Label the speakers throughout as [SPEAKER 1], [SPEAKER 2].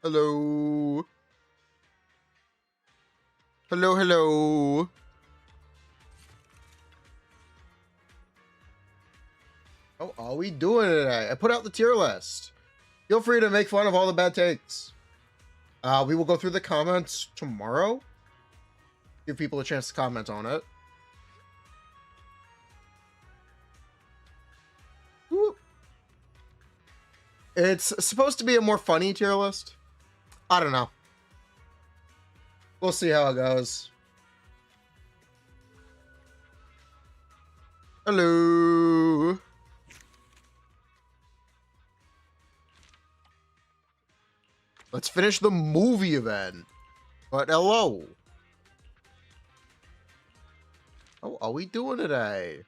[SPEAKER 1] Hello. Hello, hello. How are we doing today? I put out the tier list. Feel free to make fun of all the bad takes. We will go through the comments tomorrow. Give people a chance to comment on it. Woo. It's supposed to be a more funny tier list. I don't know. We'll see how it goes. Hello. Let's finish the movie event. But hello. How are we doing today?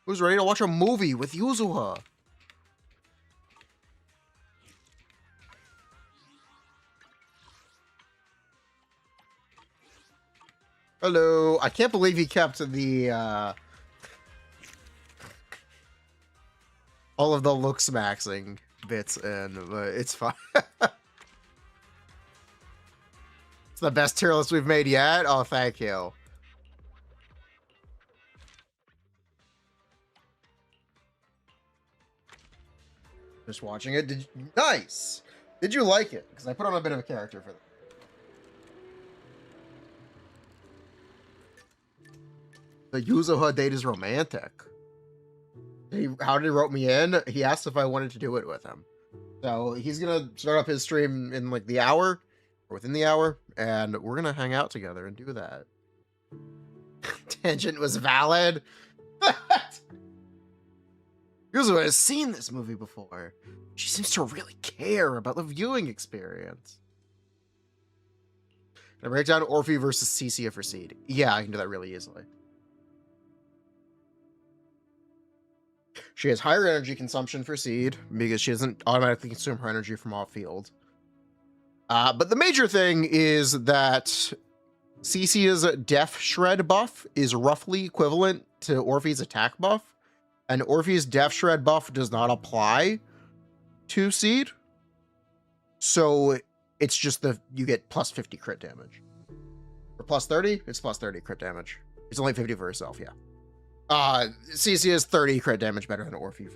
[SPEAKER 1] Who's ready to watch a movie with Yuzuha? Hello. I can't believe he kept the all of the looks maxing bits in, but it's fine. It's the best tier list we've made yet. Oh, thank you. Just watching it. Nice. Did you like it? Because I put on a bit of a character for that. The Yuzuha date is romantic. How did he wrote me in? He asked if I wanted to do it with him. So he's gonna start up his stream in like the hour, or within the hour, and we're gonna hang out together and do that. Tangent was valid. Yuzuha has seen this movie before. She seems to really care about the viewing experience. Can I break down Orphe versus Ccia for Seed? Yeah, I can do that really easily. She has higher energy consumption for Seed because she doesn't automatically consume her energy from off field. But the major thing is that Cicia's Def Shred buff is roughly equivalent to Orphe's attack buff, and Orphe's Def Shred buff does not apply to Seed. So it's just you get plus 50 crit damage. For plus 30, it's plus 30 crit damage. It's only 50 for herself, yeah. Ccia is 30 crit damage better than Orphe.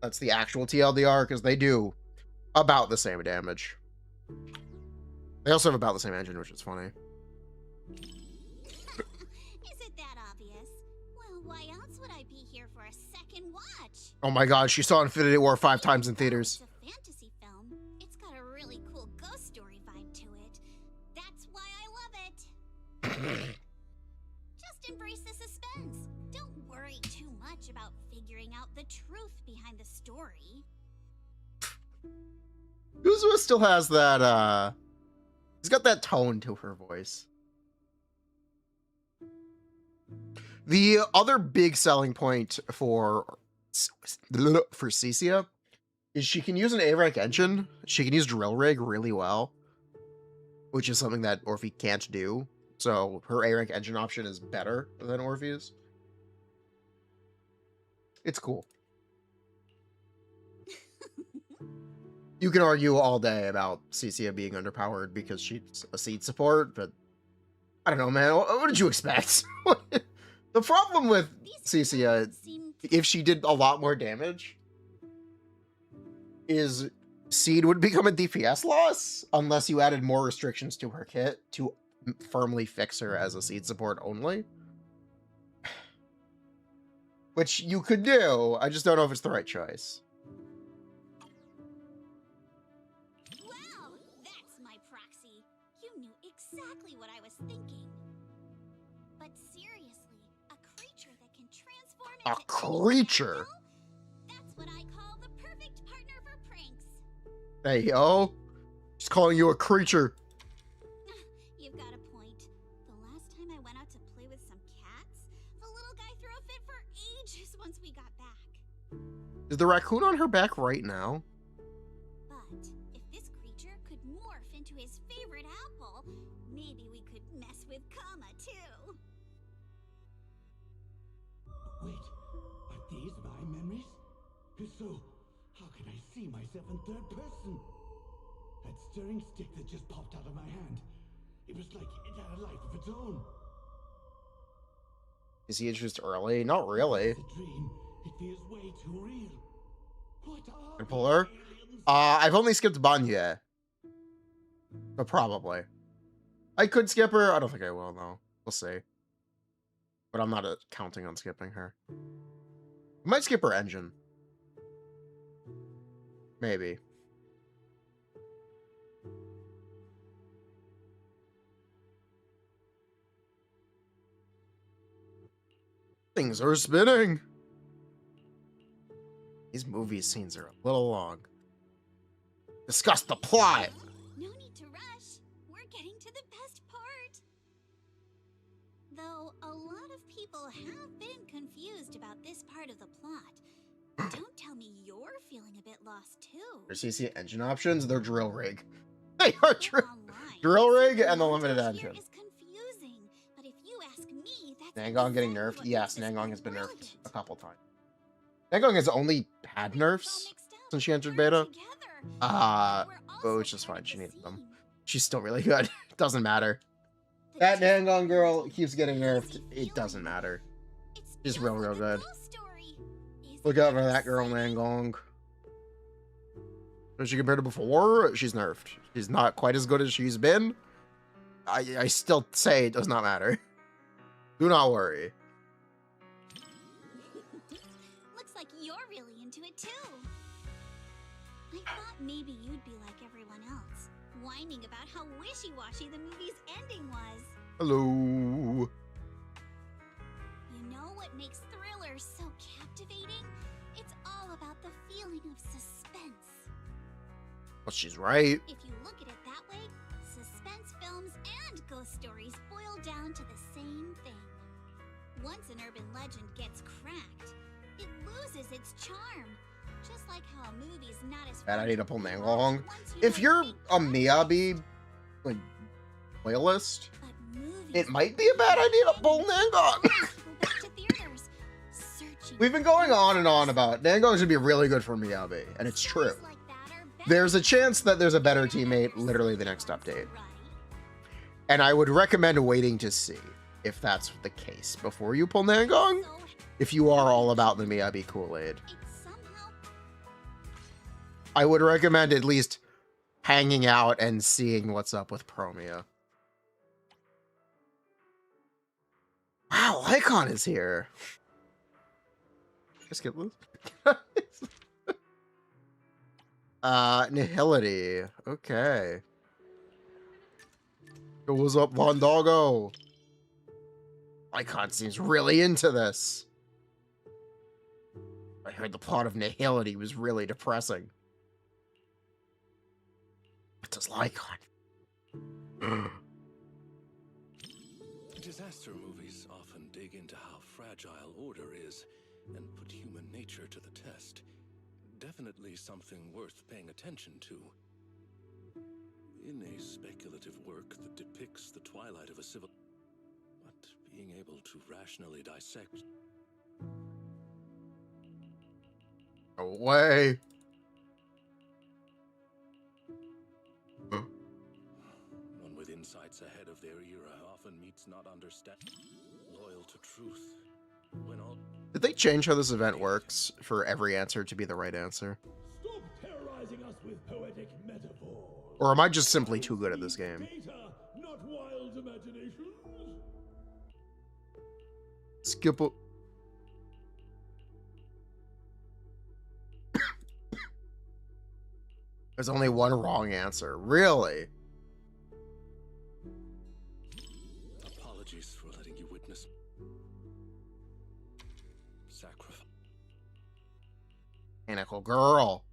[SPEAKER 1] That's the actual TLDR, because they do about the same damage. They also have about the same engine, which is funny.
[SPEAKER 2] Is it that obvious? Well, why else would I be here for a second watch?
[SPEAKER 1] Oh my god, she saw Infinity War 5 times in theaters.
[SPEAKER 2] It's a fantasy film. It's got a really cool ghost story vibe to it. That's why I love it. Just embrace the suspense. Don't worry too much about figuring out the truth behind the story.
[SPEAKER 1] Yuzuha still has that, he's got that tone to her voice. The other big selling point for Ccia is she can use an A-rank engine. She can use Drill Rig really well, which is something that Orphe can't do. So her A-rank engine option is better than Orphe's. It's cool. You can argue all day about Ccia being underpowered because she's a Seed support, but I don't know, man. What did you expect? The problem with Ccia, if she did a lot more damage, is Seed would become a DPS loss unless you added more restrictions to her kit to firmly fix her as a Seed support only. Which you could do, I just don't know if it's the right choice.
[SPEAKER 2] Wow, that's my proxy. You knew exactly what I was thinking. But seriously, a creature that can transform into
[SPEAKER 1] A creature?
[SPEAKER 2] That's what I call the perfect partner for pranks.
[SPEAKER 1] Hey, yo. She's calling you a creature.
[SPEAKER 2] You've got a point. The last time I went out to play with some cats, the little guy threw a fit for ages once we got back.
[SPEAKER 1] Is the raccoon on her back right now?
[SPEAKER 2] But if this creature could morph into his favorite apple, maybe we could mess with Kama too.
[SPEAKER 3] Wait, are these my memories? If so, how can I see myself in third person. That stirring stick that just popped out of my hand. It was like it had a life of its own.
[SPEAKER 1] Is he introduced early? Not really.
[SPEAKER 3] It's a dream. It feels way too real. What are
[SPEAKER 1] And pull her?
[SPEAKER 3] aliens?
[SPEAKER 1] I've only skipped Banya. But probably. I could skip her. I don't think I will, though. We'll see. But I'm not counting on skipping her. I might skip her engine. Maybe. Things are spinning. These movie scenes are a little long. Discuss the plot.
[SPEAKER 2] No need to rush. We're getting to the best part. Though a lot of people have been confused about this part of the plot. Don't tell me you're feeling a bit lost too.
[SPEAKER 1] Your CC engine options, they're drill rig. They are
[SPEAKER 2] Go online.
[SPEAKER 1] drill rig
[SPEAKER 2] Seeing
[SPEAKER 1] and the
[SPEAKER 2] the
[SPEAKER 1] limited
[SPEAKER 2] montage here
[SPEAKER 1] engine.
[SPEAKER 2] is confusing, but if you ask me, that's
[SPEAKER 1] Nangong getting
[SPEAKER 2] exactly
[SPEAKER 1] nerfed?
[SPEAKER 2] what
[SPEAKER 1] Yes,
[SPEAKER 2] makes this
[SPEAKER 1] Nangong has been nerfed
[SPEAKER 2] brilliant.
[SPEAKER 1] a couple times. Nangong has only had
[SPEAKER 2] We're all
[SPEAKER 1] nerfs
[SPEAKER 2] mixed up.
[SPEAKER 1] since she entered
[SPEAKER 2] We're
[SPEAKER 1] beta.
[SPEAKER 2] together.
[SPEAKER 1] But
[SPEAKER 2] We're
[SPEAKER 1] which is
[SPEAKER 2] also part
[SPEAKER 1] fine.
[SPEAKER 2] of
[SPEAKER 1] She
[SPEAKER 2] the
[SPEAKER 1] needed them.
[SPEAKER 2] scene.
[SPEAKER 1] She's still really good. Doesn't matter.
[SPEAKER 2] The
[SPEAKER 1] That
[SPEAKER 2] twist
[SPEAKER 1] Nangong girl
[SPEAKER 2] is
[SPEAKER 1] keeps getting nerfed.
[SPEAKER 2] easy
[SPEAKER 1] It doesn't
[SPEAKER 2] feeling.
[SPEAKER 1] matter.
[SPEAKER 2] It's
[SPEAKER 1] She's
[SPEAKER 2] just
[SPEAKER 1] real
[SPEAKER 2] like a
[SPEAKER 1] good.
[SPEAKER 2] ghost story. Isn't
[SPEAKER 1] Look out for
[SPEAKER 2] that
[SPEAKER 1] that girl,
[SPEAKER 2] exciting?
[SPEAKER 1] Nangong. Is she compared to before? She's nerfed. She's not quite as good as she's been. I still say it does not matter. Do not worry.
[SPEAKER 2] Looks like you're really into it too. I thought maybe you'd be like everyone else, whining about how wishy-washy the movie's ending was.
[SPEAKER 1] Hello.
[SPEAKER 2] You know what makes thrillers so captivating? It's all about the feeling of suspense.
[SPEAKER 1] Well, she's right.
[SPEAKER 2] If you look at it that way, suspense films and ghost stories boil down to the same thing. Once an urban legend gets cracked, it loses its charm. Just like how a movie's not as
[SPEAKER 1] Bad
[SPEAKER 2] fun
[SPEAKER 1] idea
[SPEAKER 2] to
[SPEAKER 1] to pull
[SPEAKER 2] rewatch
[SPEAKER 1] Nangong.
[SPEAKER 2] once you
[SPEAKER 1] If
[SPEAKER 2] know
[SPEAKER 1] you're
[SPEAKER 2] the
[SPEAKER 1] a
[SPEAKER 2] big
[SPEAKER 1] Miyabi, like, loyalist,
[SPEAKER 2] but movies
[SPEAKER 1] it might be a bad idea to pull Nangong.
[SPEAKER 2] go back to theaters, searching
[SPEAKER 1] We've been going on and on about Nangong should be really good for Miyabi, and it's true.
[SPEAKER 2] stories like that are better
[SPEAKER 1] There's a chance that there's a better
[SPEAKER 2] than
[SPEAKER 1] teammate
[SPEAKER 2] others.
[SPEAKER 1] literally the next update.
[SPEAKER 2] Right?
[SPEAKER 1] And I would recommend waiting to see if that's the case before you pull Nangong,
[SPEAKER 2] So
[SPEAKER 1] if you are all about the Miyabi Kool-Aid.
[SPEAKER 2] it somehow
[SPEAKER 1] I would recommend at least hanging out and seeing what's up with Promia. Wow, Lycon is here. Just skip this. Nihility. Okay. Yo, what's up, Von Doggo? Lycon seems really into this. I heard the plot of Nihility was really depressing. What does Lycon?
[SPEAKER 4] Disaster movies often dig into how fragile order is and put human nature to the test. Definitely something worth paying attention to. In a speculative work that depicts the twilight of a civil... But being able to rationally dissect...
[SPEAKER 1] No way.
[SPEAKER 4] One with insights ahead of their era often meets not understand. Loyal to truth. When all...
[SPEAKER 1] Did they change how this event works for every answer to be the right answer?
[SPEAKER 3] Stop terrorizing us with poetic metaphors.
[SPEAKER 1] Or am I just simply too good at this game?
[SPEAKER 3] Data, not wild imaginations.
[SPEAKER 1] Skip. There's only one wrong answer. Really?
[SPEAKER 4] Apologies for letting you witness... sacrifice.
[SPEAKER 1] Mechanical girl.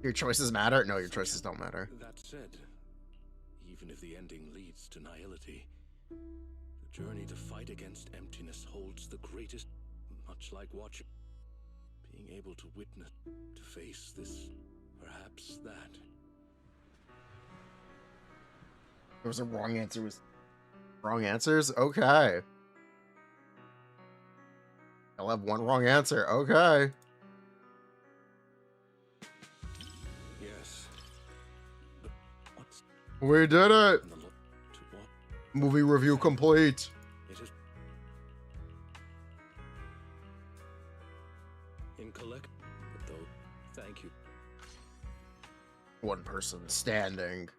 [SPEAKER 1] Your choices matter? No, your choices don't matter.
[SPEAKER 4] That said, even if the ending leads to nihility, the journey to fight against emptiness holds the greatest, much like watching, being able to witness, to face this, perhaps that.
[SPEAKER 1] There was a wrong answer. Was wrong answers? Okay. I'll have one wrong answer. Okay.
[SPEAKER 4] Yes. But what's
[SPEAKER 1] We did it.
[SPEAKER 4] in the look to what?
[SPEAKER 1] Movie review complete.
[SPEAKER 4] It is in collect. But though, thank you.
[SPEAKER 1] One person standing.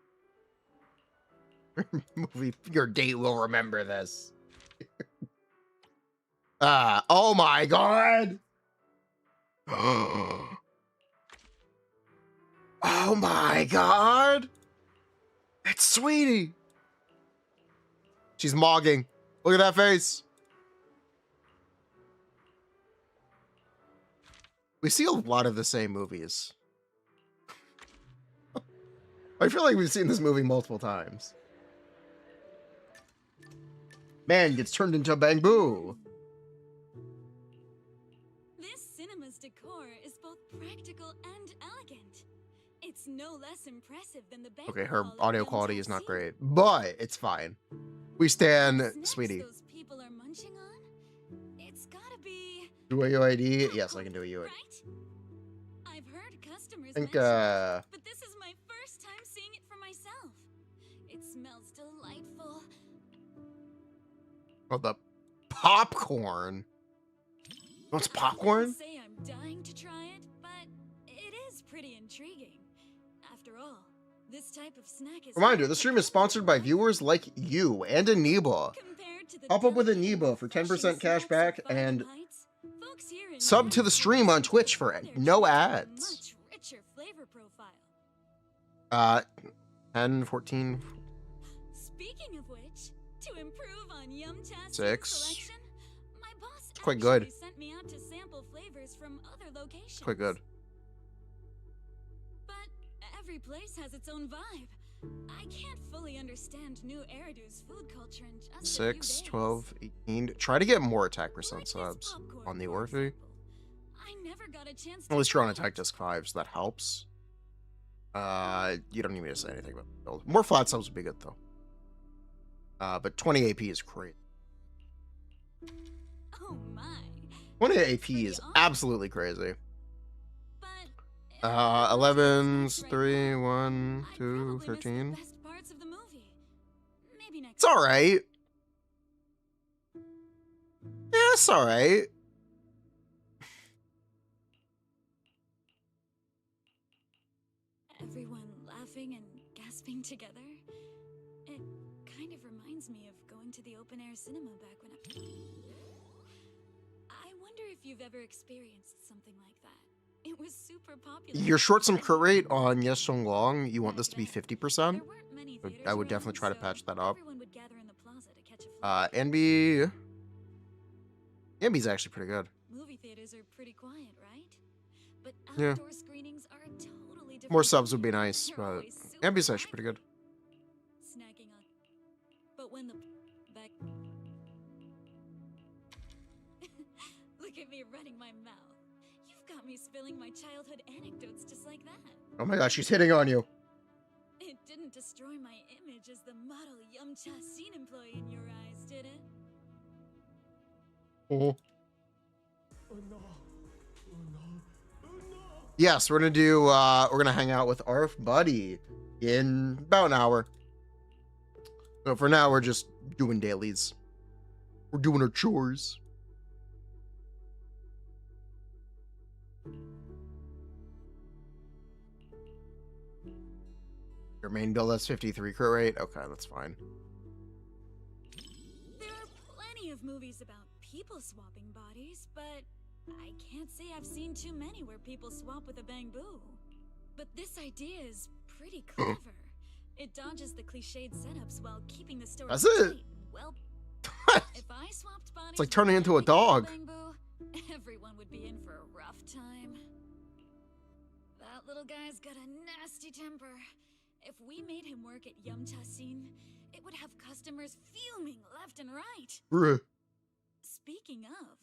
[SPEAKER 1] Movie, your date will remember this. Oh my god. Oh my god. It's Sweetie. She's mogging. Look at that face. We see a lot of the same movies. I feel like we've seen this movie multiple times. Man gets turned into a bamboo.
[SPEAKER 5] This cinema's decor is both practical and elegant. It's no less impressive than the banquet
[SPEAKER 1] Okay, her
[SPEAKER 5] hall at
[SPEAKER 1] audio
[SPEAKER 5] Yum
[SPEAKER 1] quality is not
[SPEAKER 5] Tassin.
[SPEAKER 1] great, but it's fine. We stand,
[SPEAKER 5] Snacks
[SPEAKER 1] Sweetie.
[SPEAKER 5] those people are munching on? It's gotta be
[SPEAKER 1] Do a UID? Yes, I can do a UID.
[SPEAKER 5] right? I've heard customers
[SPEAKER 1] I think,
[SPEAKER 5] mention it, but this is my first time seeing it for myself. It smells delightful.
[SPEAKER 1] oh, the popcorn. What's
[SPEAKER 5] I
[SPEAKER 1] popcorn?
[SPEAKER 5] wouldn't say I'm dying to try it, but it is pretty intriguing. After all, this type of snack is
[SPEAKER 1] Reminder, the stream is sponsored by viewers like you and Aniba.
[SPEAKER 5] compared to the
[SPEAKER 1] Hop up with
[SPEAKER 5] delicate,
[SPEAKER 1] Aniba for 10%
[SPEAKER 5] refreshing
[SPEAKER 1] cash
[SPEAKER 5] snacks
[SPEAKER 1] back
[SPEAKER 5] at Five
[SPEAKER 1] and
[SPEAKER 5] Heights. Folks here in
[SPEAKER 1] sub
[SPEAKER 5] Yum
[SPEAKER 1] to the stream on Twitch for
[SPEAKER 5] their
[SPEAKER 1] no
[SPEAKER 5] treats have a
[SPEAKER 1] ads.
[SPEAKER 5] much richer flavor profile.
[SPEAKER 1] 10, 14,
[SPEAKER 5] Speaking of which, to improve on Yum Tassin's
[SPEAKER 1] 6.
[SPEAKER 5] selection, my boss
[SPEAKER 1] quite good.
[SPEAKER 5] actually sent me out to sample flavors from other locations.
[SPEAKER 1] quite good.
[SPEAKER 5] But every place has its own vibe. I can't fully understand New Eridu's food culture in just a
[SPEAKER 1] 6,
[SPEAKER 5] few days.
[SPEAKER 1] 12, 18. Try to get more attack
[SPEAKER 5] Like
[SPEAKER 1] percent
[SPEAKER 5] this
[SPEAKER 1] subs
[SPEAKER 5] popcorn,
[SPEAKER 1] on the
[SPEAKER 5] for
[SPEAKER 1] Orphe.
[SPEAKER 5] example. I never got a chance
[SPEAKER 1] At least you're on
[SPEAKER 5] try
[SPEAKER 1] attack
[SPEAKER 5] it.
[SPEAKER 1] disc 5, so that helps. You don't need me to say anything about the build. More flat subs would be good though. But 20 AP is great.
[SPEAKER 5] Oh my.
[SPEAKER 1] 20
[SPEAKER 5] That's
[SPEAKER 1] AP
[SPEAKER 5] pretty
[SPEAKER 1] is
[SPEAKER 5] awesome.
[SPEAKER 1] absolutely crazy.
[SPEAKER 5] But if I had to
[SPEAKER 1] 11s,
[SPEAKER 5] choose right
[SPEAKER 1] 3,
[SPEAKER 5] now,
[SPEAKER 1] 1,
[SPEAKER 5] I'd
[SPEAKER 1] 2,
[SPEAKER 5] probably miss the
[SPEAKER 1] 13.
[SPEAKER 5] best parts of the movie. Maybe next
[SPEAKER 1] It's alright. Yeah, it's alright.
[SPEAKER 5] Everyone laughing and gasping together. It kind of reminds me of going to the open air cinema back when I wonder if you've ever experienced something like that. It was super popular.
[SPEAKER 1] You're short some crit rate on Yes Song Long. You want this to be
[SPEAKER 5] Back then.
[SPEAKER 1] 50%?
[SPEAKER 5] There weren't many
[SPEAKER 1] I
[SPEAKER 5] theaters
[SPEAKER 1] would definitely
[SPEAKER 5] around,
[SPEAKER 1] try to
[SPEAKER 5] so
[SPEAKER 1] patch that up.
[SPEAKER 5] everyone would gather in the plaza to catch a flick.
[SPEAKER 1] NB. NB's actually pretty good.
[SPEAKER 5] Movie theaters are pretty quiet, right? But
[SPEAKER 1] Yeah.
[SPEAKER 5] outdoor screenings are a totally different
[SPEAKER 1] More subs would be
[SPEAKER 5] deal.
[SPEAKER 1] nice,
[SPEAKER 5] They're
[SPEAKER 1] but
[SPEAKER 5] always super
[SPEAKER 1] NB's actually pretty good.
[SPEAKER 5] lively. Snacking on. But when the back Look at me running my mouth. You've got me spilling my childhood anecdotes just like that.
[SPEAKER 1] Oh my gosh, she's hitting on you.
[SPEAKER 5] It didn't destroy my image as the model Yum Tassin employee in your eyes, did it?
[SPEAKER 1] Oh.
[SPEAKER 3] Oh no. Oh no. Oh no.
[SPEAKER 1] Yes, we're gonna hang out with Arf Buddy in about an hour. So for now, we're just doing dailies. We're doing our chores. Your main build has 53 crit rate? Okay, that's fine.
[SPEAKER 5] There are plenty of movies about people swapping bodies, but I can't say I've seen too many where people swap with a bamboo. But this idea is pretty clever. It dodges the cliched setups while keeping the story
[SPEAKER 1] That's it.
[SPEAKER 5] tight and well. If I swapped bodies,
[SPEAKER 1] like
[SPEAKER 5] with
[SPEAKER 1] turning into a
[SPEAKER 5] anything but
[SPEAKER 1] dog.
[SPEAKER 5] bamboo, everyone would be in for a rough time. That little guy's got a nasty temper. If we made him work at Yum Tassin, it would have customers fuming left and right.
[SPEAKER 1] Bruh.
[SPEAKER 5] Speaking of,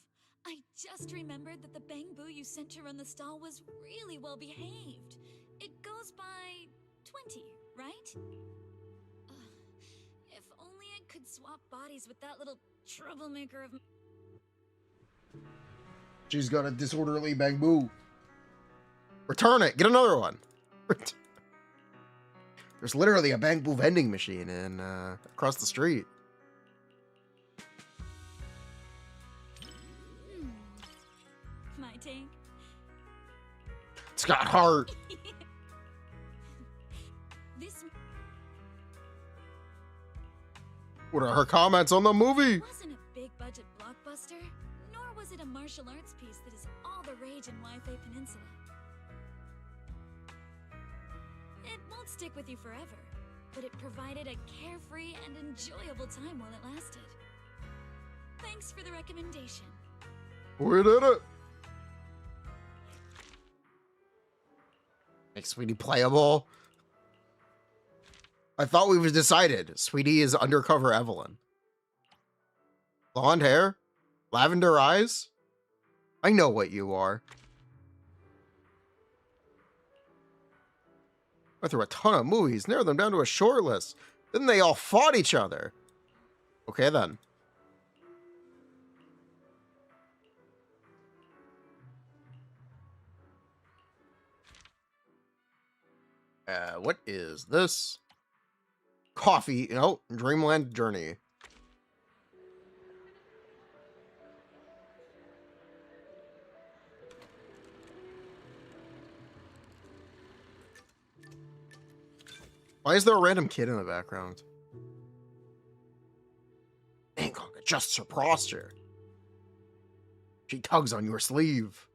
[SPEAKER 5] I just remembered that the bamboo you sent to run the stall was really well behaved. It goes by 20, right? If only I could swap bodies with that little troublemaker of.
[SPEAKER 1] She's got a disorderly bamboo. Return it. Get another one. There's literally a bamboo vending machine in across the street.
[SPEAKER 5] My take?
[SPEAKER 1] It's got heart.
[SPEAKER 5] This
[SPEAKER 1] What are her comments on the movie?
[SPEAKER 5] wasn't a big budget blockbuster, nor was it a martial arts piece that is all the rage in Wi-Fi Peninsula. It won't stick with you forever, but it provided a carefree and enjoyable time while it lasted. Thanks for the recommendation.
[SPEAKER 1] We did it. Make Sweetie playable. I thought we've decided Sweetie is undercover Evelyn. Blonde hair, lavender eyes. I know what you are. Went through a ton of movies, narrowed them down to a short list. Then they all fought each other. Okay then. What is this? Coffee. No, Dreamland Journey. Why is there a random kid in the background? Bangkok adjusts her posture. She tugs on your sleeve.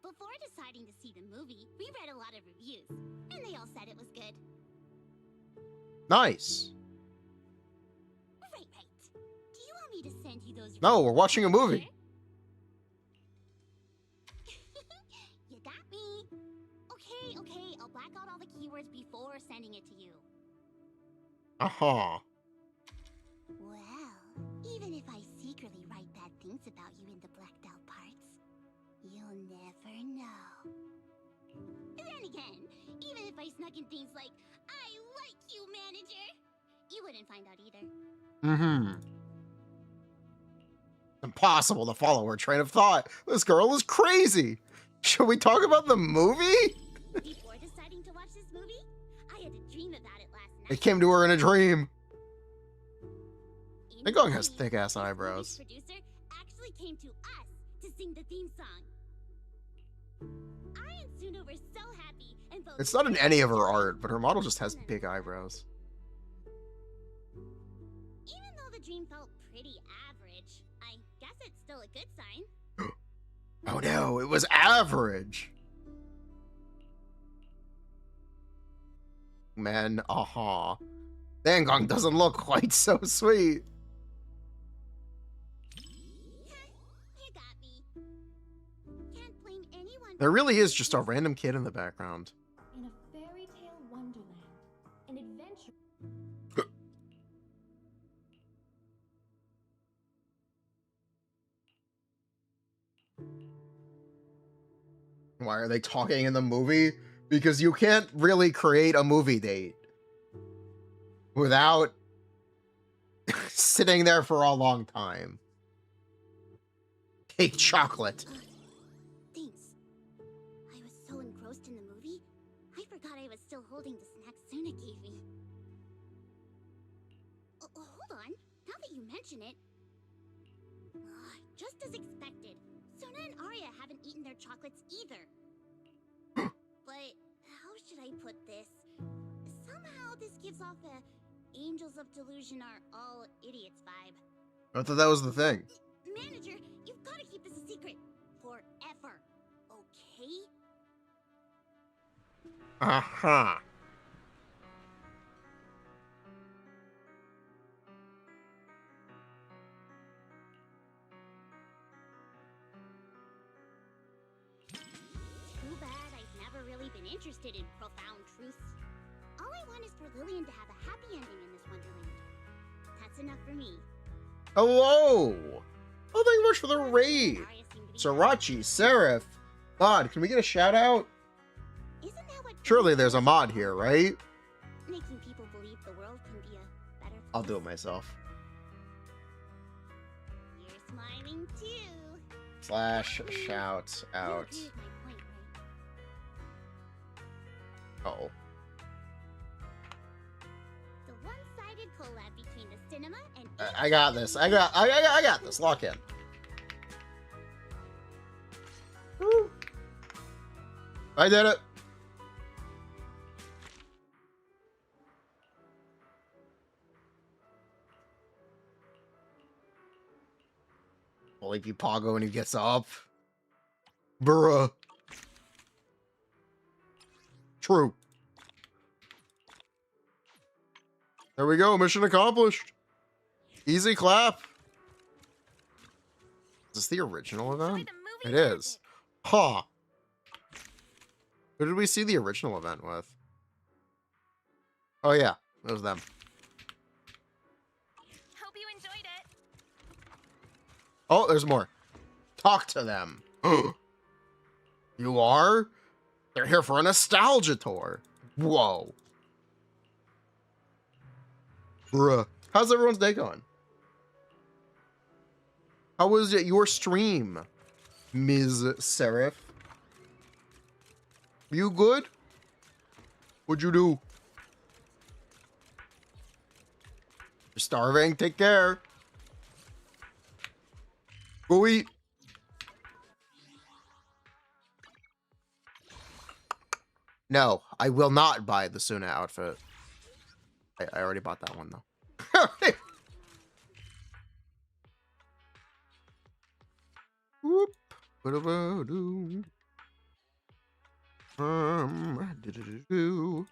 [SPEAKER 2] Before deciding to see the movie, we read a lot of reviews, and they all said it was good.
[SPEAKER 1] Nice.
[SPEAKER 2] Right. Do you want me to send you those?
[SPEAKER 1] No, we're watching a movie.
[SPEAKER 2] You got me. Okay. I'll black out all the keywords before sending it to you.
[SPEAKER 1] Uh-huh.
[SPEAKER 2] Well, even if I secretly write bad things about you in the blacked out parts, you'll never know. Then again, even if I snuck in things like, I like you, manager, you wouldn't find out either.
[SPEAKER 1] Mm-hmm. Impossible to follow her train of thought. This girl is crazy. Should we talk about the movie?
[SPEAKER 2] Before deciding to watch this movie, I had to dream about it last night.
[SPEAKER 1] It came to her in a dream.
[SPEAKER 2] In
[SPEAKER 1] Megong
[SPEAKER 2] the
[SPEAKER 1] has
[SPEAKER 2] dream,
[SPEAKER 1] thick-ass
[SPEAKER 2] this movie's
[SPEAKER 1] eyebrows.
[SPEAKER 2] Producer actually came to us to sing the theme song. I and Suna were so happy and both.
[SPEAKER 1] It's not in any of her art, but her model just has big eyebrows.
[SPEAKER 2] Even though the dream felt pretty average, I guess it's still a good sign.
[SPEAKER 1] Oh no, it was average. Man, Bangkok doesn't look quite so sweet.
[SPEAKER 2] You got me. Can't blame anyone.
[SPEAKER 1] There really is just a random kid in the background.
[SPEAKER 6] In a fairy tale wonderland, an adventure.
[SPEAKER 1] Why are they talking in the movie? Because you can't really create a movie date without sitting there for a long time. Take chocolate.
[SPEAKER 2] Thanks. I was so engrossed in the movie, I forgot I was still holding the snack Suna gave me. Hold on. Now that you mention it. Just as expected, Suna and Arya haven't eaten their chocolates either. But how should I put this? Somehow this gives off a Angels of Delusion are all idiots vibe.
[SPEAKER 1] I thought that was the thing.
[SPEAKER 2] Manager, you've got to keep this a secret forever, okay?
[SPEAKER 1] Uh-huh.
[SPEAKER 2] Too bad I've never really been interested in profound truths. All I want is for Lillian to have a happy ending in this Wonderland. That's enough for me.
[SPEAKER 1] Hello! Oh, thank you much for the raid.
[SPEAKER 2] Arya seemed to be
[SPEAKER 1] Srirachi, Seraph. Mod, can we get a shout out?
[SPEAKER 2] Isn't that what
[SPEAKER 1] Surely there's a mod here, right?
[SPEAKER 2] making people believe the world can be a better place?
[SPEAKER 1] I'll do it myself.
[SPEAKER 2] You're smiling too.
[SPEAKER 1] Slash shout
[SPEAKER 2] You
[SPEAKER 1] out.
[SPEAKER 2] agree with my point, right?
[SPEAKER 1] Oh.
[SPEAKER 2] animated collab between the cinema and
[SPEAKER 1] I got this. I got this. Lock in. Woo. I did it. Holy Pago when he gets up. Bruh. True. There we go. Mission accomplished. Easy clap. Is this the original event? It is. Huh. Who did we see the original event with? Oh yeah, it was them.
[SPEAKER 2] Hope you enjoyed it.
[SPEAKER 1] Oh, there's more. Talk to them. You are? They're here for a nostalgia tour. Whoa. Bruh. How's everyone's day going? How was it your stream, Ms. Seraph? You good? What'd you do? You're starving? Take care. Go eat. No, I will not buy the Suna outfit. I already bought that one, though. Whoop. Do-do-do. Do-do-do-do.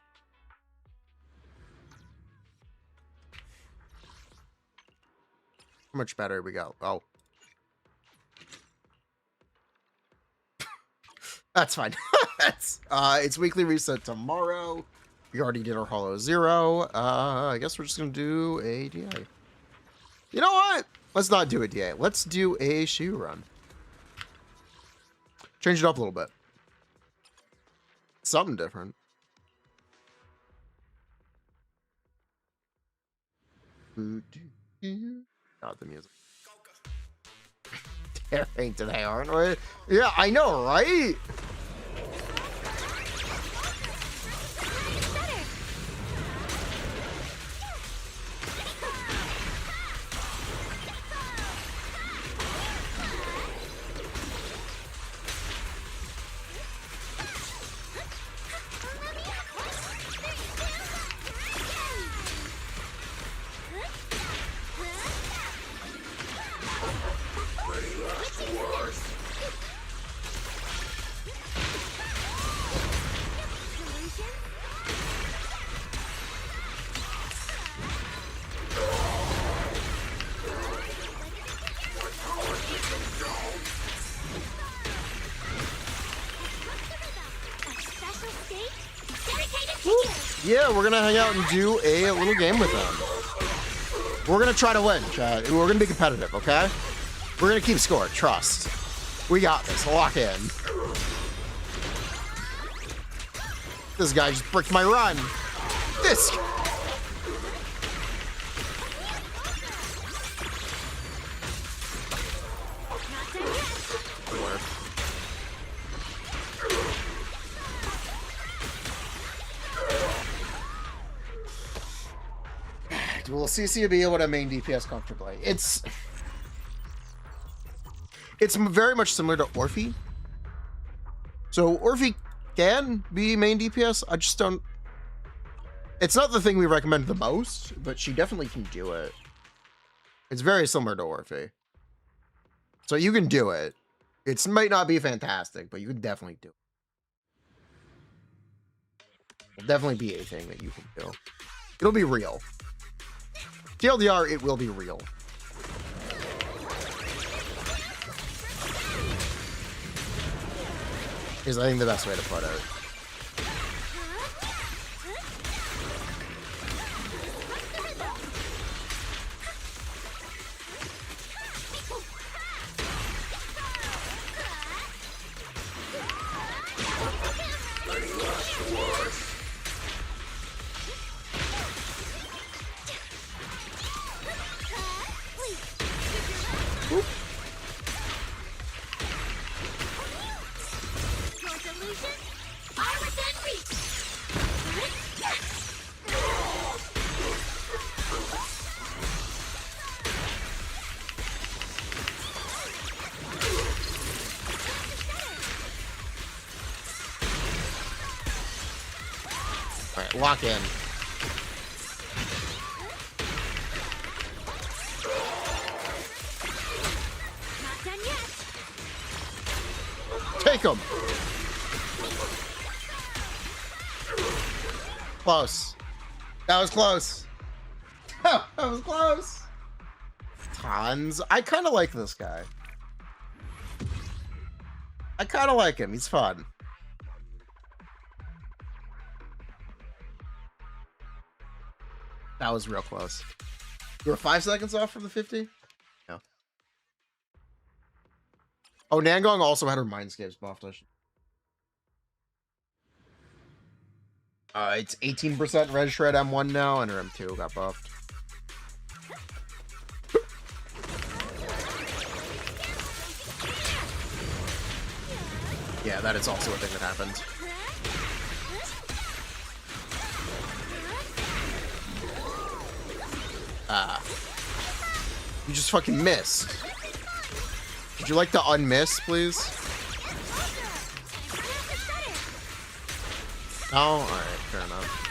[SPEAKER 1] How much better we go? Oh. That's fine. It's weekly reset tomorrow. We already did our Hollow Zero. I guess we're just gonna do a DA. You know what? Let's not do a DA. Let's do a shoe run. Change it up a little bit. Something different. Not the music. Daring today, aren't we? Yeah, I know, right? Yeah, we're gonna hang out and do a little game with them. We're gonna try to win, chat. We're gonna be competitive, okay? We're gonna keep score. Trust. We got this. Lock in. This guy just bricked my run. This. Will CC be able to main DPS comfortably? It's very much similar to Orphe. So Orphe can be main DPS. I just don't. It's not the thing we recommend the most, but she definitely can do it. It's very similar to Orphe. So you can do it. It might not be fantastic, but you can definitely do it. It'll definitely be a thing that you can do. It'll be real. TLDR, it will be real. Is I think the best way to put it. Alright, lock in.
[SPEAKER 2] Not done yet.
[SPEAKER 1] Take him! Close. That was close. That was close. Tons. I kind of like this guy. I kind of like him. He's fun. That was real close. You were 5 seconds off from the 50? Yeah. Oh, Nangong also had her Mindscapes buffed. It's 18% Red Shred M1 now, and her M2 got buffed. Yeah, that is also a thing that happened. You just fucking missed. Would you like to unmiss, please? No? Alright, fair enough.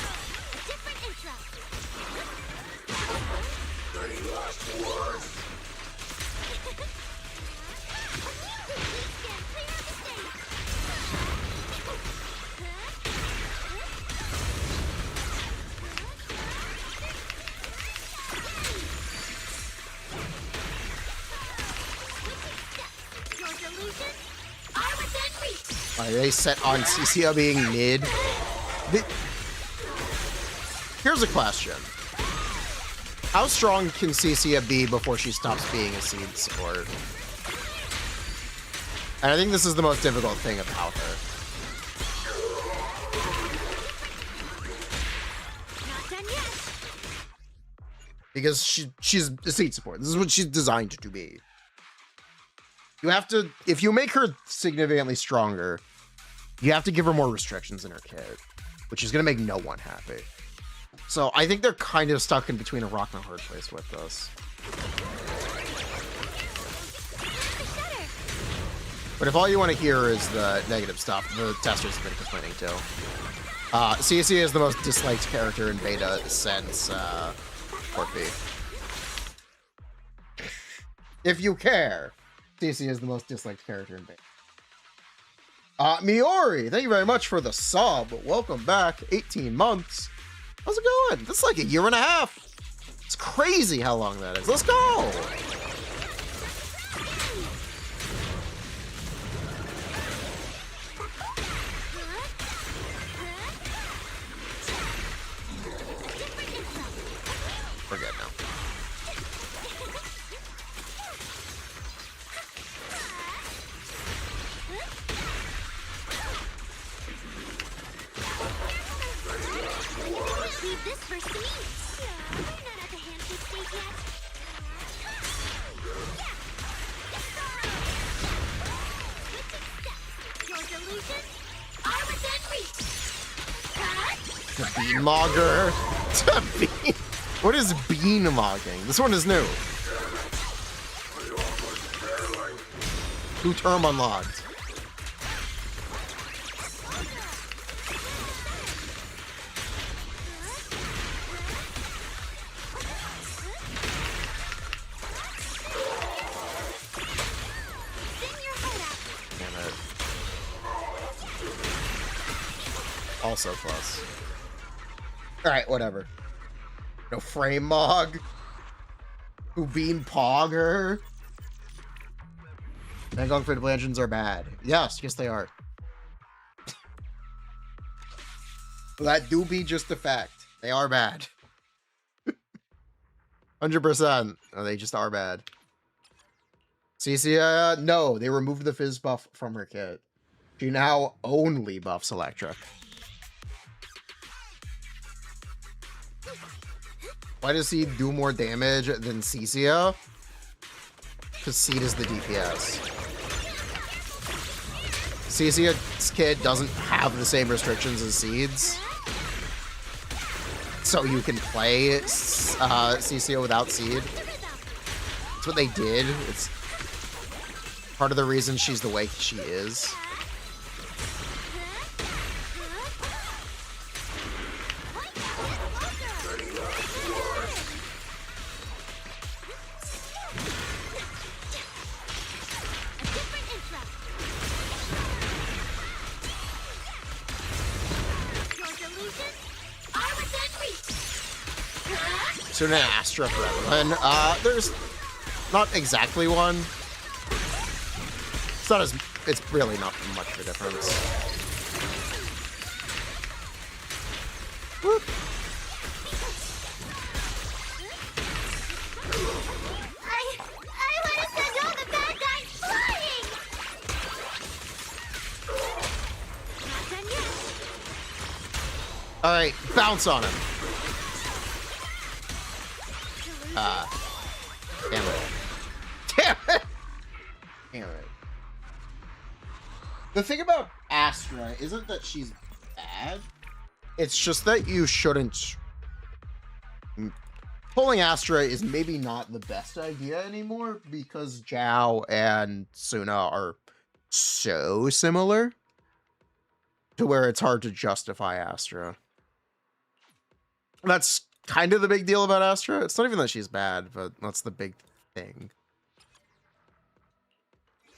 [SPEAKER 1] Are they set on CCO being mid? Here's a question. How strong can CCO be before she stops being a seed support? And I think this is the most difficult thing about her. Because she's a seed support. This is what she's designed to be. You have to, if you make her significantly stronger, you have to give her more restrictions in her kit, which is going to make no one happy. So I think they're kind of stuck in between a rock and a hard place with this. But if all you want to hear is the negative stuff, the testers have been complaining too. CC is the most disliked character in beta since Port B. If you care, CC is the most disliked character in beta. Miori, thank you very much for the sub. Welcome back. 18 months. How's it going? That's like a year and a half. It's crazy how long that is. Let's go. We're good now.
[SPEAKER 2] Leave this first to me. Yeah, we're not at the handshake stage yet. Your delusions are within reach.
[SPEAKER 1] The bean mogger. What is bean mogging? This one is new. New term unlocked. Also close. Alright, whatever. No frame mog. Who bean pogger. Nangong free to play engines are bad. Yes, they are. That do be just a fact. They are bad. 100%. Oh, they just are bad. CC, no, they removed the fizz buff from her kit. She now only buffs electric. Why does he do more damage than Cecia? Because Seed is the DPS. Cecia's kit doesn't have the same restrictions as Seed's. So you can play Cecia without Seed. That's what they did. It's part of the reason she's the way she is. Suna and Astra for Evelyn. There's not exactly one. It's not as. It's really not much of a difference. Whoop.
[SPEAKER 2] I want to send all the bad guys flying! Not done yet.
[SPEAKER 1] Alright, bounce on him. Damn it. Damn it! Damn it. The thing about Astra isn't that she's bad. It's just that you shouldn't. Pulling Astra is maybe not the best idea anymore because Zhao and Suna are so similar to where it's hard to justify Astra. That's kind of the big deal about Astra. It's not even that she's bad, but that's the big thing.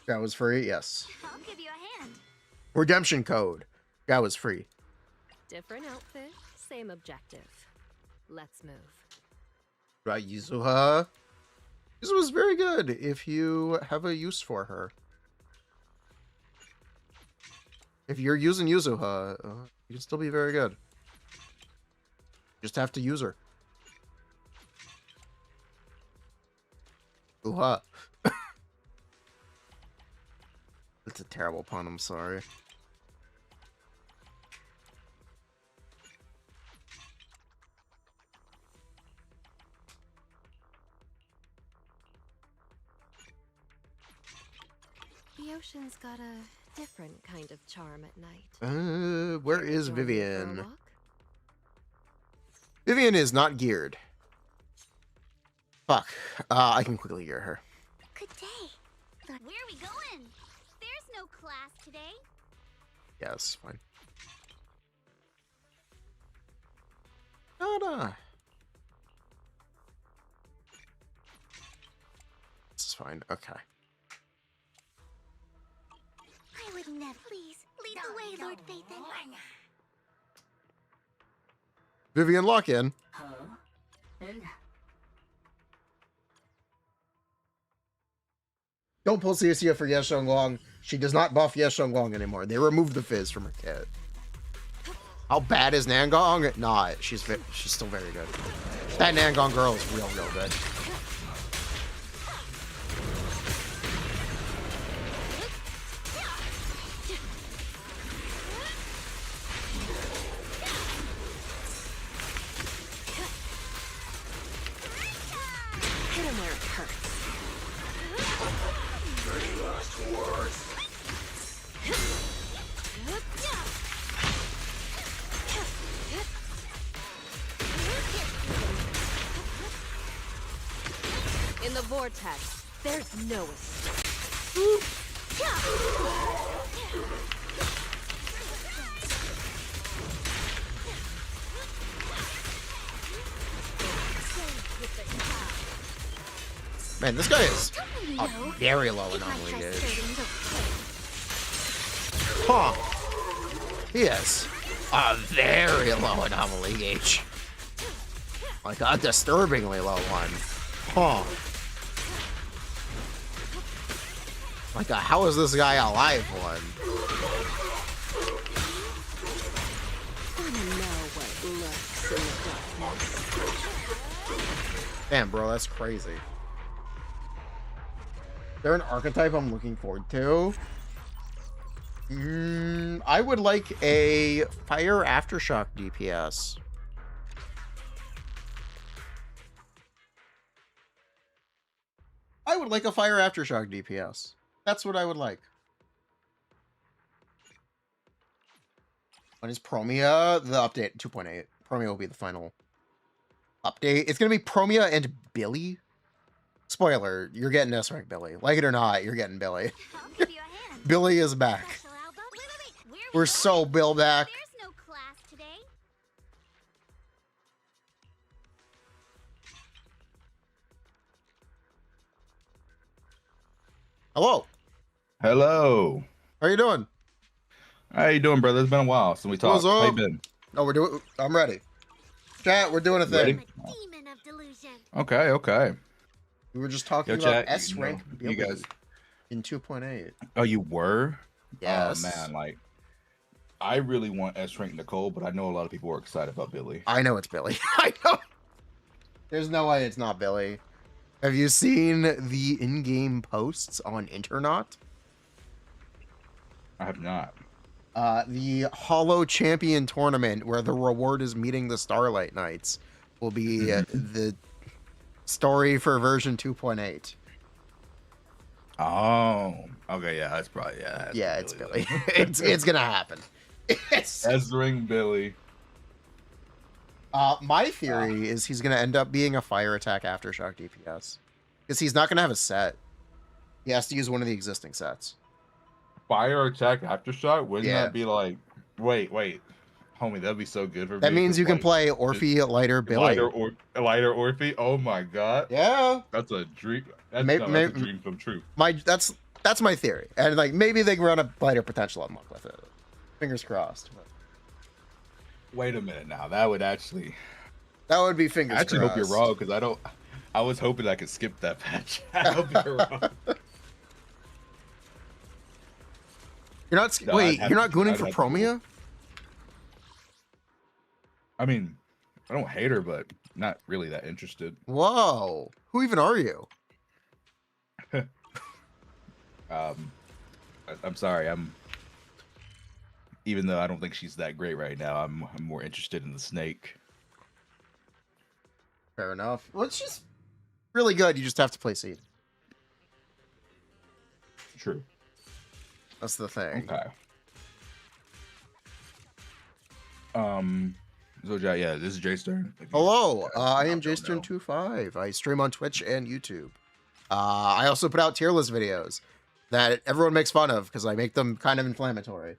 [SPEAKER 1] That was free? Yes.
[SPEAKER 2] I'll give you a hand.
[SPEAKER 1] Redemption code. That was free.
[SPEAKER 7] Different outfit, same objective. Let's move.
[SPEAKER 1] Right, Yuzuha. Yuzuha's very good if you have a use for her. If you're using Yuzuha, you can still be very good. Just have to use her. Ooh-ha. That's a terrible pun, I'm sorry.
[SPEAKER 7] The ocean's got a different kind of charm at night.
[SPEAKER 1] Where is
[SPEAKER 7] Join me for a
[SPEAKER 1] Vivian?
[SPEAKER 7] walk?
[SPEAKER 1] Vivian is not geared. Fuck. I can quickly gear her.
[SPEAKER 2] Good day. Where are we going? There's no class today.
[SPEAKER 1] Yeah, that's fine. No. This is fine. Okay.
[SPEAKER 2] I would never. Please, lead the way, Lord Phaethon.
[SPEAKER 1] Vivian, lock in. Don't pull Cia for Ye Xiongguang. She does not buff Ye Xiongguang anymore. They removed the fizz from her kit. How bad is Nangong? Nah, she's still very good. That Nangong girl is real good.
[SPEAKER 7] Hit him where it hurts. In the vortex, there's no escape.
[SPEAKER 1] Man, this guy is very low anomaly gauge. Huh. He is a very low anomaly gauge. Like a disturbingly low one. Huh. Like a how is this guy alive one?
[SPEAKER 7] Wanna know what lurks in the darkness?
[SPEAKER 1] Damn, bro, that's crazy. They're an archetype I'm looking forward to. I would like a fire aftershock DPS. I would like a fire aftershock DPS. That's what I would like. When is Promia? The update 2.8. Promia will be the final update. It's going to be Promia and Billy. Spoiler, you're getting S-Rank Billy. Like it or not, you're getting Billy.
[SPEAKER 2] I'll give you a hand.
[SPEAKER 1] Billy is back.
[SPEAKER 2] Special elbow. Wait. Where are we
[SPEAKER 1] We're
[SPEAKER 2] going?
[SPEAKER 1] so Bill back.
[SPEAKER 2] There's no class today.
[SPEAKER 1] Hello.
[SPEAKER 8] Hello.
[SPEAKER 1] How you doing?
[SPEAKER 8] How you doing, brother? It's been a while since we talked.
[SPEAKER 1] What's
[SPEAKER 8] How you
[SPEAKER 1] up?
[SPEAKER 8] been?
[SPEAKER 1] Oh, I'm ready. Chat, we're doing a thing.
[SPEAKER 8] Ready?
[SPEAKER 2] I'm a demon of delusion. illusion.
[SPEAKER 8] Okay, okay.
[SPEAKER 1] We were just talking
[SPEAKER 8] Yo,
[SPEAKER 1] about
[SPEAKER 8] chat,
[SPEAKER 1] S
[SPEAKER 8] you know,
[SPEAKER 1] rank
[SPEAKER 8] you guys.
[SPEAKER 1] in 2.8.
[SPEAKER 8] Oh, you were?
[SPEAKER 1] Yes.
[SPEAKER 8] Oh man, like I really want S rank Nicole, but I know a lot of people are excited about Billy.
[SPEAKER 1] I know it's Billy. I know. There's no way it's not Billy. Have you seen the in-game posts on Internet?
[SPEAKER 8] I have not.
[SPEAKER 1] The Hollow Champion tournament, where the reward is meeting the Starlight Knights, will be the story for version 2.8.
[SPEAKER 8] Oh, okay, yeah, that's probably
[SPEAKER 1] It's Billy. it's gonna happen.
[SPEAKER 8] S ring Billy.
[SPEAKER 1] My theory is he's gonna end up being a fire attack aftershock DPS, because he's not gonna have a set. He has to use one of the existing sets.
[SPEAKER 8] Fire attack aftershock? Wouldn't
[SPEAKER 1] Yeah.
[SPEAKER 8] that be like? Wait, homie, that'd be so good for me.
[SPEAKER 1] That means
[SPEAKER 8] 'cause,
[SPEAKER 1] you can
[SPEAKER 8] like,
[SPEAKER 1] play Orphe, Lighter, Billy.
[SPEAKER 8] Lighter Orphe. Oh my god.
[SPEAKER 1] Yeah.
[SPEAKER 8] That's a dream. That's,
[SPEAKER 1] Maybe-
[SPEAKER 8] that's a dream come true.
[SPEAKER 1] That's my theory, and like maybe they can run a lighter potential unlock with it. Fingers crossed.
[SPEAKER 8] Wait a minute now. That would actually.
[SPEAKER 1] That would be fingers
[SPEAKER 8] I actually
[SPEAKER 1] crossed.
[SPEAKER 8] hope you're wrong because I don't. I was hoping I could skip that patch. I hope you're wrong.
[SPEAKER 1] You're not.
[SPEAKER 8] No,
[SPEAKER 1] wait,
[SPEAKER 8] I'd
[SPEAKER 1] you're not gooning
[SPEAKER 8] I'd
[SPEAKER 1] for
[SPEAKER 8] have to
[SPEAKER 1] Promia?
[SPEAKER 8] I mean, I don't hate her, but not really that interested.
[SPEAKER 1] Whoa. Who even are you?
[SPEAKER 8] I'm sorry. Even though I don't think she's that great right now, I'm more interested in the snake.
[SPEAKER 1] Fair enough. Well, it's just really good. You just have to play Seed.
[SPEAKER 8] True.
[SPEAKER 1] That's the thing.
[SPEAKER 8] Okay. So yeah, this is Jay's turn.
[SPEAKER 1] Hello, I am
[SPEAKER 8] don't know.
[SPEAKER 1] Jaystern25. I stream on Twitch and YouTube. I also put out tier list videos that everyone makes fun of because I make them kind of inflammatory.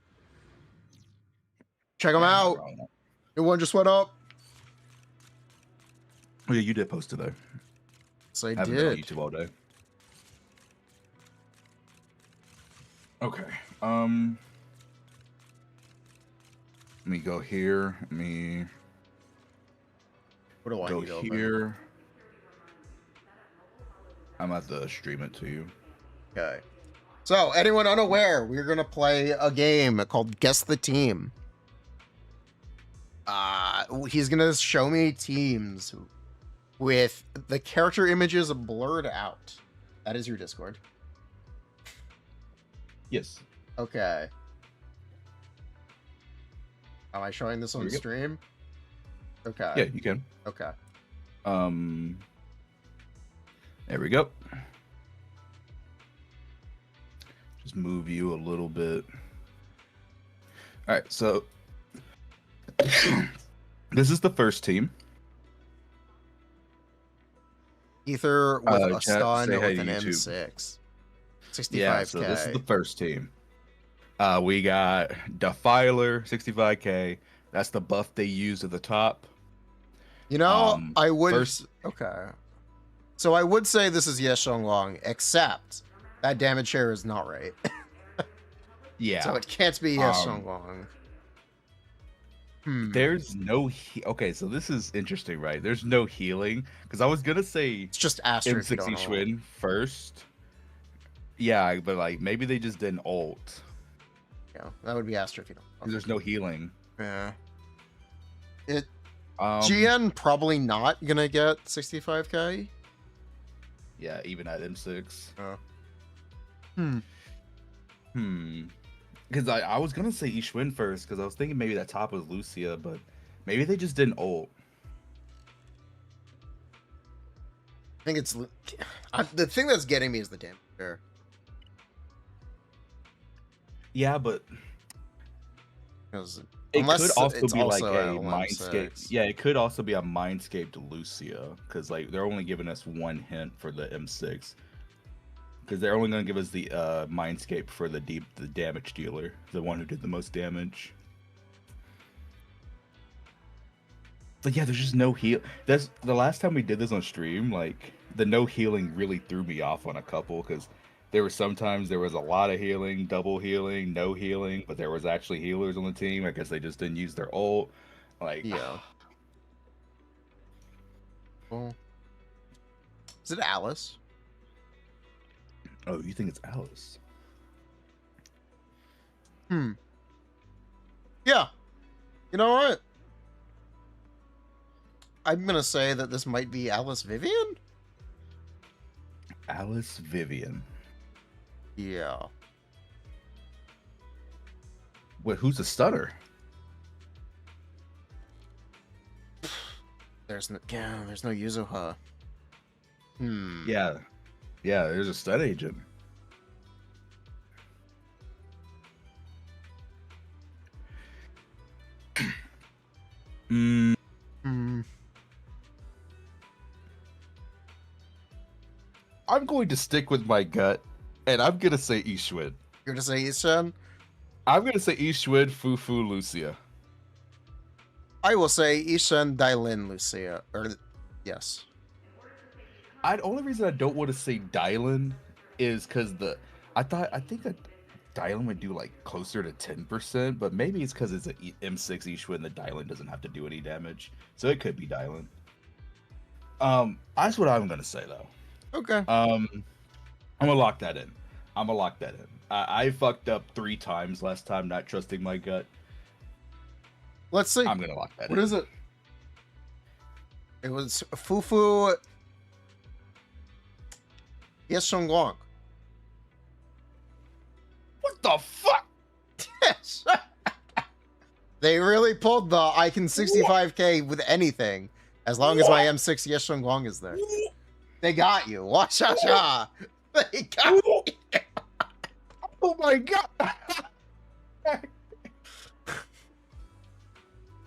[SPEAKER 1] Check them out. New one just went up.
[SPEAKER 8] Oh, yeah, you did post today.
[SPEAKER 1] So I
[SPEAKER 8] Haven't been on
[SPEAKER 1] did.
[SPEAKER 8] YouTube all day. Okay. Let me go here. Let me
[SPEAKER 1] What do I
[SPEAKER 8] go
[SPEAKER 1] need open?
[SPEAKER 8] here. I'm at the stream it to you.
[SPEAKER 1] Okay. So, anyone unaware, we're going to play a game called Guess the Team. He's going to show me teams with the character images blurred out. That is your Discord.
[SPEAKER 8] Yes.
[SPEAKER 1] Okay. Am I showing this on
[SPEAKER 8] Here you go.
[SPEAKER 1] stream? Okay.
[SPEAKER 8] Yeah, you can.
[SPEAKER 1] Okay.
[SPEAKER 8] There we go. Just move you a little bit. All right, so this is the first team.
[SPEAKER 1] Ether with a
[SPEAKER 8] Chat,
[SPEAKER 1] stun
[SPEAKER 8] say hi
[SPEAKER 1] with
[SPEAKER 8] to
[SPEAKER 1] an
[SPEAKER 8] YouTube.
[SPEAKER 1] M6. 65k.
[SPEAKER 8] Yeah, so this is the first team. We got Defiler, 65k. That's the buff they use at the top.
[SPEAKER 1] You know, I would.
[SPEAKER 8] first-
[SPEAKER 1] Okay. So I would say this is Yes Long, except that damage share is not right.
[SPEAKER 8] Yeah.
[SPEAKER 1] So it can't be Yes
[SPEAKER 8] Um,
[SPEAKER 1] Long.
[SPEAKER 8] There's no okay, so this is interesting, right? There's no healing because I was gonna say
[SPEAKER 1] It's just Astra if you don't
[SPEAKER 8] M60
[SPEAKER 1] know.
[SPEAKER 8] Schwinn first. Yeah, but like maybe they just didn't ult.
[SPEAKER 1] Yeah, that would be Astra if you don't know.
[SPEAKER 8] 'Cause there's no healing.
[SPEAKER 1] Yeah.
[SPEAKER 8] Um,
[SPEAKER 1] GN probably not gonna get 65k.
[SPEAKER 8] Yeah, even at M6. Because I was gonna say Ishwin first because I was thinking maybe that top was Lucia, but maybe they just didn't ult.
[SPEAKER 1] I think it's the thing that's getting me is the damage share.
[SPEAKER 8] Yeah, but
[SPEAKER 1] Because
[SPEAKER 8] it
[SPEAKER 1] unless
[SPEAKER 8] could also
[SPEAKER 1] it's
[SPEAKER 8] be like
[SPEAKER 1] also at
[SPEAKER 8] a
[SPEAKER 1] LM6.
[SPEAKER 8] Mindscape. Yeah, it could also be a Mindscape to Lucia because like they're only giving us one hint for the M6 because they're only gonna give us the Mindscape for the damage dealer, the one who did the most damage. But yeah, there's just no heal. That's the last time we did this on stream. Like the no healing really threw me off on a couple because there were sometimes there was a lot of healing, double healing, no healing, but there was actually healers on the team. I guess they just didn't use their ult. Like
[SPEAKER 1] Yeah. Well, Is it Alice?
[SPEAKER 8] Oh, you think it's Alice?
[SPEAKER 1] Yeah. You know what? I'm gonna say that this might be Alice Vivian?
[SPEAKER 8] Alice Vivian.
[SPEAKER 1] Yeah.
[SPEAKER 8] Wait, who's the stunner?
[SPEAKER 1] There's no Yuzuha.
[SPEAKER 8] Yeah. Yeah, there's a stud agent.
[SPEAKER 1] Hmm.
[SPEAKER 8] I'm going to stick with my gut, and I'm gonna say Ishwin.
[SPEAKER 1] You're gonna say Ishan?
[SPEAKER 8] I'm gonna say Ishwin, Fufu, Lucia.
[SPEAKER 1] I will say Ishan, Dailin, Lucia. Yes.
[SPEAKER 8] The only reason I don't want to say Dylan is because I think that Dylan would do like closer to 10%, but maybe it's because it's an M6 Ishwin that Dylan doesn't have to do any damage, so it could be Dylan. That's what I'm gonna say though.
[SPEAKER 1] Okay.
[SPEAKER 8] I'm gonna lock that in. I fucked up 3 times last time not trusting my gut.
[SPEAKER 1] Let's see.
[SPEAKER 8] I'm gonna lock that in.
[SPEAKER 1] What is it? It was Fufu. Yes, Shongguang.
[SPEAKER 8] What the fuck?
[SPEAKER 1] Yes. They really pulled the I can 65k with anything as long as my M6 Yes Shongguang is there. They got you. Watch out. They got you.
[SPEAKER 8] Oh my god.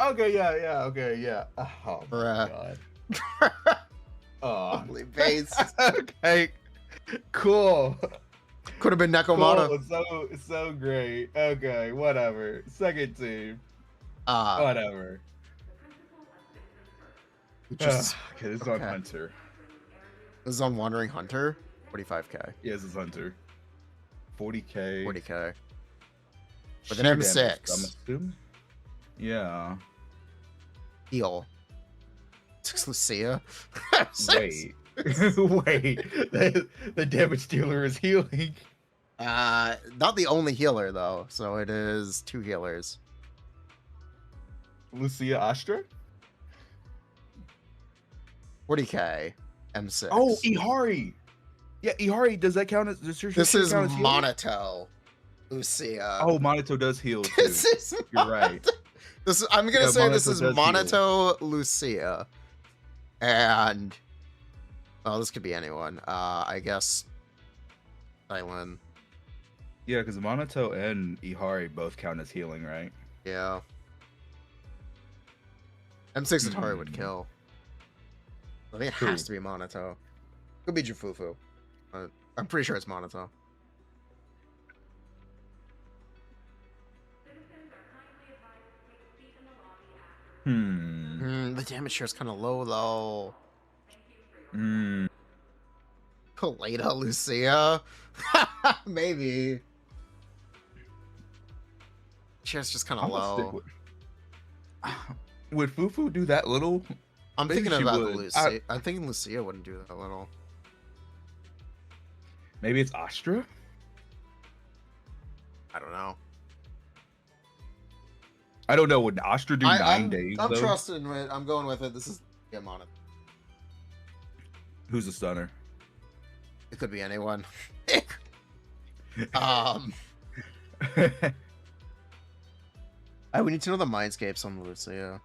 [SPEAKER 8] Okay, yeah. Oh my
[SPEAKER 1] Bruh.
[SPEAKER 8] god. Oh.
[SPEAKER 1] Holy base.
[SPEAKER 8] Okay. Cool.
[SPEAKER 1] Could have been Nekomata.
[SPEAKER 8] Cool. So great. Okay, whatever. Second team. Whatever.
[SPEAKER 1] Just,
[SPEAKER 8] okay, this is on Hunter.
[SPEAKER 1] This is on Wandering Hunter. 45k.
[SPEAKER 8] Yeah, this is Hunter. 40k.
[SPEAKER 1] 40k. With an
[SPEAKER 8] Sheer
[SPEAKER 1] M6.
[SPEAKER 8] damage, I'm assuming. Yeah.
[SPEAKER 1] Heal. 6 Lucia.
[SPEAKER 8] Wait. Wait. The damage dealer is healing.
[SPEAKER 1] Not the only healer though, so it is 2 healers.
[SPEAKER 8] Lucia Astra?
[SPEAKER 1] 40k. M6.
[SPEAKER 8] Oh, Ihari. Yeah, Ihari, does that count as
[SPEAKER 1] this is
[SPEAKER 8] count as healing?
[SPEAKER 1] Monato. Lucia.
[SPEAKER 8] Oh, Monato does heal too.
[SPEAKER 1] This is
[SPEAKER 8] You're right.
[SPEAKER 1] I'm gonna say this
[SPEAKER 8] Monato
[SPEAKER 1] is
[SPEAKER 8] does
[SPEAKER 1] Monato, Lucia. And well, this could be anyone. I guess Dylan.
[SPEAKER 8] Yeah, because Monato and Ihari both count as healing, right?
[SPEAKER 1] Yeah. M6 Atari would kill. I think it has to be Monato. Could be Jufufu. I'm pretty sure it's Monato. The damage share is kind of low though. Kaleda, Lucia? Maybe. Share's just kind of low.
[SPEAKER 8] Would Fufu do that little?
[SPEAKER 1] I'm
[SPEAKER 8] Maybe
[SPEAKER 1] thinking
[SPEAKER 8] she
[SPEAKER 1] about
[SPEAKER 8] would.
[SPEAKER 1] Lucia. I'm thinking Lucia wouldn't do that little.
[SPEAKER 8] Maybe it's Astra?
[SPEAKER 1] I don't know.
[SPEAKER 8] I don't know. Would Astra do 9 days?
[SPEAKER 1] I'm
[SPEAKER 8] though?
[SPEAKER 1] trusting it. I'm going with it. This is Monato.
[SPEAKER 8] Who's the stunner?
[SPEAKER 1] It could be anyone. We need to know the mindscapes on Lucia.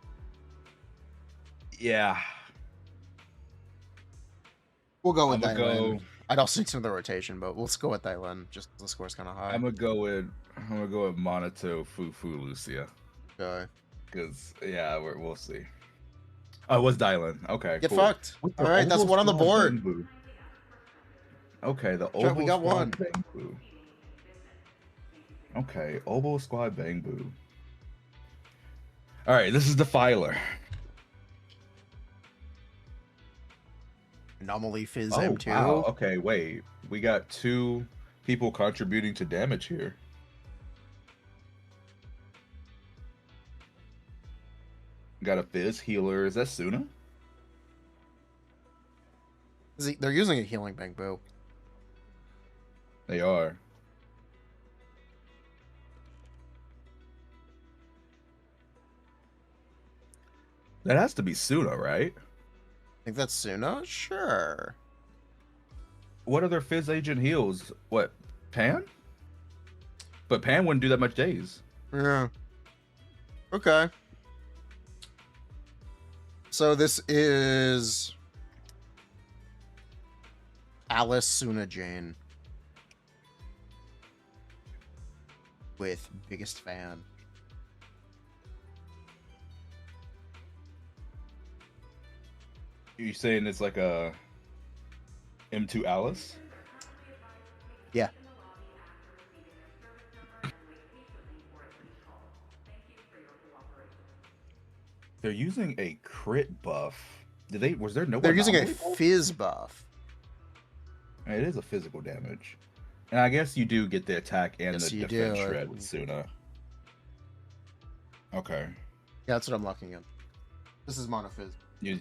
[SPEAKER 8] Yeah.
[SPEAKER 1] We'll go with
[SPEAKER 8] I'm gonna
[SPEAKER 1] Dylan.
[SPEAKER 8] go.
[SPEAKER 1] I'd also need to know the rotation, but let's go with Dylan just 'cause the score's kind of high.
[SPEAKER 8] I'm gonna go with Monato, Fufu, Lucia.
[SPEAKER 1] Okay.
[SPEAKER 8] Because we'll see. Oh, it was Dylan. Okay.
[SPEAKER 1] Get
[SPEAKER 8] cool.
[SPEAKER 1] fucked. All right, that's one on the board.
[SPEAKER 8] Bangbu. Okay, the
[SPEAKER 1] Sure, we
[SPEAKER 8] Oboe
[SPEAKER 1] got
[SPEAKER 8] Squad
[SPEAKER 1] one.
[SPEAKER 8] Bangbu. Okay, Oboe Squad Bangbu. All right, this is the filer.
[SPEAKER 1] Anomaly Fizz
[SPEAKER 8] Oh,
[SPEAKER 1] M2.
[SPEAKER 8] wow. Okay, wait. We got 2 people contributing to damage here. Got a Fizz healer. Is that Suna?
[SPEAKER 1] They're using a healing Bangbu.
[SPEAKER 8] They are. That has to be Suna, right?
[SPEAKER 1] I think that's Suna? Sure.
[SPEAKER 8] What other Fizz agent heals? What, Pan? But Pan wouldn't do that much days.
[SPEAKER 1] Yeah. Okay. So this is Alice Suna Jane with biggest fan.
[SPEAKER 8] You saying it's like a M2 Alice?
[SPEAKER 1] Yeah.
[SPEAKER 8] They're using a crit buff. Did they? Was there no?
[SPEAKER 1] They're using a
[SPEAKER 8] anomaly buff?
[SPEAKER 1] fizz buff.
[SPEAKER 8] It is a physical damage, and I guess you do get the attack and
[SPEAKER 1] Yes,
[SPEAKER 8] the
[SPEAKER 1] you
[SPEAKER 8] defense
[SPEAKER 1] do.
[SPEAKER 8] shred with Suna. Okay.
[SPEAKER 1] Yeah, that's what I'm looking at. This is Mono Fizz.
[SPEAKER 8] You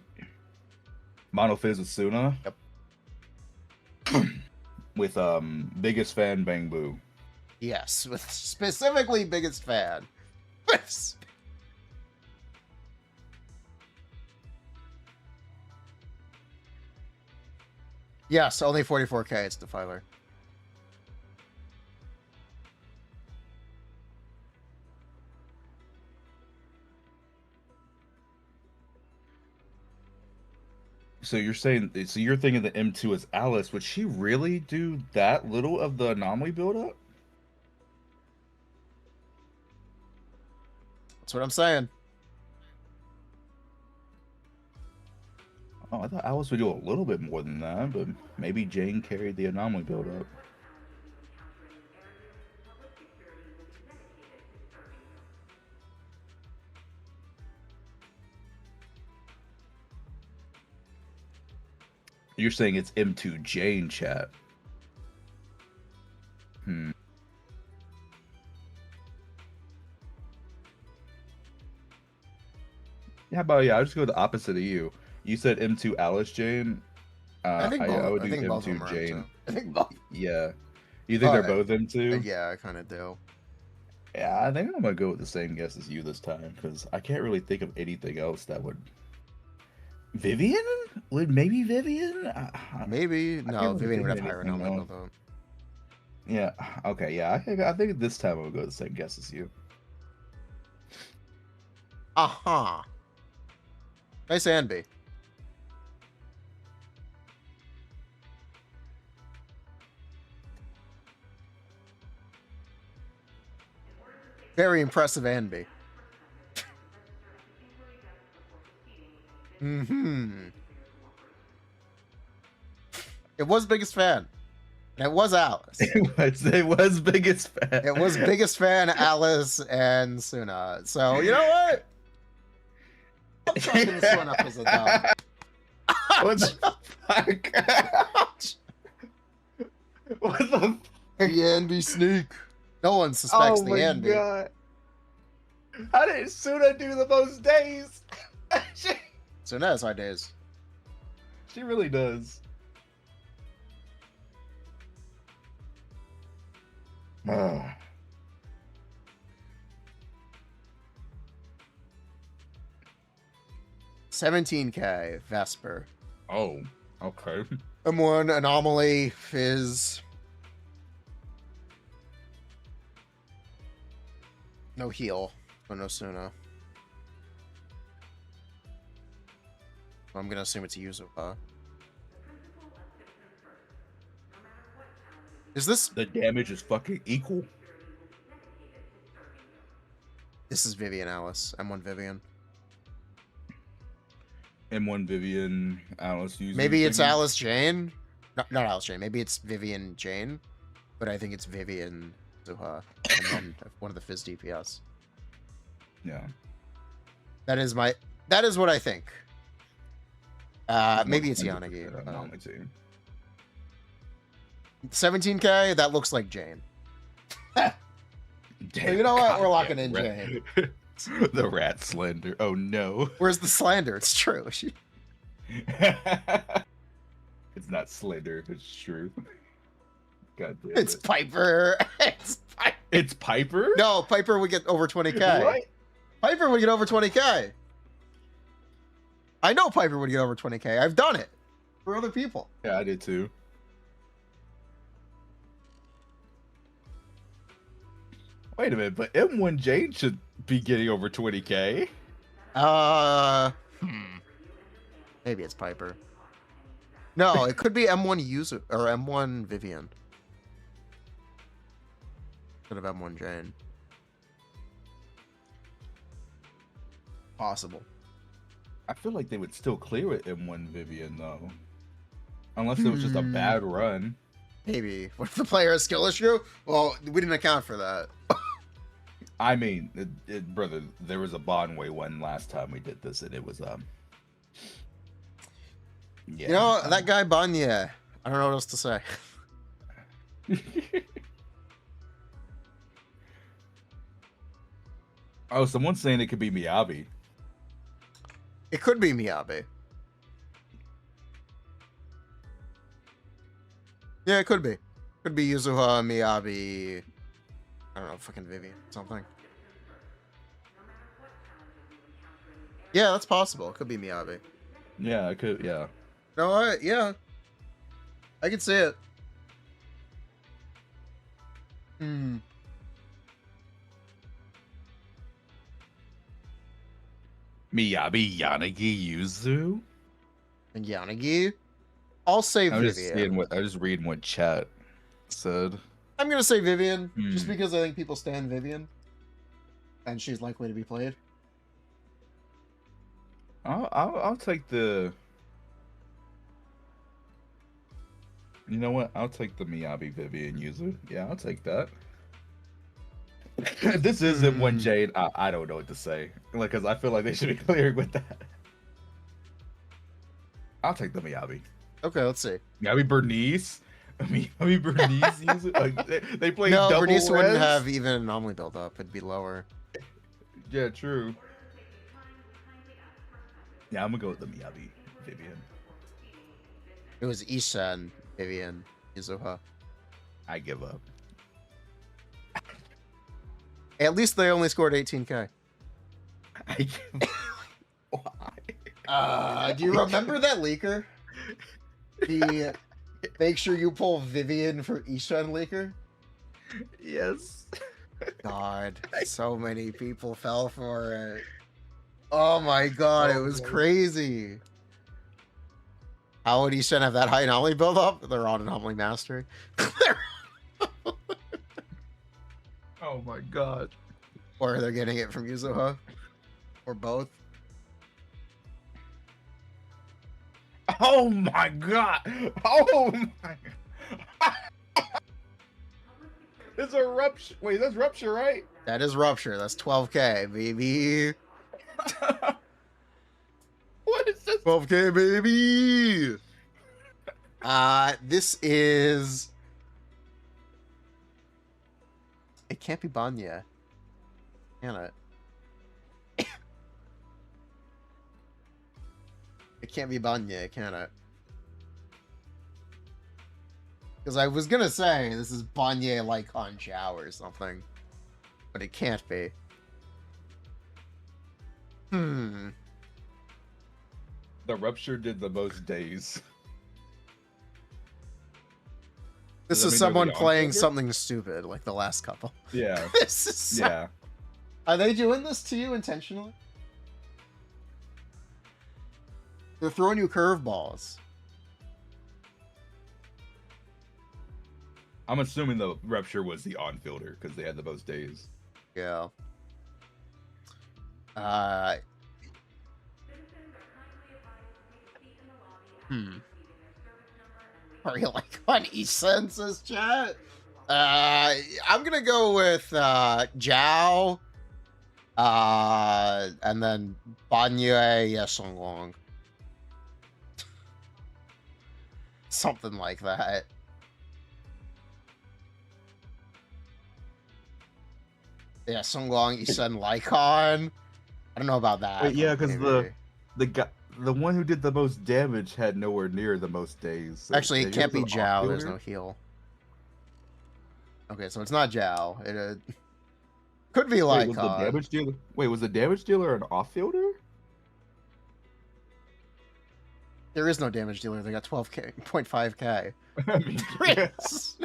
[SPEAKER 8] Mono Fizz with Suna.
[SPEAKER 1] Yep.
[SPEAKER 8] With biggest fan Bangbu.
[SPEAKER 1] Yes, with specifically biggest fan. Yes, only 44k. It's Defiler.
[SPEAKER 8] So you're saying, so you're thinking the M2 is Alice. Would she really do that little of the anomaly buildup?
[SPEAKER 1] That's what I'm saying.
[SPEAKER 8] Oh, I thought Alice would do a little bit more than that, but maybe Jane carried the anomaly buildup. You're saying it's M2 Jane, chat. How about, yeah, I'll just go the opposite of you. You said M2 Alice Jane.
[SPEAKER 1] I think both.
[SPEAKER 8] I would
[SPEAKER 1] I
[SPEAKER 8] do
[SPEAKER 1] think both of them
[SPEAKER 8] M2
[SPEAKER 1] are
[SPEAKER 8] Jane.
[SPEAKER 1] M2. I think both.
[SPEAKER 8] Yeah. You think they're both M2?
[SPEAKER 1] Yeah, I kind of do.
[SPEAKER 8] Yeah, I think I'm gonna go with the same guess as you this time because I can't really think of anything else that would. Vivian? Would maybe Vivian?
[SPEAKER 1] Maybe no.
[SPEAKER 8] can't
[SPEAKER 1] Vivian would
[SPEAKER 8] think
[SPEAKER 1] have
[SPEAKER 8] of
[SPEAKER 1] higher
[SPEAKER 8] anything
[SPEAKER 1] anomaly
[SPEAKER 8] else.
[SPEAKER 1] buildup.
[SPEAKER 8] Yeah. Okay. Yeah. I think this time I'll go with the same guess as you.
[SPEAKER 1] Aha. Nice and B. Very impressive Anby. Mm-hmm. It was biggest fan. And it was Alice.
[SPEAKER 8] It was biggest fan.
[SPEAKER 1] It was biggest fan, Alice, and Suna. So, you know what? I'm chucking this one up as a dumb.
[SPEAKER 8] What the fuck? What the
[SPEAKER 1] The Anby sneak. No one suspects the Anby.
[SPEAKER 8] God. How did Suna do the most days?
[SPEAKER 1] Suna has high days.
[SPEAKER 8] She really does.
[SPEAKER 1] 17k Vesper.
[SPEAKER 8] Oh, okay.
[SPEAKER 1] M1 Anomaly Fizz. No heal, but no Suna. I'm gonna assume it's Yuzuha. Is this?
[SPEAKER 8] The damage is fucking equal.
[SPEAKER 1] This is Vivian Alice. M1 Vivian.
[SPEAKER 8] M1 Vivian, Alice uses.
[SPEAKER 1] Maybe it's Alice Jane. Not Alice Jane. Maybe it's Vivian Jane. But I think it's Vivian Zuha. And then one of the Fizz DPS.
[SPEAKER 8] Yeah.
[SPEAKER 1] That is what I think. Maybe it's Yanagi. 17k, that looks like Jane.
[SPEAKER 8] Damn,
[SPEAKER 1] You know what?
[SPEAKER 8] God,
[SPEAKER 1] We're locking
[SPEAKER 8] yeah,
[SPEAKER 1] in
[SPEAKER 8] rat-
[SPEAKER 1] Jane.
[SPEAKER 8] The rat slender. Oh no.
[SPEAKER 1] Where's the slander? It's true.
[SPEAKER 8] It's not Slender. It's true. God damn
[SPEAKER 1] It's
[SPEAKER 8] it.
[SPEAKER 1] Piper.
[SPEAKER 8] It's Piper?
[SPEAKER 1] No, Piper would get over 20k.
[SPEAKER 8] What?
[SPEAKER 1] Piper would get over 20k. I know Piper would get over 20k. I've done it for other people.
[SPEAKER 8] Yeah, I did too. Wait a minute, but M1 Jane should be getting over 20k.
[SPEAKER 1] Maybe it's Piper. No, it could be M1 user or M1 Vivian. Instead of M1 Jane. Possible.
[SPEAKER 8] I feel like they would still clear it M1 Vivian though. Unless it was just a bad run.
[SPEAKER 1] Maybe. What if the player has skill issue? Well, we didn't account for that.
[SPEAKER 8] I mean, brother, there was a Bonway one last time we did this, and it was yeah.
[SPEAKER 1] You know, that guy Banya. I don't know what else to say.
[SPEAKER 8] Oh, someone's saying it could be Miyabi.
[SPEAKER 1] It could be Miyabi. Yeah, it could be. Could be Yuzuha, Miyabi. I don't know, fucking Vivian, something. Yeah, that's possible. It could be Miyabi.
[SPEAKER 8] Yeah, it could. Yeah.
[SPEAKER 1] No, yeah. I can see it.
[SPEAKER 8] Miyabi, Yanagi, Yuzu.
[SPEAKER 1] And Yanagi? I'll say
[SPEAKER 8] I'm just
[SPEAKER 1] Vivian.
[SPEAKER 8] seeing I just reading what chat said.
[SPEAKER 1] I'm gonna say Vivian, just because I think people stand Vivian. And she's likely to be played.
[SPEAKER 8] I'll take the. You know what? I'll take the Miyabi Vivian Yuzu. Yeah, I'll take that. This isn't one Jade. I don't know what to say. Like, cause I feel like they should be clearing with that. I'll take the Miyabi.
[SPEAKER 1] Okay, let's see.
[SPEAKER 8] Miyabi Bernice. Miyabi Bernice Yuzu. Like, they play
[SPEAKER 1] No,
[SPEAKER 8] double
[SPEAKER 1] Bernice wouldn't
[SPEAKER 8] res?
[SPEAKER 1] have even an anomaly build up. It'd be lower.
[SPEAKER 8] Yeah, true. Yeah, I'm gonna go with the Miyabi Vivian.
[SPEAKER 1] It was Ishan, Vivian, Yuzuha.
[SPEAKER 8] I give up.
[SPEAKER 1] At least they only scored 18k.
[SPEAKER 8] I give up. Why?
[SPEAKER 1] Do you remember that leaker? The make sure you pull Vivian for Ishan leaker?
[SPEAKER 8] Yes.
[SPEAKER 1] God, so many people fell for it. Oh my god, it was crazy. How would Ishan have that high anomaly build up? They're on anomaly mastery.
[SPEAKER 8] Oh my god.
[SPEAKER 1] Or they're getting it from Yuzuha. Or both.
[SPEAKER 8] Oh my god. Oh my. It's a rupture. Wait, that's rupture, right?
[SPEAKER 1] That is rupture. That's 12k, baby.
[SPEAKER 8] What is this?
[SPEAKER 1] 12k, baby. This is. It can't be Banya. Can it? It can't be Banya, can it? Because I was gonna say this is Banya like on Chow or something, but it can't be.
[SPEAKER 8] The rupture did the most days.
[SPEAKER 1] This
[SPEAKER 8] Does
[SPEAKER 1] is
[SPEAKER 8] that mean they're
[SPEAKER 1] someone
[SPEAKER 8] the
[SPEAKER 1] playing
[SPEAKER 8] on-fielder?
[SPEAKER 1] something stupid like the last couple.
[SPEAKER 8] Yeah.
[SPEAKER 1] This is so...
[SPEAKER 8] Yeah.
[SPEAKER 1] Are they doing this to you intentionally? They're throwing you curveballs.
[SPEAKER 8] I'm assuming the rupture was the on-fielder because they had the most days.
[SPEAKER 1] Yeah. Are you like on E-Sense's chat? I'm gonna go with Zhao. And then Banye Yesonglong. Something like that. Yeah, Songlong, Isen, Lycon. I don't know about that.
[SPEAKER 8] Wait, yeah, 'cause
[SPEAKER 1] Maybe.
[SPEAKER 8] the one who did the most damage had nowhere near the most days. So
[SPEAKER 1] Actually, it can't be
[SPEAKER 8] here's an
[SPEAKER 1] Zhao. There's
[SPEAKER 8] off-fielder?
[SPEAKER 1] no heal. Okay, so it's not Zhao. It could be
[SPEAKER 8] Wait, was the
[SPEAKER 1] Lycon.
[SPEAKER 8] damage dealer? Wait, was the damage dealer an off-fielder?
[SPEAKER 1] There is no damage dealer. They got 12k, 0.5k.
[SPEAKER 8] I mean,
[SPEAKER 1] Prince.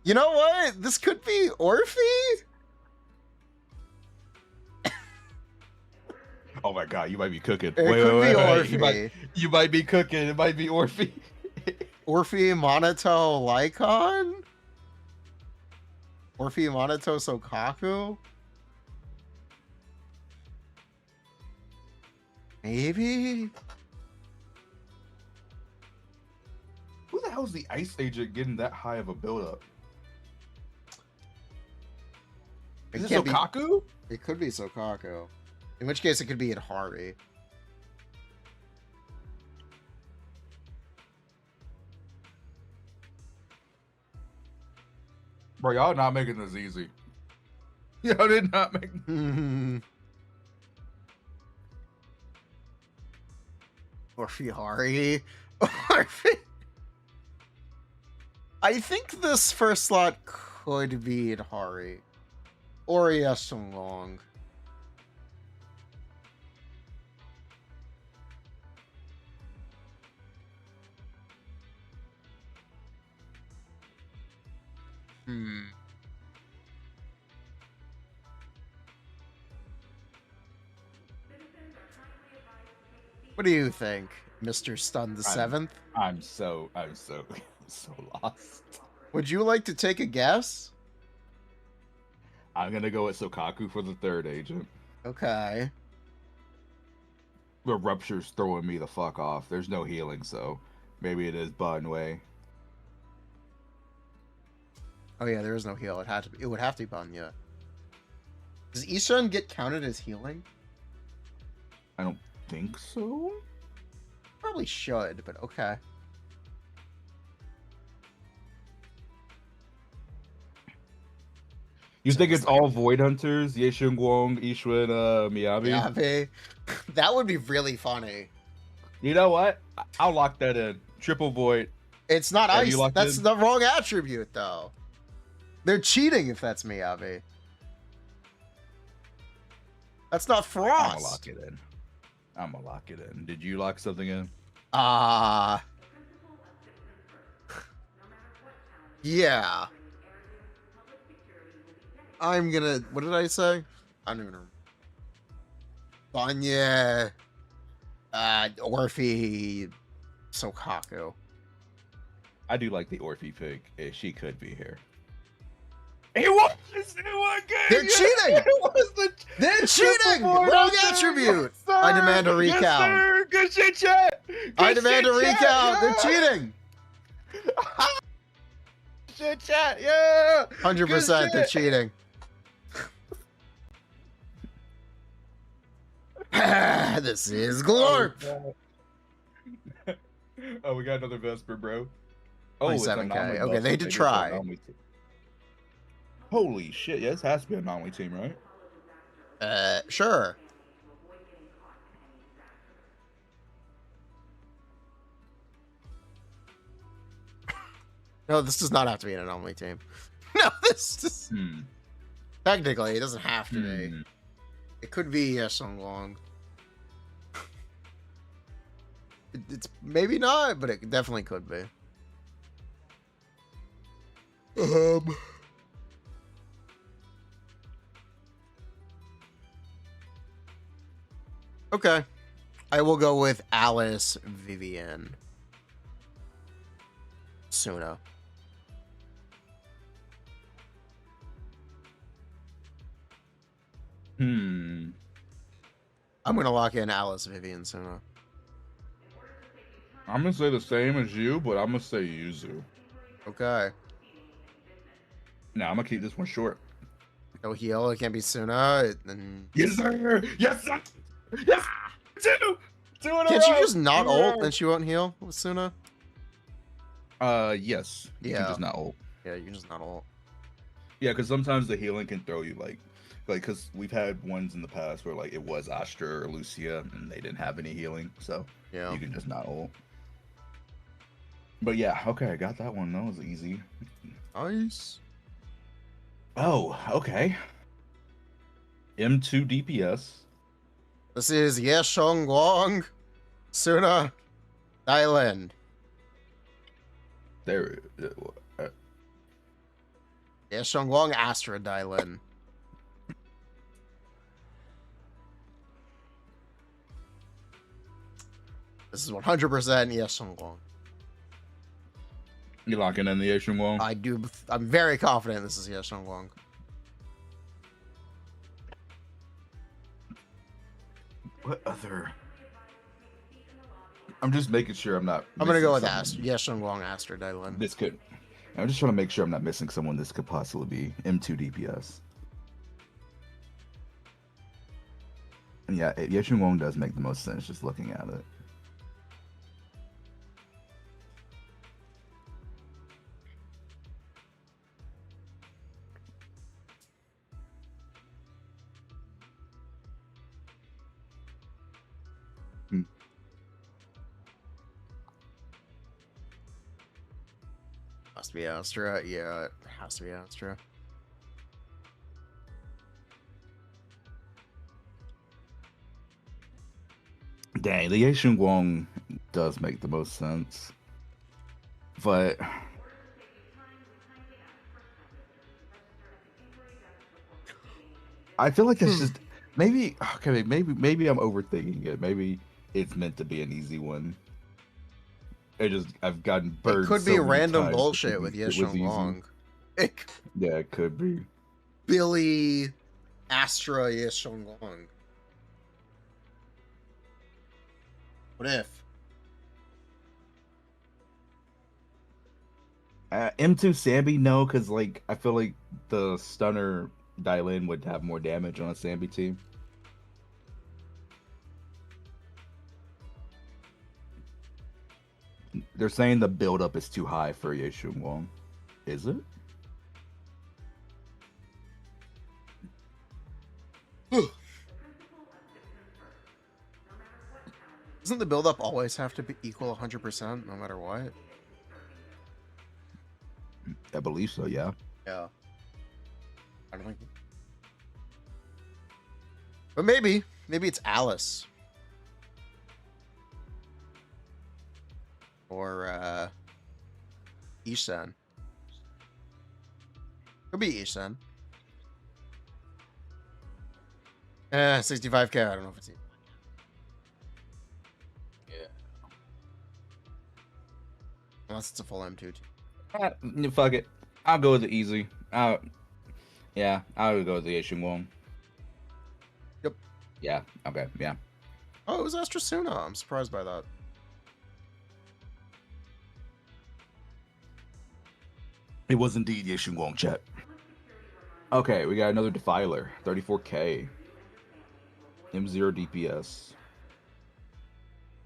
[SPEAKER 1] You know what? This could be Orphe?
[SPEAKER 8] oh my god, you might be cooking.
[SPEAKER 1] It could be
[SPEAKER 8] You
[SPEAKER 1] Orphe.
[SPEAKER 8] you might be cooking. It might be Orphe.
[SPEAKER 1] Orphe, Monato, Lycon? Orphe, Monato, Sokaku? Maybe?
[SPEAKER 8] Who the hell's the ice agent getting that high of a build-up? Is it
[SPEAKER 1] can't be-
[SPEAKER 8] Sokaku?
[SPEAKER 1] It could be Sokaku. In which case, it could be Idhari.
[SPEAKER 8] Bro, y'all not making this easy. Y'all did not make.
[SPEAKER 1] Orphe. Orphe. I think this first slot could be Idhari. Or Yasung. What do you think, Mr. Stun the Seventh?
[SPEAKER 8] I'm so lost.
[SPEAKER 1] Would you like to take a guess?
[SPEAKER 8] I'm gonna go with Sokaku for the third agent.
[SPEAKER 1] Okay.
[SPEAKER 8] The rupture's throwing me the fuck off. There's no healing, so maybe it is Bunway.
[SPEAKER 1] Oh yeah, there is no heal. It had to be. It would have to be Banya. Does Ishan get counted as healing?
[SPEAKER 8] I don't think so.
[SPEAKER 1] Probably should, but okay.
[SPEAKER 8] You think it's all Void Hunters? Yeshun Guang, Ishun, Miyabi?
[SPEAKER 1] Yabe. That would be really funny.
[SPEAKER 8] You know what? I'll lock that in. Triple Void.
[SPEAKER 1] It's not
[SPEAKER 8] Have
[SPEAKER 1] ice.
[SPEAKER 8] you locked
[SPEAKER 1] That's
[SPEAKER 8] in?
[SPEAKER 1] the wrong attribute, though. They're cheating if that's Miyabi. That's not
[SPEAKER 8] I'm gonna
[SPEAKER 1] Frost.
[SPEAKER 8] lock it in. I'm gonna lock it in. Did you lock something in?
[SPEAKER 1] Yeah. I'm gonna. What did I say? I don't even remember. Banya. Orphe. Sokaku.
[SPEAKER 8] I do like the Orphe pick. She could be here. It was good.
[SPEAKER 1] They're cheating!
[SPEAKER 8] It was
[SPEAKER 1] They're cheating! Wrong attribute! I demand a recount.
[SPEAKER 8] Yes, sir. Good shit, chat.
[SPEAKER 1] I demand a recount! They're cheating!
[SPEAKER 8] Shit, chat. Yeah.
[SPEAKER 1] 100% they're cheating. This is Glorp!
[SPEAKER 8] Oh, we got another Vesper, bro. Oh, it's
[SPEAKER 1] 27K.
[SPEAKER 8] anomaly
[SPEAKER 1] Okay,
[SPEAKER 8] buff.
[SPEAKER 1] they
[SPEAKER 8] I
[SPEAKER 1] did
[SPEAKER 8] think it's
[SPEAKER 1] try.
[SPEAKER 8] an anomaly team. Holy shit! Yeah, this has to be an anomaly team, right?
[SPEAKER 1] Sure. No, this does not have to be an anomaly team. No, this is... Technically, it doesn't have to be. It could be Song Long. It's maybe not, but it definitely could be. Okay. I will go with Alice Vivian Suna. I'm gonna lock in Alice Vivian Suna.
[SPEAKER 8] I'm gonna say the same as you, but I'm gonna say Yuzu.
[SPEAKER 1] Okay.
[SPEAKER 8] No, I'm gonna keep this one short.
[SPEAKER 1] No heal. It can't be Suna. Then...
[SPEAKER 8] Yes, sir. Yes, sir. Yes. Two. Two in a
[SPEAKER 1] Can't you
[SPEAKER 8] row.
[SPEAKER 1] just not
[SPEAKER 8] 2 in a
[SPEAKER 1] ult
[SPEAKER 8] row.
[SPEAKER 1] and she won't heal with Suna?
[SPEAKER 8] Yes. You
[SPEAKER 1] Yeah.
[SPEAKER 8] can just not ult.
[SPEAKER 1] Yeah, you can just not ult.
[SPEAKER 8] Yeah, because sometimes the healing can throw you like Like, because we've had ones in the past where like it was Astra or Lucia and they didn't have any healing, so
[SPEAKER 1] Yeah.
[SPEAKER 8] you can just not ult. But yeah, okay, I got that one. That was easy.
[SPEAKER 1] Nice.
[SPEAKER 8] Oh, okay. M2 DPS.
[SPEAKER 1] This is Yeshong Guang, Suna, Dylan.
[SPEAKER 8] There.
[SPEAKER 1] Yeshong Guang, Astra, Dylan. This is 100% Yeshong Guang.
[SPEAKER 8] You locking in the Asian wall?
[SPEAKER 1] I do. I'm very confident this is Yeshong Guang.
[SPEAKER 8] What other? I'm just making sure I'm not.
[SPEAKER 1] I'm gonna go with
[SPEAKER 8] missing
[SPEAKER 1] Astra.
[SPEAKER 8] someone.
[SPEAKER 1] Yeshong Guang, Astra, Dylan.
[SPEAKER 8] This could. I'm just trying to make sure I'm not missing someone. This could possibly be M2 DPS. And yeah, Yeshun Wong does make the most sense just looking at it.
[SPEAKER 1] Must be Astra. Yeah, it has to be Astra.
[SPEAKER 8] Dang, the Yeshun Wong does make the most sense. But I feel like that's just maybe okay, maybe I'm overthinking it. Maybe it's meant to be an easy one. I've gotten burned.
[SPEAKER 1] It could
[SPEAKER 8] so
[SPEAKER 1] be
[SPEAKER 8] many
[SPEAKER 1] random
[SPEAKER 8] times
[SPEAKER 1] bullshit with
[SPEAKER 8] it was
[SPEAKER 1] Yeshong
[SPEAKER 8] easy.
[SPEAKER 1] Wong.
[SPEAKER 8] Yeah, it could be.
[SPEAKER 1] Billy, Astra, Yeshong Wong. What if?
[SPEAKER 8] M2 Sambi, no, because like I feel like the stunner Dylan would have more damage on a Sambi team. They're saying the buildup is too high for Yeshun Wong. Is it?
[SPEAKER 1] Doesn't the build-up always have to be equal 100% no matter what?
[SPEAKER 8] I believe so, yeah.
[SPEAKER 1] Yeah. I don't think. But maybe it's Alice. Or Ishan. Could be Ishan. 65k. I don't know if it's. Yeah. Unless it's a full M2.
[SPEAKER 8] Fuck it. I'll go with the easy. Yeah, I'll go with the Asian one.
[SPEAKER 1] Yep.
[SPEAKER 8] Yeah, okay, yeah.
[SPEAKER 1] Oh, it was Astra Suna. I'm surprised by that.
[SPEAKER 8] It was indeed Yeshun Wong, chat. Okay, we got another Defiler, 34k. M0 DPS.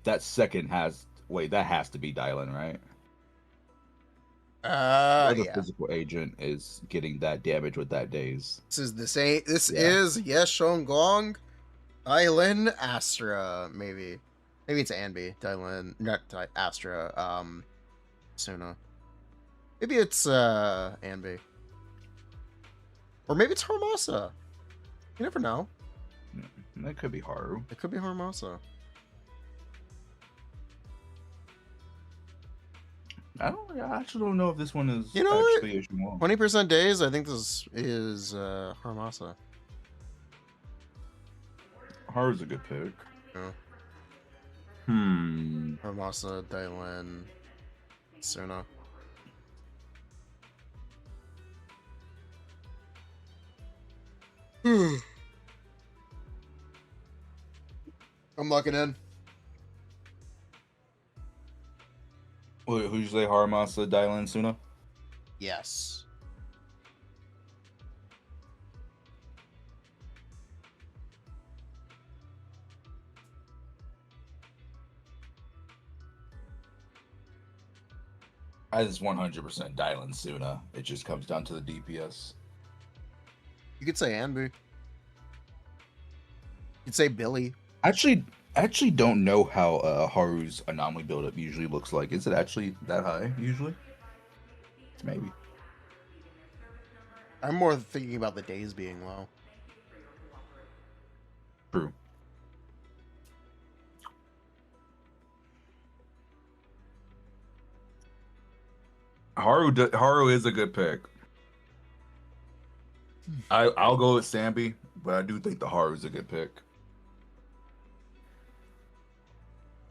[SPEAKER 8] That second has... Wait, that has to be Dylan, right? The
[SPEAKER 1] Yeah.
[SPEAKER 8] physical agent is getting that damage with that daze.
[SPEAKER 1] This is the same. This
[SPEAKER 8] Yeah.
[SPEAKER 1] is Yeshong Gong, Dylan, Astra, maybe. Maybe it's Anby, Dylan, not Astra, Suna. Maybe it's Anby. Or maybe it's Harmasa. You never know.
[SPEAKER 8] That could be Haru.
[SPEAKER 1] It could be Harmasa.
[SPEAKER 8] I actually don't know if this one is
[SPEAKER 1] You know what?
[SPEAKER 8] actually Yeshun Wong.
[SPEAKER 1] 20% days, I think this is Harmasa.
[SPEAKER 8] Haru's a good pick.
[SPEAKER 1] Yeah. Harmasa, Dylan, Suna. I'm locking in.
[SPEAKER 8] Wait, who'd you say? Haramasa, Dylan, Suna?
[SPEAKER 1] Yes.
[SPEAKER 8] I just 100% Dylan Suna. It just comes down to the DPS.
[SPEAKER 1] You could say Anby. You'd say Billy.
[SPEAKER 8] Actually don't know how Haru's anomaly buildup usually looks like. Is it actually that high usually? Maybe.
[SPEAKER 1] I'm more thinking about the days being low.
[SPEAKER 8] True. Haru is a good pick. I'll go with Sambi, but I do think the Haru is a good pick.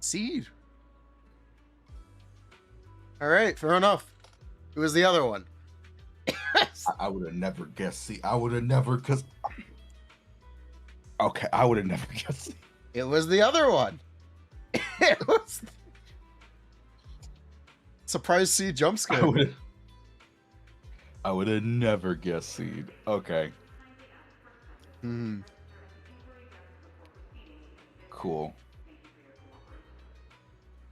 [SPEAKER 1] Seed. All right, fair enough. Who was the other one?
[SPEAKER 8] I would have never guessed. See, I would have never because. Okay, I would have never guessed.
[SPEAKER 1] It was the other one. It was. Surprise Seed jump scare.
[SPEAKER 8] I would have never guessed Seed. Okay.
[SPEAKER 1] Hmm.
[SPEAKER 8] Cool.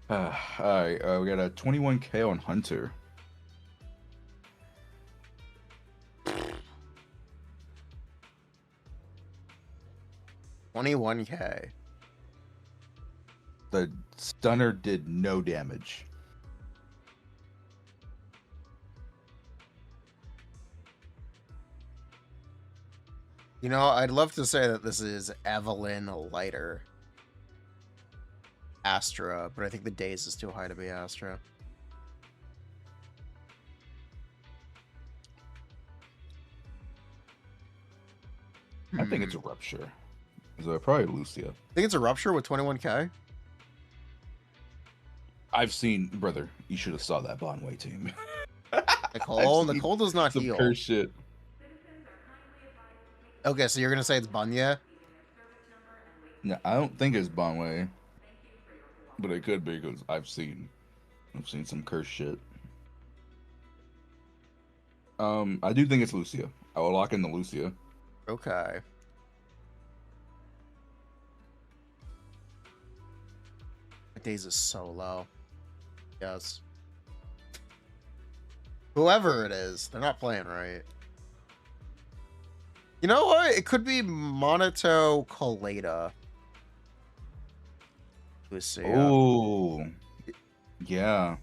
[SPEAKER 8] All right, we got a 21K on Hunter.
[SPEAKER 1] $21K.
[SPEAKER 8] The stunner did no damage.
[SPEAKER 1] You know, I'd love to say that this is Evelyn Lighter. Astra, but I think the days is too high to be Astra.
[SPEAKER 8] I think it's a Rupture. So probably Lucia.
[SPEAKER 1] I think it's a Rupture with 21K.
[SPEAKER 8] I've seen, brother. You should have saw that Bonway team.
[SPEAKER 1] Nicole does not
[SPEAKER 8] Some
[SPEAKER 1] heal.
[SPEAKER 8] curse shit.
[SPEAKER 1] Okay, so you're gonna say it's Bunya?
[SPEAKER 8] No, I don't think it's Bonway, but it could be because I've seen some curse shit. I do think it's Lucia. I will lock in the Lucia.
[SPEAKER 1] Okay. My days is so low. Yes. Whoever it is, they're not playing right. You know what? It could be Monato Colada. Let's see.
[SPEAKER 8] Oh, yeah.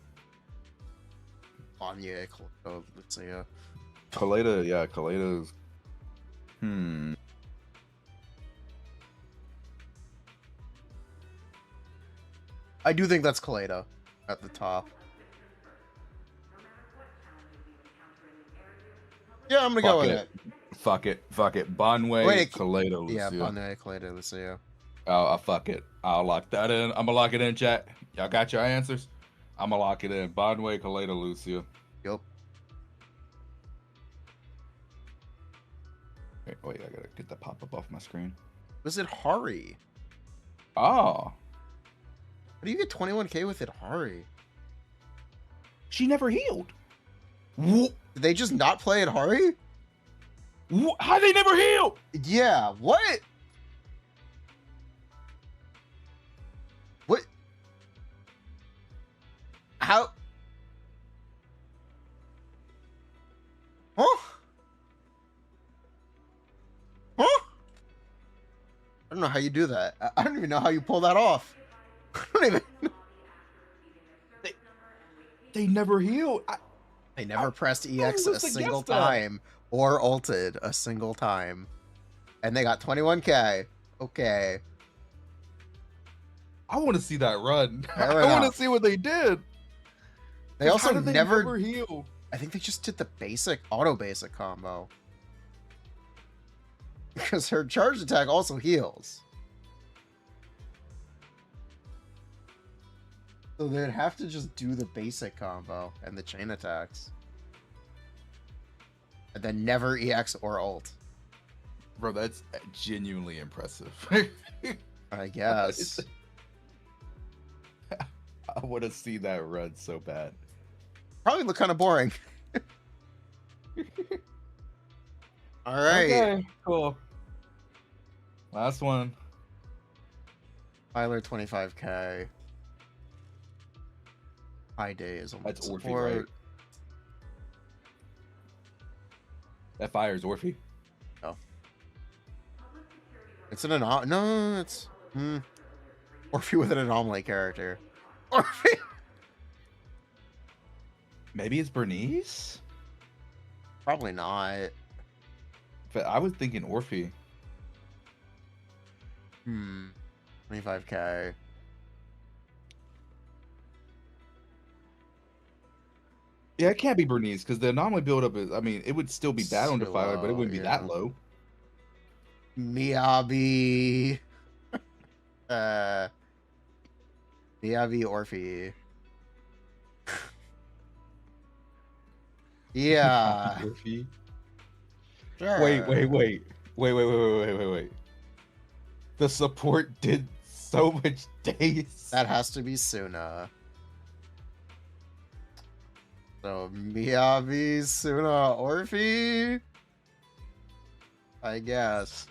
[SPEAKER 1] Anya Colada. Let's see.
[SPEAKER 8] Kaleda, yeah, Kaleda's.
[SPEAKER 1] I do think that's Colada at the top. Yeah, I'm gonna go with it.
[SPEAKER 8] Fuck it. Bonway, Kaleda, Lucia.
[SPEAKER 1] Yeah, Bonway, Kaleda, Lucia.
[SPEAKER 8] Oh, fuck it. I'll lock that in. I'm gonna lock it in, chat. Y'all got your answers? I'm gonna lock it in. Bonway, Kaleda, Lucia.
[SPEAKER 1] Yep.
[SPEAKER 8] Wait, I gotta get the pop-up off my screen.
[SPEAKER 1] Was it Hari?
[SPEAKER 8] Oh.
[SPEAKER 1] How do you get 21K with it Hari?
[SPEAKER 8] She never healed.
[SPEAKER 1] Did they just not play it Hari?
[SPEAKER 8] How they never healed?
[SPEAKER 1] Yeah, what? What? How? Huh? Huh? I don't know how you do that. I don't even know how you pull that off. I don't even know.
[SPEAKER 8] They never healed.
[SPEAKER 1] They never pressed EX a single
[SPEAKER 8] that.
[SPEAKER 1] time or ulted a single time. And they got 21K. Okay.
[SPEAKER 8] I want to see that run.
[SPEAKER 1] Fair
[SPEAKER 8] I want
[SPEAKER 1] enough.
[SPEAKER 8] to see what they did.
[SPEAKER 1] They also
[SPEAKER 8] How did they never heal.
[SPEAKER 1] I think they just did the basic, auto basic combo. Because her charge attack also heals. So they'd have to just do the basic combo and the chain attacks. And then never EX or ult.
[SPEAKER 8] Bro, that's genuinely impressive.
[SPEAKER 1] I guess.
[SPEAKER 8] I want to see that run so bad.
[SPEAKER 1] Probably look kind of boring. All right.
[SPEAKER 8] Okay, cool. Last one.
[SPEAKER 1] Tyler 25K. High days.
[SPEAKER 8] That's Orphe, right? That fires Orphe.
[SPEAKER 1] Oh. It's an anomaly. No, it's Orphe with an anomaly character. Orphe.
[SPEAKER 8] Maybe it's Bernice?
[SPEAKER 1] Probably not.
[SPEAKER 8] But I was thinking Orphe.
[SPEAKER 1] 25k.
[SPEAKER 8] Yeah, it can't be Bernice because the anomaly buildup is. I mean, it would still be bad on
[SPEAKER 1] Too
[SPEAKER 8] Defiler, but it
[SPEAKER 1] low,
[SPEAKER 8] wouldn't be that
[SPEAKER 1] yeah.
[SPEAKER 8] low.
[SPEAKER 1] Miyabi. Miyabi Orphe. Yeah.
[SPEAKER 8] Orphe.
[SPEAKER 1] Sure.
[SPEAKER 8] Wait. The support did so much days.
[SPEAKER 1] That has to be Suna. So Miyabi, Suna, Orphe. I guess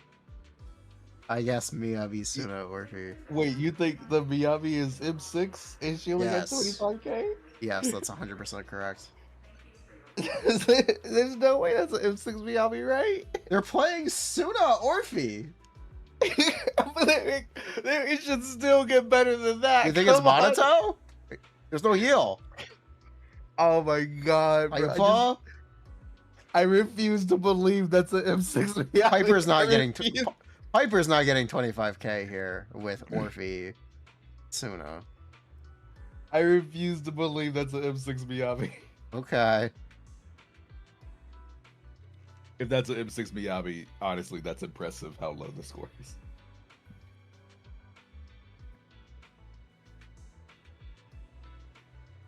[SPEAKER 1] Miyabi, Suna, Orphe.
[SPEAKER 8] Wait, you think the Miyabi is M6 and she only got
[SPEAKER 1] Yes.
[SPEAKER 8] 25k?
[SPEAKER 1] Yes, that's 100% correct.
[SPEAKER 8] There's no way that's an M6 Miyabi, right?
[SPEAKER 1] They're playing Suna Orphe.
[SPEAKER 8] But it should still get better than that.
[SPEAKER 1] You think it's
[SPEAKER 8] Come on.
[SPEAKER 1] Bonato? There's no heal.
[SPEAKER 8] Oh my god, bro.
[SPEAKER 1] Piper?
[SPEAKER 8] I refuse to believe that's an M6 Miyabi.
[SPEAKER 1] Piper's not
[SPEAKER 8] I
[SPEAKER 1] getting
[SPEAKER 8] refuse.
[SPEAKER 1] Piper's not getting 25k here with Orphe, Suna.
[SPEAKER 8] I refuse to believe that's an M6 Miyabi.
[SPEAKER 1] Okay.
[SPEAKER 8] If that's an M6 Miyabi, honestly, that's impressive how low the score is.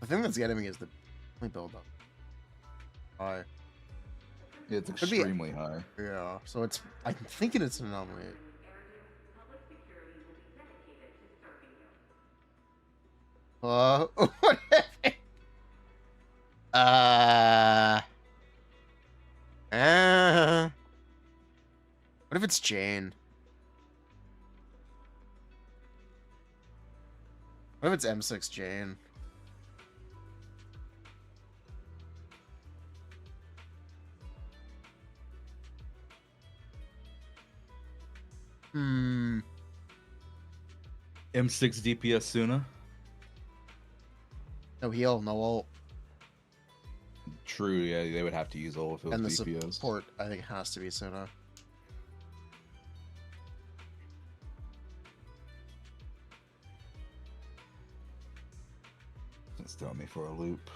[SPEAKER 1] The thing that's getting me is the build up. High.
[SPEAKER 8] It's
[SPEAKER 1] Could be-
[SPEAKER 8] extremely high.
[SPEAKER 1] Yeah. So it's. I'm thinking it's an anomaly. What if what if it's Jane? What if it's M6 Jane?
[SPEAKER 8] M6 DPS Suna?
[SPEAKER 1] No heal, no ult.
[SPEAKER 8] True, yeah, they would have to use all of
[SPEAKER 1] And the
[SPEAKER 8] those DPS.
[SPEAKER 1] support, I think, has to be Suna.
[SPEAKER 8] It's throwing me for a loop.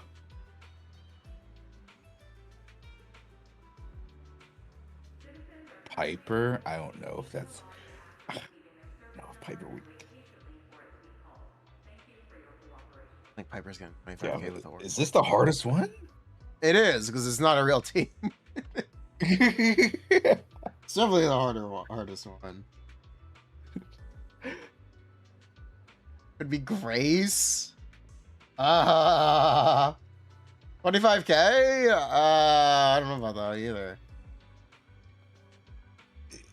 [SPEAKER 8] Piper? I don't know if that's. No, if Piper would.
[SPEAKER 1] I think Piper's getting 25k
[SPEAKER 8] Yeah,
[SPEAKER 1] with ult.
[SPEAKER 8] is this the hardest one?
[SPEAKER 1] It is, because it's not a real team. It's definitely the hardest one. Could be Grace. 25k? I don't know about that either.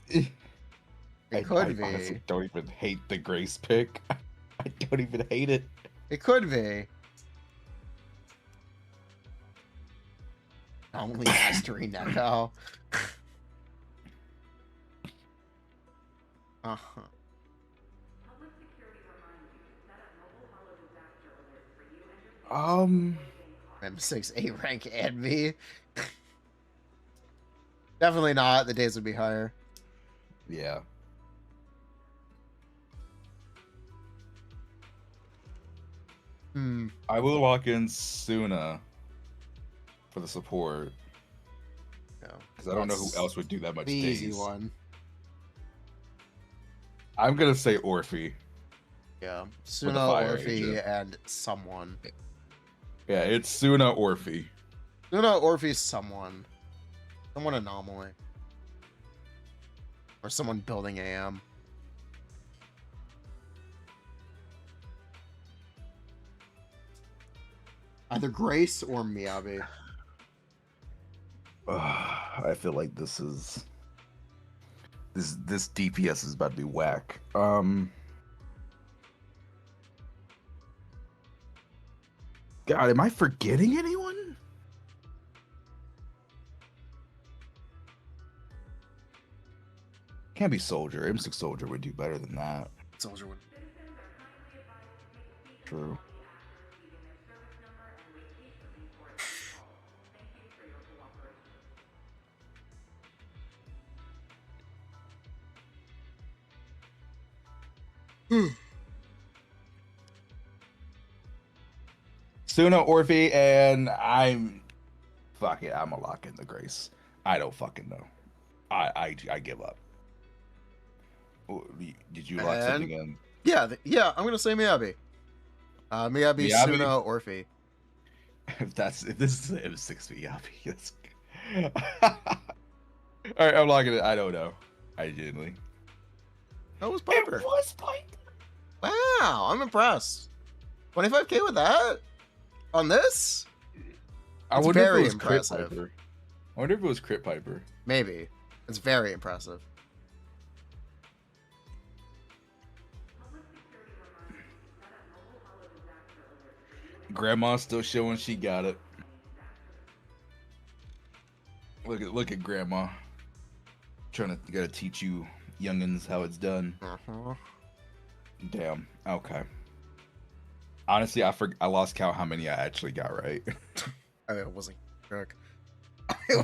[SPEAKER 1] It could be.
[SPEAKER 8] I honestly don't even hate the Grace pick. I don't even hate it.
[SPEAKER 1] It could be. Only mastery Neko. Uh-huh. M6 A rank envy. Definitely not. The days would be higher.
[SPEAKER 8] Yeah. I will lock in Suna for the support
[SPEAKER 1] No,
[SPEAKER 8] because I don't know who
[SPEAKER 1] that's
[SPEAKER 8] else would do that much
[SPEAKER 1] the
[SPEAKER 8] days.
[SPEAKER 1] easy one.
[SPEAKER 8] I'm gonna say Orphe.
[SPEAKER 1] Yeah, Suna,
[SPEAKER 8] fire
[SPEAKER 1] Orphe,
[SPEAKER 8] agent.
[SPEAKER 1] and someone.
[SPEAKER 8] Yeah, it's Suna Orphe.
[SPEAKER 1] Suna, Orphe, someone anomaly, or someone building AM. Either Grace or Miyabi.
[SPEAKER 8] I feel like this DPS is about to be whack. God, am I forgetting anyone? Can't be Soldier. M6 Soldier would do better than that.
[SPEAKER 1] Soldier would.
[SPEAKER 8] True. Suna, Orphe, and I'm fuck it. I'm a lock in the Grace. I don't fucking know. I give up. Did you lock something in?
[SPEAKER 1] Yeah, yeah. I'm gonna say Miyabi. Miyabi,
[SPEAKER 8] Miyabi?
[SPEAKER 1] Suna, Orphe.
[SPEAKER 8] If this is the M6 Miyabi, that's all right. I'm locking it. I don't know. I genuinely.
[SPEAKER 1] That was Piper.
[SPEAKER 8] It was Piper.
[SPEAKER 1] Wow, I'm impressed. 25K with that on this?
[SPEAKER 8] I
[SPEAKER 1] It's
[SPEAKER 8] wonder if
[SPEAKER 1] very
[SPEAKER 8] it was Crit
[SPEAKER 1] impressive.
[SPEAKER 8] Piper. I wonder if it was Crit Piper.
[SPEAKER 1] Maybe. It's very impressive.
[SPEAKER 8] Grandma's still showing she got it. Look at Grandma. Gotta teach you youngins how it's done.
[SPEAKER 1] Uh-huh.
[SPEAKER 8] Damn. Okay. Honestly, I lost count how many I actually got right.
[SPEAKER 1] I wasn't correct.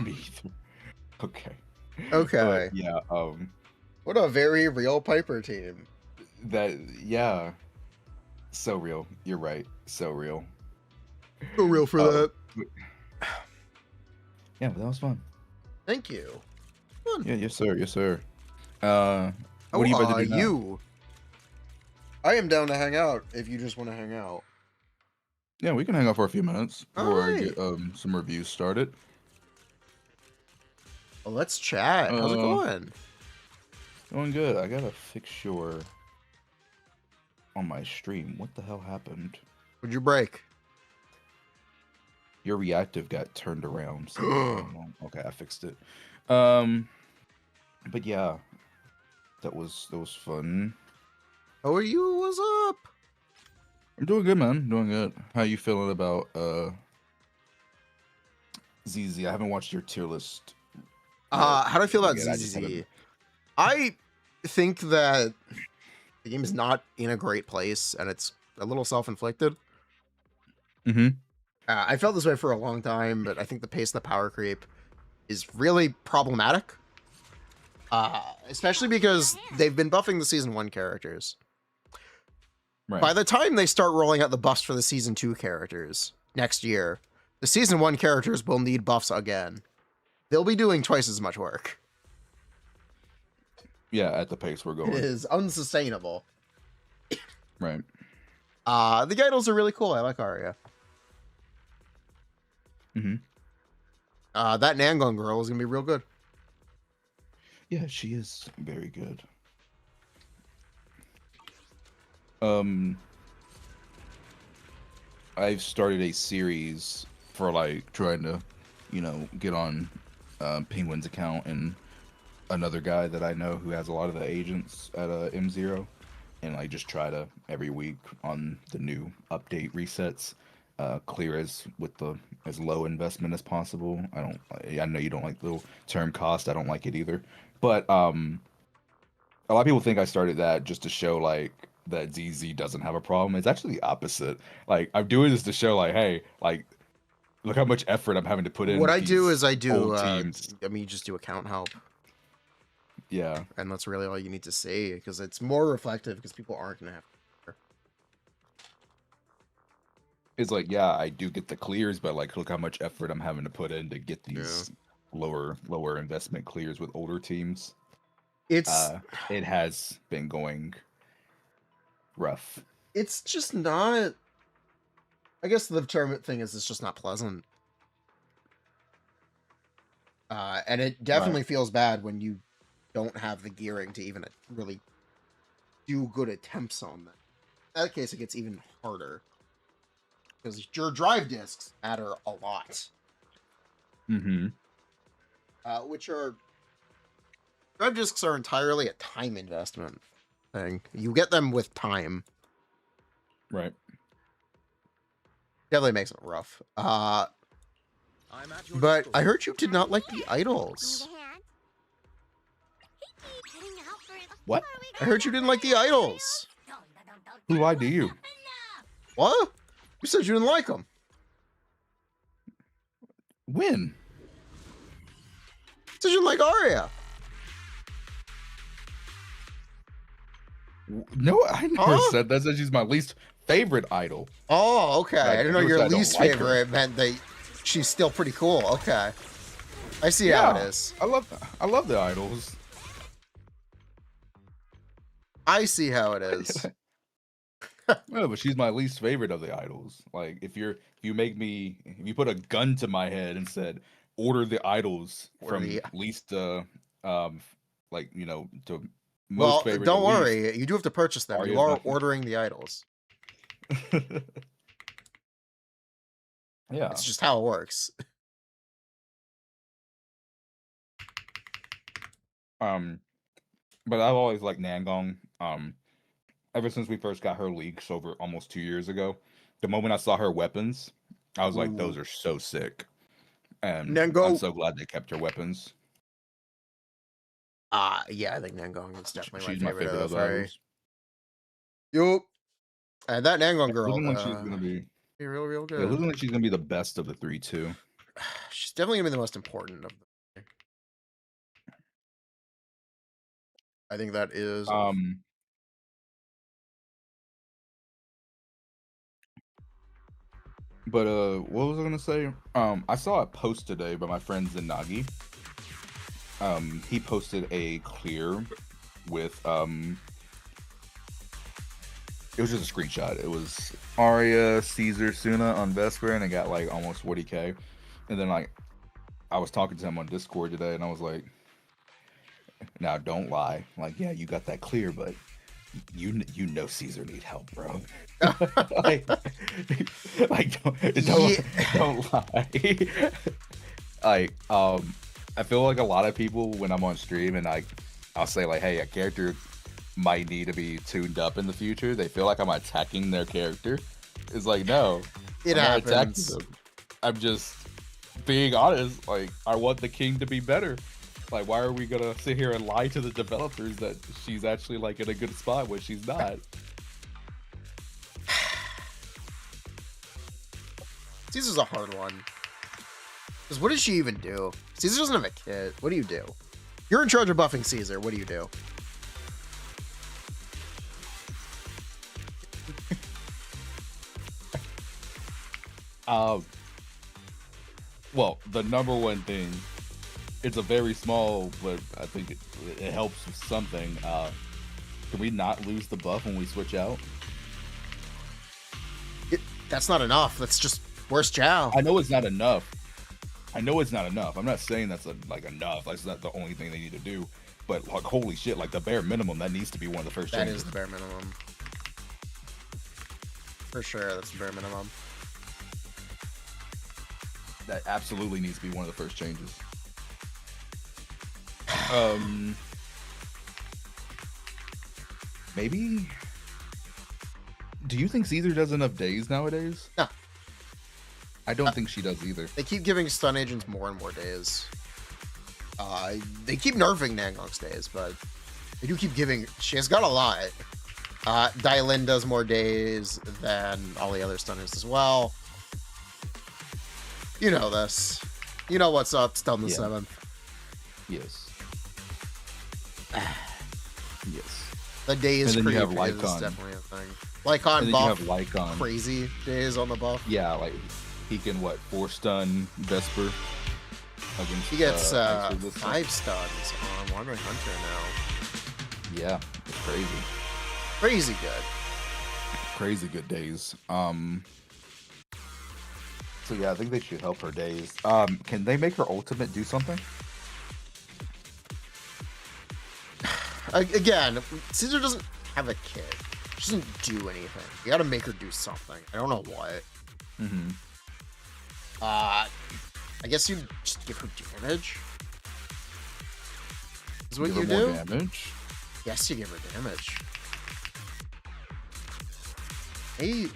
[SPEAKER 8] Me either. Okay.
[SPEAKER 1] Okay.
[SPEAKER 8] Yeah.
[SPEAKER 1] What a very real Piper team.
[SPEAKER 8] Yeah. So real. You're right. So real.
[SPEAKER 1] So real for that.
[SPEAKER 8] Yeah, but that was fun.
[SPEAKER 1] Thank you. Fun.
[SPEAKER 8] Yeah. Yes, sir. Yes, sir. What are you about to do now?
[SPEAKER 1] You. I am down to hang out if you just want to hang out.
[SPEAKER 8] Yeah, we can hang out for a few minutes before I get
[SPEAKER 1] Alright.
[SPEAKER 8] some reviews started.
[SPEAKER 1] Well, let's chat. How's it going?
[SPEAKER 8] Going good. I got a fixture on my stream. What the hell happened?
[SPEAKER 1] Would you break?
[SPEAKER 8] Your reactive got turned around. So okay, I fixed it. But yeah, that was fun.
[SPEAKER 1] How are you? What's up?
[SPEAKER 8] I'm doing good, man. Doing good. How you feeling about ZZ? I haven't watched your tier list.
[SPEAKER 1] How do I feel about
[SPEAKER 8] Again, I just
[SPEAKER 1] ZZZ? I think that the game is not in a great place, and it's a little self-inflicted.
[SPEAKER 8] Mm-hmm.
[SPEAKER 1] I felt this way for a long time, but I think the pace of the power creep is really problematic. Especially because they've been buffing the Season 1 characters.
[SPEAKER 8] Right.
[SPEAKER 1] By the time they start rolling out the buffs for the Season 2 characters next year, the Season 1 characters will need buffs again. They'll be doing twice as much work.
[SPEAKER 8] Yeah, at the pace we're going.
[SPEAKER 1] It is unsustainable.
[SPEAKER 8] Right.
[SPEAKER 1] The Geidels are really cool. I like Arya.
[SPEAKER 8] Mm-hmm.
[SPEAKER 1] That Nangon girl is gonna be real good.
[SPEAKER 8] Yeah, she is very good. I've started a series for like trying to, get on Penguin's account and another guy that I know who has a lot of the agents at M0, and I just try to every week on the new update resets clear as low investment as possible. I know you don't like little term cost. I don't like it either. But a lot of people think I started that just to show like that ZZ doesn't have a problem. It's actually the opposite. Like I'm doing this to show like, hey, like look how much effort I'm having to put in.
[SPEAKER 1] What I do is I do
[SPEAKER 8] old teams.
[SPEAKER 1] I mean, you just do account help.
[SPEAKER 8] Yeah.
[SPEAKER 1] And that's really all you need to say, because it's more reflective, because people aren't gonna have to.
[SPEAKER 8] It's like, yeah, I do get the clears, but like look how much effort I'm having to put in to get these lower investment clears with older teams. It has been going rough.
[SPEAKER 1] It's just not, I guess the term thing is it's just not pleasant. And it definitely feels bad when you don't have the gearing to even really do good attempts on that. In that case, it gets even harder. Because your drive discs matter a lot.
[SPEAKER 8] Mm-hmm.
[SPEAKER 1] Drive discs are entirely a time investment thing. You get them with time.
[SPEAKER 8] Right.
[SPEAKER 1] Definitely makes it rough. But I heard you did not like the idols.
[SPEAKER 8] What?
[SPEAKER 1] I heard you didn't like the idols.
[SPEAKER 8] Who lied to you?
[SPEAKER 1] What? You said you didn't like them.
[SPEAKER 8] When?
[SPEAKER 1] You said you didn't like Arya.
[SPEAKER 8] No, I never
[SPEAKER 1] Huh?
[SPEAKER 8] said that. I said she's my least favorite idol.
[SPEAKER 1] Oh, okay.
[SPEAKER 8] Like,
[SPEAKER 1] I didn't know
[SPEAKER 8] never
[SPEAKER 1] your
[SPEAKER 8] said I don't
[SPEAKER 1] least
[SPEAKER 8] like her.
[SPEAKER 1] favorite meant that she's still pretty cool. Okay. I see how it is.
[SPEAKER 8] I love the idols.
[SPEAKER 1] I see how it is.
[SPEAKER 8] No, but she's my least favorite of the idols. Like if you put a gun to my head and said order the idols
[SPEAKER 1] Order
[SPEAKER 8] from
[SPEAKER 1] the-
[SPEAKER 8] least to like to most
[SPEAKER 1] Well,
[SPEAKER 8] favorite.
[SPEAKER 1] don't
[SPEAKER 8] to
[SPEAKER 1] worry. You do have to purchase them.
[SPEAKER 8] Arya's
[SPEAKER 1] You are
[SPEAKER 8] my favorite.
[SPEAKER 1] ordering the idols.
[SPEAKER 8] least. Yeah.
[SPEAKER 1] It's just how it works.
[SPEAKER 8] But I've always liked Nangong. Ever since we first got her leaks over almost 2 years ago, the moment I saw her weapons, I was like, those are so sick. And
[SPEAKER 1] Nango-
[SPEAKER 8] I'm so glad they kept her weapons.
[SPEAKER 1] Yeah, I think Nangong is definitely
[SPEAKER 8] She's
[SPEAKER 1] my favorite of
[SPEAKER 8] of
[SPEAKER 1] the
[SPEAKER 8] the
[SPEAKER 1] three.
[SPEAKER 8] idols.
[SPEAKER 1] Yup. And that Nangong girl,
[SPEAKER 8] Looking like she's gonna be
[SPEAKER 1] real
[SPEAKER 8] yeah,
[SPEAKER 1] good.
[SPEAKER 8] looking like she's gonna be the best of the three too.
[SPEAKER 1] She's definitely gonna be the most important of them. I think that is.
[SPEAKER 8] But what was I gonna say? I saw a post today by my friend Zenagi. He posted a clear with it was just a screenshot. It was Arya, Caesar, Suna on Vesper, and it got like almost 40k. And then like I was talking to him on Discord today, and I was like, "Now don't lie. Like, yeah, you got that clear, but you know Caesar need help, bro. like don't lie. Like I feel like a lot of people when I'm on stream and I'll say like, hey, a character might need to be tuned up in the future. They feel like I'm attacking their character. It's like, no,
[SPEAKER 1] It
[SPEAKER 8] I'm not attacking
[SPEAKER 1] happens.
[SPEAKER 8] them. I'm just being honest. Like, I want the king to be better. Like, why are we gonna sit here and lie to the developers that she's actually like in a good spot when she's not?
[SPEAKER 1] Caesar's a hard one. Because what does she even do? Caesar doesn't have a kit. What do you do? You're in charge of buffing Caesar. What do you do?
[SPEAKER 8] Well, the number one thing, it's a very small, but I think it helps with something. Can we not lose the buff when we switch out?
[SPEAKER 1] That's not enough. That's just worse Chow.
[SPEAKER 8] I know it's not enough. I'm not saying that's like enough. That's not the only thing they need to do. But like, holy shit, like the bare minimum, that needs to be one of the first
[SPEAKER 1] That
[SPEAKER 8] changes.
[SPEAKER 1] is the bare minimum. For sure, that's the bare minimum.
[SPEAKER 8] That absolutely needs to be one of the first changes. Maybe. Do you think Caesar does enough days nowadays?
[SPEAKER 1] No.
[SPEAKER 8] I don't think she does either.
[SPEAKER 1] They keep giving stun agents more and more days. They keep nerfing Nangong's days, but they do keep giving. She has got a lot. Dylan does more days than all the other stunners as well. You know this. You know what's up. Stun the
[SPEAKER 8] Yeah.
[SPEAKER 1] 7th.
[SPEAKER 8] Yes. Yes.
[SPEAKER 1] The days
[SPEAKER 8] And then you
[SPEAKER 1] creep
[SPEAKER 8] have
[SPEAKER 1] is
[SPEAKER 8] Lycon.
[SPEAKER 1] definitely a thing.
[SPEAKER 8] And
[SPEAKER 1] Lycon
[SPEAKER 8] then
[SPEAKER 1] buff.
[SPEAKER 8] you have Lycon.
[SPEAKER 1] Crazy days on the buff.
[SPEAKER 8] Yeah, like he can 4-stun Vesper against.
[SPEAKER 1] He gets
[SPEAKER 8] Ice Resistance.
[SPEAKER 1] 5 stuns on Wandering Hunter now.
[SPEAKER 8] Yeah, it's crazy.
[SPEAKER 1] Crazy good.
[SPEAKER 8] Crazy good days. So yeah, I think they should help her days. Can they make her ultimate do something?
[SPEAKER 1] Again, Caesar doesn't have a kit. She doesn't do anything. You gotta make her do something. I don't know what.
[SPEAKER 8] Mm-hmm.
[SPEAKER 1] I guess you just give her damage. Is what
[SPEAKER 8] Give
[SPEAKER 1] you
[SPEAKER 8] her more
[SPEAKER 1] do?
[SPEAKER 8] damage.
[SPEAKER 1] Yes, you give her damage. Hey,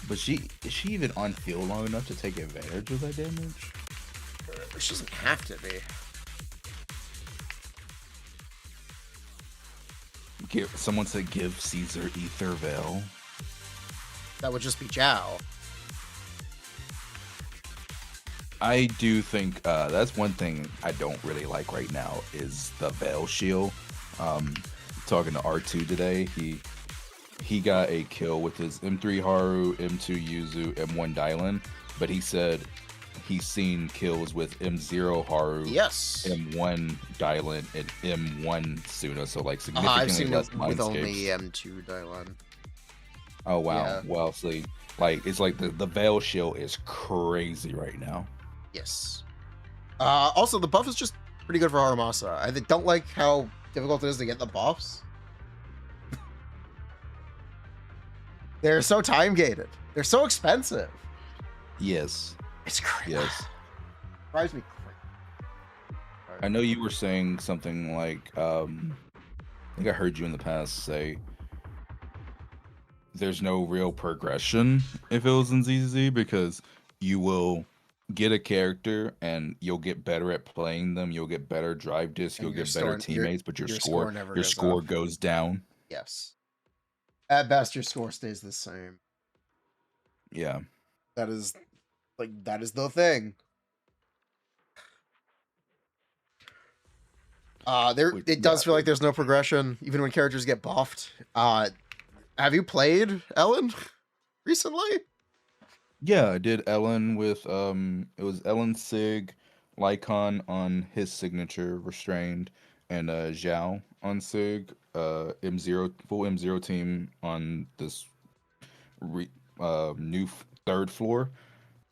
[SPEAKER 8] But is she even on field long enough to take advantage of that damage?
[SPEAKER 1] she doesn't have to be.
[SPEAKER 8] Someone said give Caesar Ether Veil.
[SPEAKER 1] That would just be Zhao.
[SPEAKER 8] I do think that's one thing I don't really like right now is the Veil Shield. Talking to R2 today, he got a kill with his M3 Haru, M2 Yuzu, M1 Dylan, but he said he's seen kills with M0 Haru,
[SPEAKER 1] Yes.
[SPEAKER 8] M1 Dylan, and M1 Suna, so like
[SPEAKER 1] I've
[SPEAKER 8] significantly
[SPEAKER 1] seen
[SPEAKER 8] less
[SPEAKER 1] it with only
[SPEAKER 8] mindscapes.
[SPEAKER 1] M2 Dylan.
[SPEAKER 8] Oh wow,
[SPEAKER 1] Yeah.
[SPEAKER 8] well, see, like it's like the Veil Shield is crazy right now.
[SPEAKER 1] Yes. Also, the buff is just pretty good for Haramasa. I don't like how difficult it is to get the buffs. They're so time gated. They're so expensive.
[SPEAKER 8] Yes,
[SPEAKER 1] It's crazy.
[SPEAKER 8] yes.
[SPEAKER 1] Drives me crazy.
[SPEAKER 8] I know you were saying something like, I think I heard you in the past say there's no real progression if it was in ZZZ because you will get a character and you'll get better at playing them, you'll get better drive discs,
[SPEAKER 1] And
[SPEAKER 8] you'll
[SPEAKER 1] your
[SPEAKER 8] get better
[SPEAKER 1] score- your-
[SPEAKER 8] teammates, but your
[SPEAKER 1] your
[SPEAKER 8] score
[SPEAKER 1] score never
[SPEAKER 8] your
[SPEAKER 1] goes
[SPEAKER 8] score
[SPEAKER 1] up.
[SPEAKER 8] goes down.
[SPEAKER 1] Yes. At best, your score stays the same.
[SPEAKER 8] Yeah.
[SPEAKER 1] That is the thing. It does feel like there's no progression, even when characters get buffed. Have you played Ellen recently?
[SPEAKER 8] Yeah, I did Ellen with it was Ellen Sig, Lycon on his signature restrained, and Zhao on Sig, M0 full M0 team on this new third floor.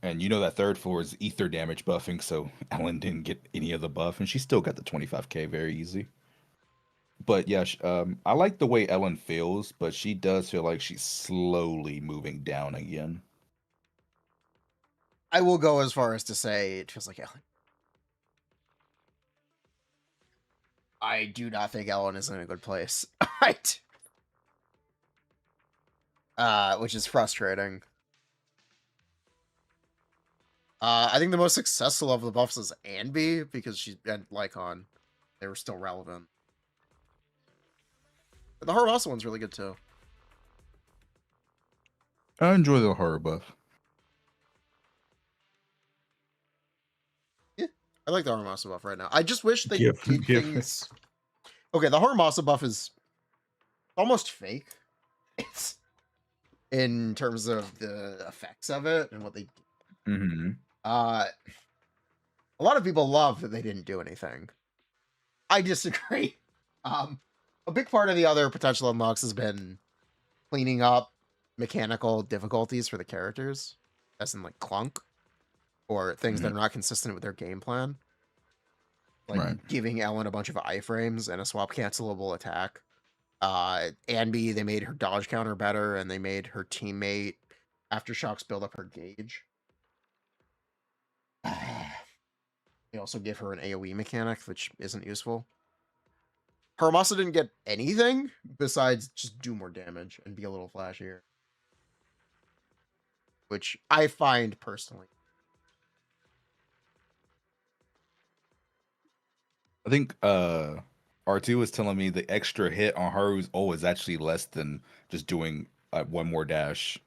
[SPEAKER 8] And you know that third floor is ether damage buffing, so Ellen didn't get any of the buff, and she still got the 25k very easy. But yeah, I like the way Ellen feels, but she does feel like she's slowly moving down again.
[SPEAKER 1] I will go as far as to say it feels like Ellen. I do not think Ellen is in a good place. Right. Which is frustrating. I think the most successful of the buffs is Anby because she's and Lycon. They were still relevant. But the Haramasa one's really good too.
[SPEAKER 8] I enjoy the horror buff.
[SPEAKER 1] Yeah, I like the Haramasa buff right now. I just wish they
[SPEAKER 8] Give-
[SPEAKER 1] did
[SPEAKER 8] give-
[SPEAKER 1] things. Okay, the Haramasa buff is almost fake. It's in terms of the effects of it and what they do.
[SPEAKER 8] Mm-hmm.
[SPEAKER 1] A lot of people love that they didn't do anything. I disagree. A big part of the other potential unlocks has been cleaning up mechanical difficulties for the characters, as in like clunk, or things that are not consistent with their game plan. Like
[SPEAKER 8] Right.
[SPEAKER 1] giving Ellen a bunch of iframes and a swap cancelable attack. Anby, they made her dodge counter better, and they made her teammate aftershocks build up her gauge. They also give her an AoE mechanic, which isn't useful. Haramasa didn't get anything besides just do more damage and be a little flashier. Which I find personally.
[SPEAKER 8] I think R2 was telling me the extra hit on Haru's ult is actually less than just doing one more dash.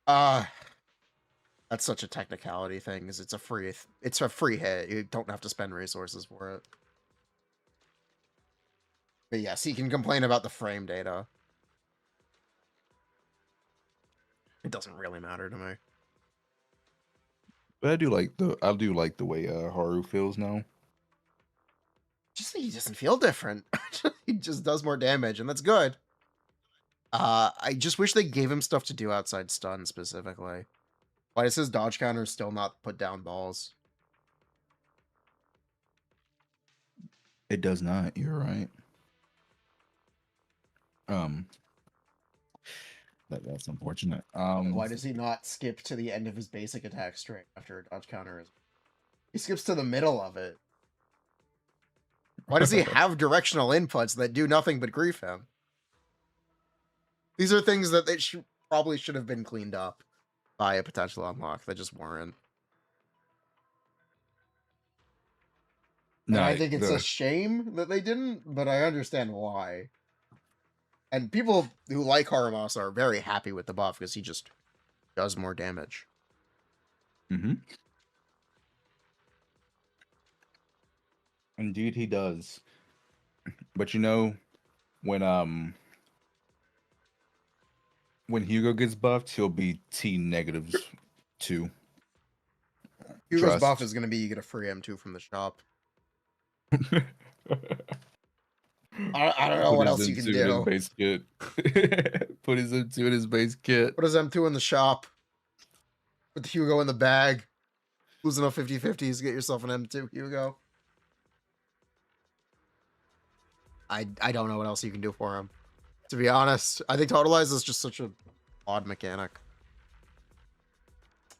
[SPEAKER 1] That's such a technicality thing, is it's a free hit. You don't have to spend resources for it. But yes, he can complain about the frame data. It doesn't really matter to me.
[SPEAKER 8] But I do like the way Haru feels now.
[SPEAKER 1] Just he doesn't feel different. He just does more damage, and that's good. I just wish they gave him stuff to do outside stun specifically. Why does his dodge counter still not put down balls?
[SPEAKER 8] It does not. You're right. That's unfortunate.
[SPEAKER 1] Why does he not skip to the end of his basic attack string after a dodge counter is? He skips to the middle of it. Why does he have directional inputs that do nothing but grief him? These are things that they probably should have been cleaned up by a potential unlock that just weren't. And I think it's a shame that they didn't, but I understand why. And people who like Haramasa are very happy with the buff because he just does more damage.
[SPEAKER 8] Mm-hmm. Indeed, he does. But you know, when Hugo gets buffed, he'll be T negatives too.
[SPEAKER 1] Hugo's buff
[SPEAKER 8] Trust.
[SPEAKER 1] is going to be you get a free M2 from the shop. I don't know
[SPEAKER 8] Put
[SPEAKER 1] what
[SPEAKER 8] his
[SPEAKER 1] else you can
[SPEAKER 8] M2 in his
[SPEAKER 1] do.
[SPEAKER 8] base kit. Put his M2 in his base kit.
[SPEAKER 1] Put his M2 in the shop. Put the Hugo in the bag. Losing enough 50-50s, get yourself an M2, Hugo. I don't know what else you can do for him. To be honest, I think Totalize is just such a odd mechanic.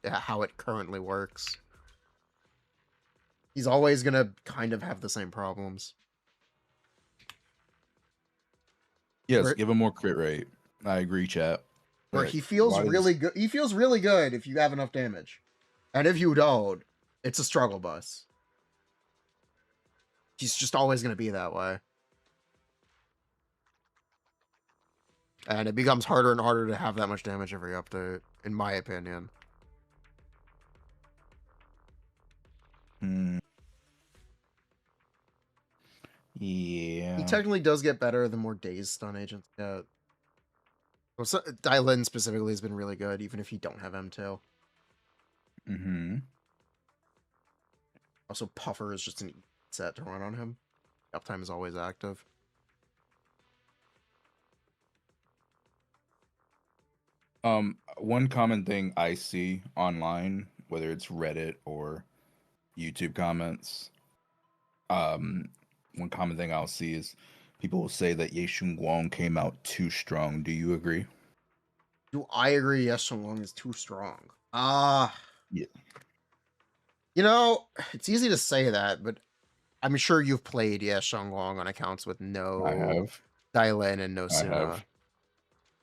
[SPEAKER 1] Yeah, how it currently works. He's always gonna kind of have the same problems.
[SPEAKER 8] Yes,
[SPEAKER 1] Where-
[SPEAKER 8] give him more crit rate. I agree, chat.
[SPEAKER 1] Where
[SPEAKER 8] But
[SPEAKER 1] he feels
[SPEAKER 8] why does-
[SPEAKER 1] really good. He feels really good if you have enough damage. And if you don't, it's a struggle bus. He's just always gonna be that way. And it becomes harder and harder to have that much damage every update, in my opinion.
[SPEAKER 8] Hmm. Yeah.
[SPEAKER 1] He technically does get better the more days stun agents get. Well, so, Dylan specifically has been really good, even if you don't have M2.
[SPEAKER 8] Mm-hmm.
[SPEAKER 1] Also, Puffer is just an easy set to run on him. Uptime is always active.
[SPEAKER 8] One common thing I see online, whether it's Reddit or YouTube comments, one common thing I'll see is people will say that Ye Guang came out too strong. Do you agree?
[SPEAKER 1] Do I agree Yes Long is too strong?
[SPEAKER 8] Yeah.
[SPEAKER 1] You know, it's easy to say that, but I'm sure you've played Yes Long on accounts with no
[SPEAKER 8] I have.
[SPEAKER 1] Dylan and no
[SPEAKER 8] I
[SPEAKER 1] Suna.
[SPEAKER 8] have.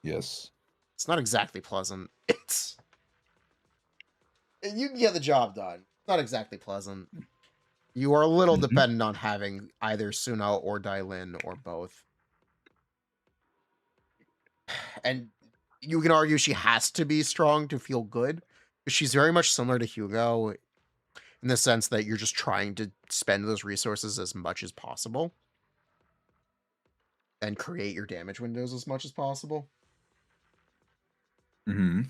[SPEAKER 8] Yes.
[SPEAKER 1] It's not exactly pleasant. It's... You can get the job done. It's not exactly pleasant. You are a little
[SPEAKER 8] Mhm.
[SPEAKER 1] dependent on having either Suna or Dylan or both. And you can argue she has to be strong to feel good. But she's very much similar to Hugo in the sense that you're just trying to spend those resources as much as possible. And create your damage windows as much as possible.
[SPEAKER 8] Mm-hmm.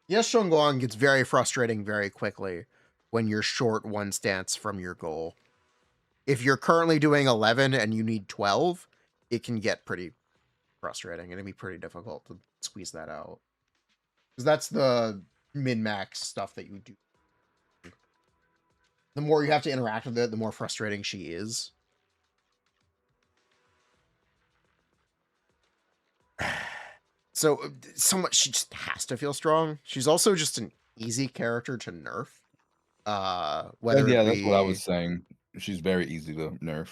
[SPEAKER 1] Yes, Shongguang gets very frustrating very quickly when you're short one stance from your goal. If you're currently doing 11 and you need 12, it can get pretty frustrating and it'd be pretty difficult to squeeze that out. Because that's the min-max stuff that you do. The more you have to interact with it, the more frustrating she is. So much she just has to feel strong. She's also just an easy character to nerf. Whether
[SPEAKER 8] Yeah,
[SPEAKER 1] it
[SPEAKER 8] that's what I
[SPEAKER 1] be
[SPEAKER 8] was saying. She's very easy to nerf.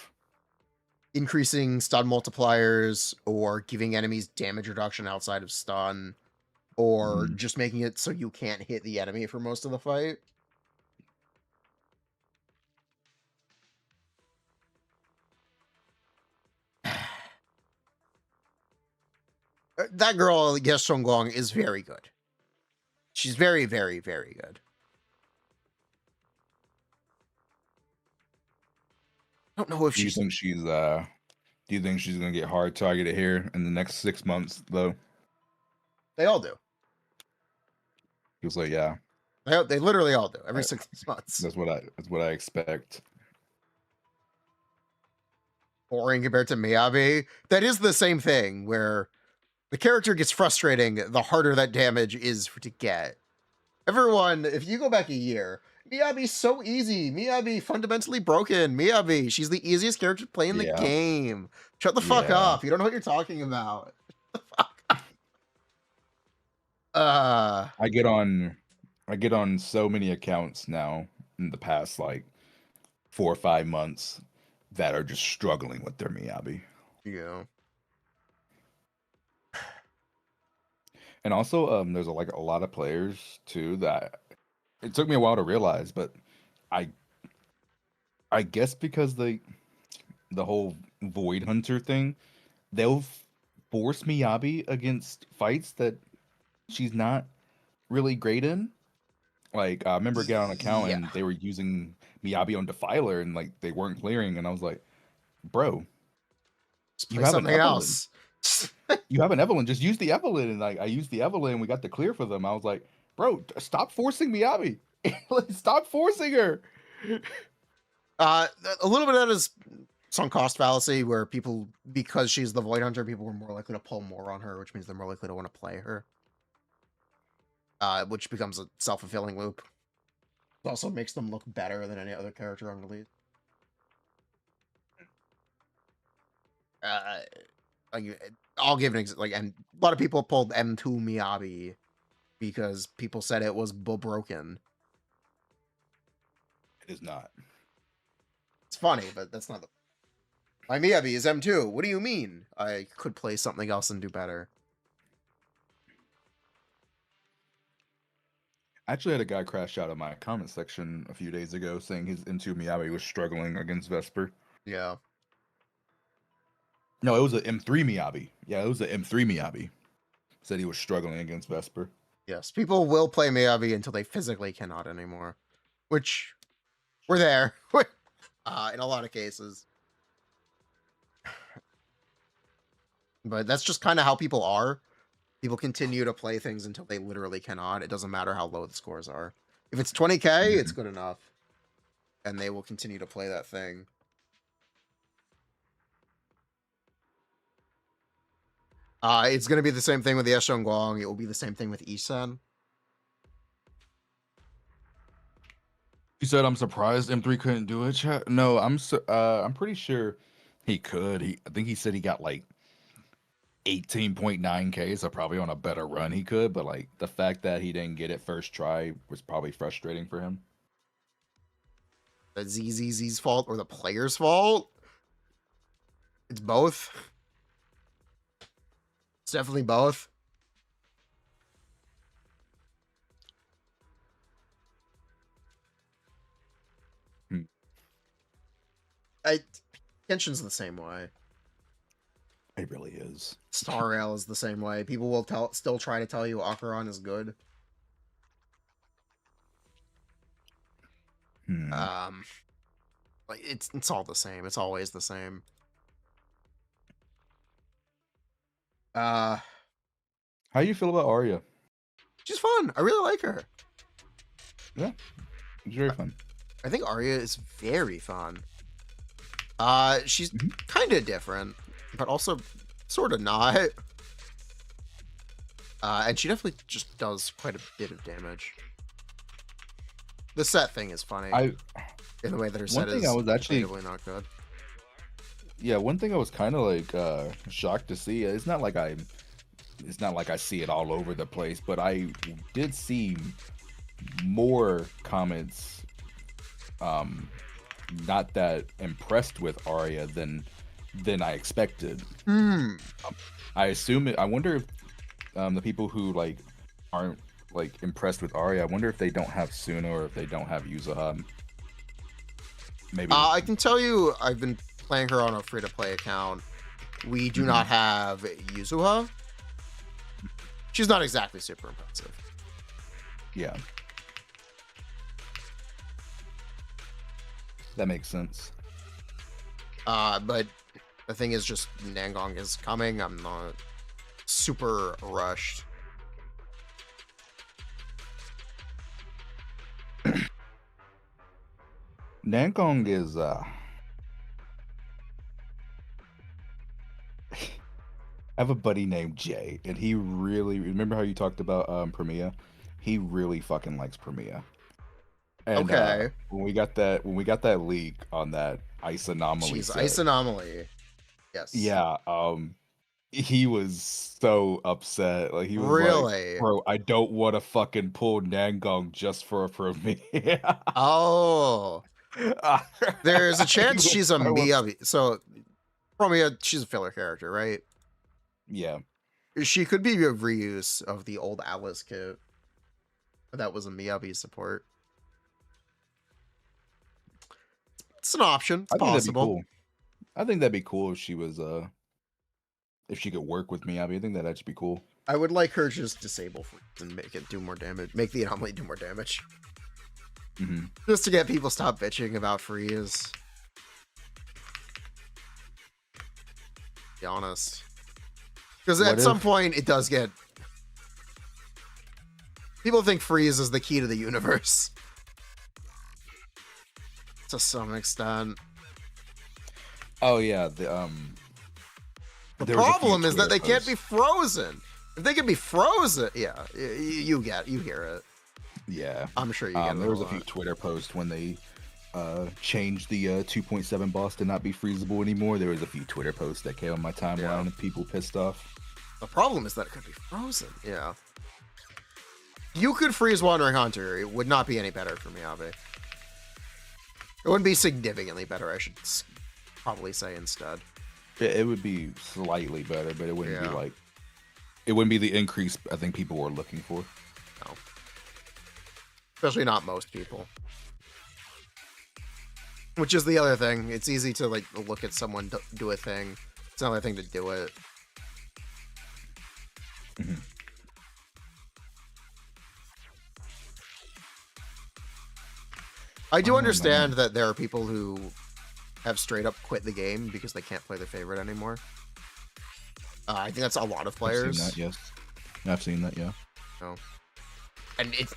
[SPEAKER 1] increasing stun multipliers or giving enemies damage reduction outside of stun, or just making it so you can't hit the enemy for most of the fight. That girl, Yes Shongguang, is very good. She's very, very, very good. I don't know if
[SPEAKER 8] Do you
[SPEAKER 1] she's...
[SPEAKER 8] think she's do you think she's gonna get hard targeted here in the next 6 months though?
[SPEAKER 1] They all do.
[SPEAKER 8] He was like, yeah.
[SPEAKER 1] They literally all do. Every 6 months.
[SPEAKER 8] That's what I expect.
[SPEAKER 1] Boring compared to Miyabi. That is the same thing, where the character gets frustrating the harder that damage is to get. Everyone, if you go back a year, Miyabi's so easy. Miyabi fundamentally broken. Miyabi, she's the easiest character to play in the
[SPEAKER 8] Yeah.
[SPEAKER 1] game. Shut the fuck
[SPEAKER 8] Yeah.
[SPEAKER 1] up. You don't know what you're talking about. Shut the fuck up.
[SPEAKER 8] I get on so many accounts now in the past like 4 or 5 months that are just struggling with their Miyabi.
[SPEAKER 1] Yeah.
[SPEAKER 8] And also, there's a lot of players too that it took me a while to realize, but I guess because the whole Void Hunter thing, they'll force Miyabi against fights that she's not really great in. Like I remember getting on an account
[SPEAKER 1] Yeah.
[SPEAKER 8] and they were using Miyabi on Defiler and like they weren't clearing, and I was like, bro,
[SPEAKER 1] Just
[SPEAKER 8] you
[SPEAKER 1] play
[SPEAKER 8] have an
[SPEAKER 1] something
[SPEAKER 8] Evelyn.
[SPEAKER 1] else.
[SPEAKER 8] You have an Evelyn. Just use the Evelyn. And like I used the Evelyn, we got the clear for them. I was like, bro, stop forcing Miyabi. Stop forcing her.
[SPEAKER 1] A little bit of that is sunk cost fallacy, where people, because she's the Void Hunter, people were more likely to pull more on her, which means they're more likely to want to play her. Which becomes a self-fulfilling loop. It also makes them look better than any other character on release. Like, I'll give an example. Like, and a lot of people pulled M2 Miyabi because people said it was broken.
[SPEAKER 8] It is not.
[SPEAKER 1] It's funny, but that's not the. My Miyabi is M2. What do you mean? I could play something else and do better.
[SPEAKER 8] I actually had a guy crash out of my comment section a few days ago saying his M2 Miyabi was struggling against Vesper.
[SPEAKER 1] Yeah.
[SPEAKER 8] No, it was an M3 Miyabi. Yeah, it was an M3 Miyabi. Said he was struggling against Vesper.
[SPEAKER 1] Yes, people will play Miyabi until they physically cannot anymore. Which, we're there. In a lot of cases. But that's just kind of how people are. People continue to play things until they literally cannot. It doesn't matter how low the scores are. If it's 20k, it's good enough. And they will continue to play that thing. It's going to be the same thing with the Eshon Guang. It will be the same thing with Isan.
[SPEAKER 8] You said I'm surprised M3 couldn't do it. Chat? No, I'm pretty sure he could. I think he said he got like 18.9k, so probably on a better run he could, but like the fact that he didn't get it first try was probably frustrating for him.
[SPEAKER 1] The ZZZ's fault or the player's fault? It's both. It's definitely both. Kenshin's the same way.
[SPEAKER 8] It really is.
[SPEAKER 1] Star Rail is the same way. People will still try to tell you Akaran is good. Like it's all the same. It's always the same.
[SPEAKER 8] How you feel about Arya?
[SPEAKER 1] She's fun. I really like her.
[SPEAKER 8] Yeah, she's very fun.
[SPEAKER 1] I think Arya is very fun. She's kind of different, but also sort of not. And she definitely just does quite a bit of damage. The set thing is funny. In the way that her set is actually not good.
[SPEAKER 8] Yeah, one thing I was kind of like shocked to see. It's not like I see it all over the place, but I did see more comments not that impressed with Arya than I expected. I assume it. I wonder if the people who like aren't like impressed with Arya, I wonder if they don't have Suna or if they don't have Yuza. Maybe
[SPEAKER 1] I can tell you, I've been playing her on a free-to-play account. We do not have Yuzuha. She's not exactly super impressive.
[SPEAKER 8] Yeah. That makes sense.
[SPEAKER 1] But the thing is just Nangong is coming. I'm not super rushed.
[SPEAKER 8] Nangong is I have a buddy named Jay, and he really remember how you talked about Premia? He really fucking likes Premia. And,
[SPEAKER 1] okay.
[SPEAKER 8] When we got that leak on that Ice Anomaly.
[SPEAKER 1] She's Ice Anomaly. Yes.
[SPEAKER 8] Yeah. He was so upset. Like he was
[SPEAKER 1] really,
[SPEAKER 8] like, bro, I don't want to fucking pull Nangong just for a Premia.
[SPEAKER 1] Oh. There's a chance she's a Miyabi. So Premia, she's a filler character, right?
[SPEAKER 8] Yeah.
[SPEAKER 1] She could be a reuse of the old Alice kit. That was a Miyabi support. It's an option. It's possible.
[SPEAKER 8] I think that'd be cool if she was if she could work with Miyabi, I think that'd actually be cool.
[SPEAKER 1] I would like her just disable freeze and make it do more damage. Make the anomaly do more damage.
[SPEAKER 8] Hmm.
[SPEAKER 1] Just to get people stop bitching about freeze. Be honest. Because at some point it does get... People think freeze is the key to the universe. To some extent.
[SPEAKER 8] Oh yeah,
[SPEAKER 1] the problem is that they can't be frozen. If they can be frozen, yeah, you hear it.
[SPEAKER 8] Yeah,
[SPEAKER 1] I'm sure you get it.
[SPEAKER 8] There was a few Twitter posts when they changed the 2.7 boss to not be freezable anymore. There was a few Twitter posts that came on my timeline of people pissed off.
[SPEAKER 1] The problem is that it could be frozen. Yeah, you could freeze Wandering Hunter. It would not be any better for Miyabi. It wouldn't be significantly better, I should probably say instead.
[SPEAKER 8] It would be slightly better, but it wouldn't be like... It wouldn't be the increase I think people were looking for.
[SPEAKER 1] No. Especially not most people. Which is the other thing. It's easy to like look at someone do a thing. It's another thing to do it.
[SPEAKER 8] Mm-hmm.
[SPEAKER 1] I do understand that there are people who have straight up quit the game because they can't play their favorite anymore. I think that's a lot of players.
[SPEAKER 8] I've seen that, yes. I've seen that, yeah.
[SPEAKER 1] No. And it's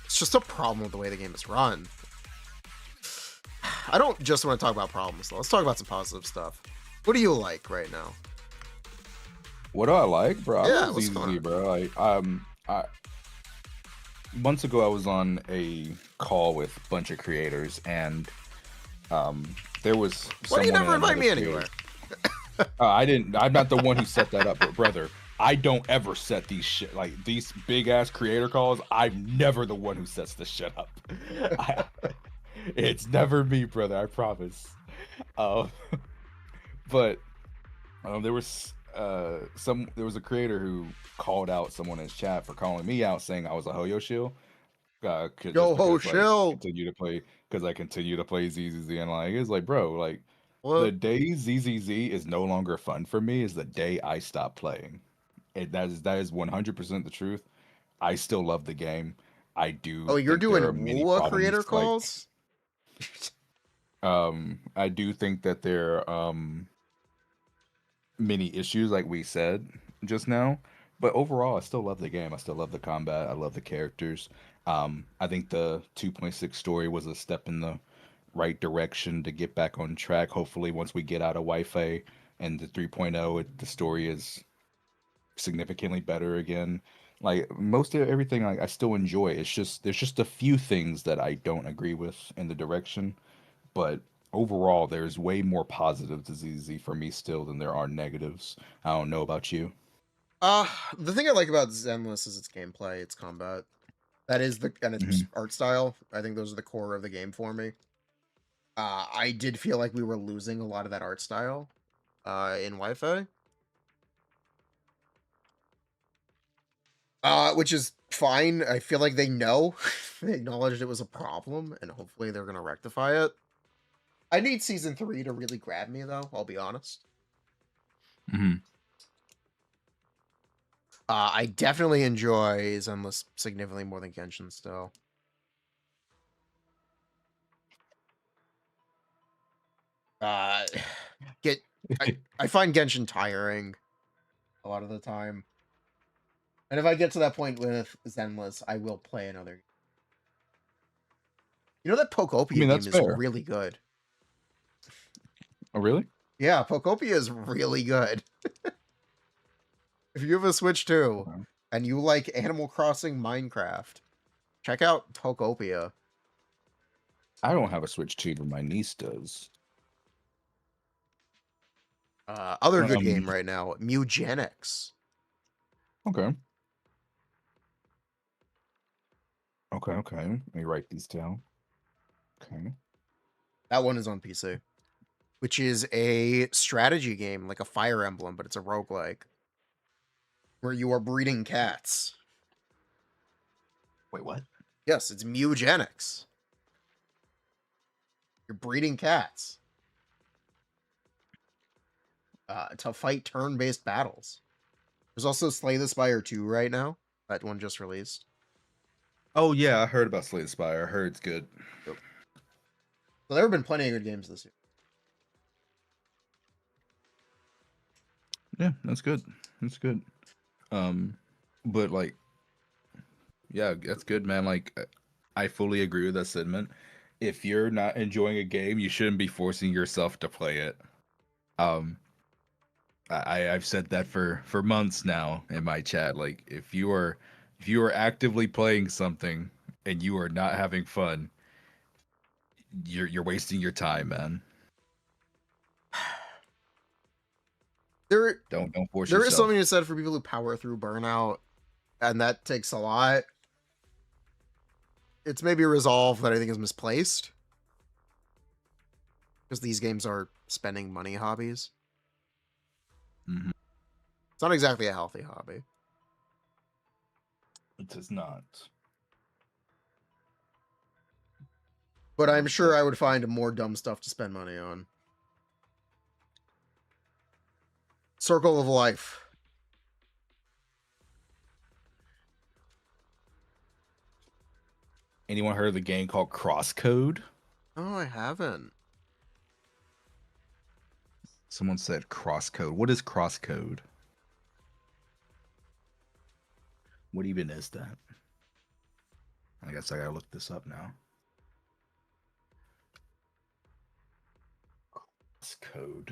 [SPEAKER 1] just a problem with the way the game is run. I don't just want to talk about problems, though. Let's talk about some positive stuff. What do you like right now?
[SPEAKER 8] What do I like, bro?
[SPEAKER 1] Yeah,
[SPEAKER 8] I love ZZZ, bro. Like, months ago, I was on a call with a bunch of creators, and there was.
[SPEAKER 1] Why do you never invite me anywhere?
[SPEAKER 8] I'm not the one who set that up, but brother, I don't ever set these shit like these big ass creator calls. I'm never the one who sets this shit up. It's never me, brother. I promise. But there was a creator who called out someone in his chat for calling me out, saying I was a Hoyo shill.
[SPEAKER 1] Yo ho shill.
[SPEAKER 8] Because I continue to play ZZZ, and like it's like, bro, like
[SPEAKER 1] what?
[SPEAKER 8] The day ZZZ is no longer fun for me is the day I stop playing. That is 100% the truth. I still love the game. I do.
[SPEAKER 1] Oh, you're doing WoA creator calls?
[SPEAKER 8] I do think that there are many issues, like we said just now. But overall, I still love the game. I still love the combat. I love the characters. I think the 2.6 story was a step in the right direction to get back on track. Hopefully, once we get out of Wi-Fi and the 3.0, the story is significantly better again. Like most of everything, like I still enjoy. It's just there's just a few things that I don't agree with in the direction, but overall, there's way more positives to ZZ for me still than there are negatives. I don't know about you.
[SPEAKER 1] The thing I like about Zenless is its gameplay, its combat. That is its art style. I think those are the core of the game for me. I did feel like we were losing a lot of that art style in Wi-Fi. Which is fine. I feel like they know. They acknowledged it was a problem, and hopefully they're going to rectify it. I need Season 3 to really grab me, though, I'll be honest. I definitely enjoy Zenless significantly more than Genshin still. I find Genshin tiring a lot of the time. And if I get to that point with Zenless, I will play another. You know that Pokopia game is really good.
[SPEAKER 8] Oh, really?
[SPEAKER 1] Yeah, Pokopia is really good. If you have a Switch too, and you like Animal Crossing Minecraft, check out Pokopia.
[SPEAKER 8] I don't have a Switch 2, but my niece does.
[SPEAKER 1] Other good game right now, Mugenics.
[SPEAKER 8] Okay. Let me write these down. Okay.
[SPEAKER 1] That one is on PC, which is a strategy game, like a Fire Emblem, but it's a roguelike, where you are breeding cats.
[SPEAKER 8] Wait, what?
[SPEAKER 1] Yes, it's Mugenics. You're breeding cats. to fight turn-based battles. There's also Slay the Spire 2 right now. That one just released.
[SPEAKER 8] Oh yeah, I heard about Slay the Spire. I heard it's good.
[SPEAKER 1] Yep. So there have been plenty of good games this year.
[SPEAKER 8] Yeah, that's good. That's good. But like, yeah, that's good, man. Like, I fully agree with that sentiment. If you're not enjoying a game, you shouldn't be forcing yourself to play it. I've said that for months now in my chat. Like, if you are actively playing something and you are not having fun, you're wasting your time, man. Don't force
[SPEAKER 1] There
[SPEAKER 8] yourself.
[SPEAKER 1] is something to be said for people who power through burnout, and that takes a lot. It's maybe a resolve that I think is misplaced, because these games are spending money hobbies.
[SPEAKER 8] Mm-hmm.
[SPEAKER 1] It's not exactly a healthy hobby.
[SPEAKER 8] It is not.
[SPEAKER 1] But I'm sure I would find more dumb stuff to spend money on. Circle of Life.
[SPEAKER 8] Anyone heard of the game called Crosscode?
[SPEAKER 1] Oh, I haven't.
[SPEAKER 8] Someone said Crosscode. What is Crosscode? What even is that? I guess I gotta look this up now. Crosscode.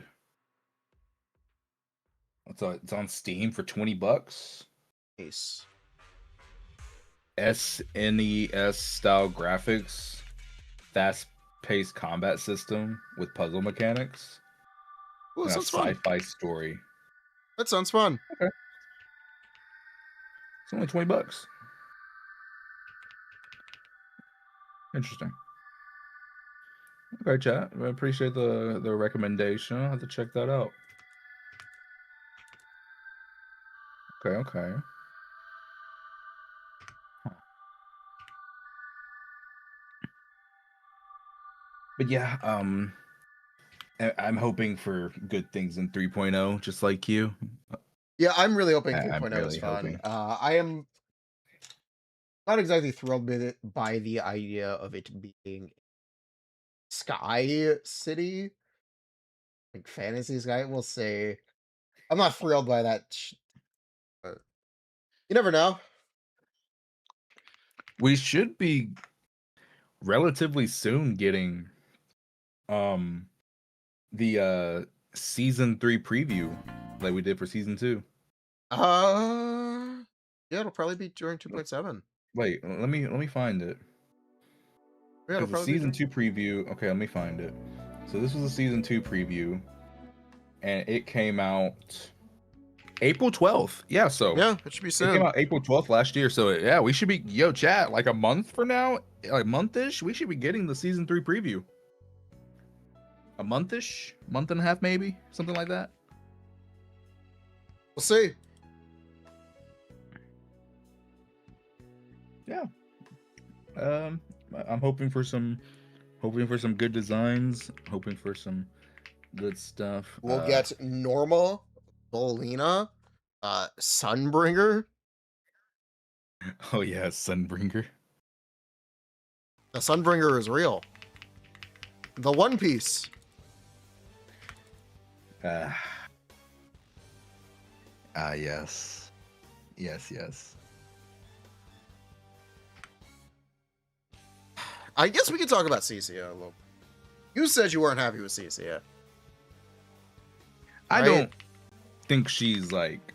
[SPEAKER 8] It's on Steam for $20.
[SPEAKER 1] Nice.
[SPEAKER 8] SNES style graphics, fast-paced combat system with puzzle mechanics,
[SPEAKER 1] Ooh,
[SPEAKER 8] and a
[SPEAKER 1] sounds fun.
[SPEAKER 8] sci-fi story.
[SPEAKER 1] That sounds fun.
[SPEAKER 8] Okay. It's only $20. Interesting. Okay, chat. I appreciate the recommendation. I'll have to check that out. Okay. Huh. But yeah, I'm hoping for good things in 3.0, just like you.
[SPEAKER 1] Yeah, I'm really hoping
[SPEAKER 8] I'm
[SPEAKER 1] 3.0
[SPEAKER 8] really
[SPEAKER 1] is fun.
[SPEAKER 8] hoping.
[SPEAKER 1] I am not exactly thrilled by the idea of it being Sky City, like Fantasy Sky. We'll see. I'm not thrilled by that. But you never know.
[SPEAKER 8] We should be relatively soon getting the season 3 preview like we did for season 2.
[SPEAKER 1] Yeah, it'll probably be during 2.7.
[SPEAKER 8] Wait, let me find it.
[SPEAKER 1] Yeah, it'll
[SPEAKER 8] Because the
[SPEAKER 1] probably be
[SPEAKER 8] season
[SPEAKER 1] during...
[SPEAKER 8] 2 preview. Okay, let me find it. So this was a season 2 preview, and it came out April 12th. Yeah, so
[SPEAKER 1] Yeah, it should be
[SPEAKER 8] it
[SPEAKER 1] soon.
[SPEAKER 8] came out April 12th last year. So yeah, we should be chat like a month from now, like month-ish. We should be getting the season 3 preview. A month-ish, month and a half, maybe something like that.
[SPEAKER 1] We'll see.
[SPEAKER 8] Yeah. I'm hoping for some good designs, hoping for some good stuff.
[SPEAKER 1] We'll get Norma, Bolina, Sunbringer.
[SPEAKER 8] Oh yeah, Sunbringer.
[SPEAKER 1] The Sunbringer is real. The One Piece.
[SPEAKER 8] Yes. Yes.
[SPEAKER 1] I guess we could talk about Cicia a little. You said you weren't happy with Cicia.
[SPEAKER 8] I
[SPEAKER 1] Right?
[SPEAKER 8] don't think she's like.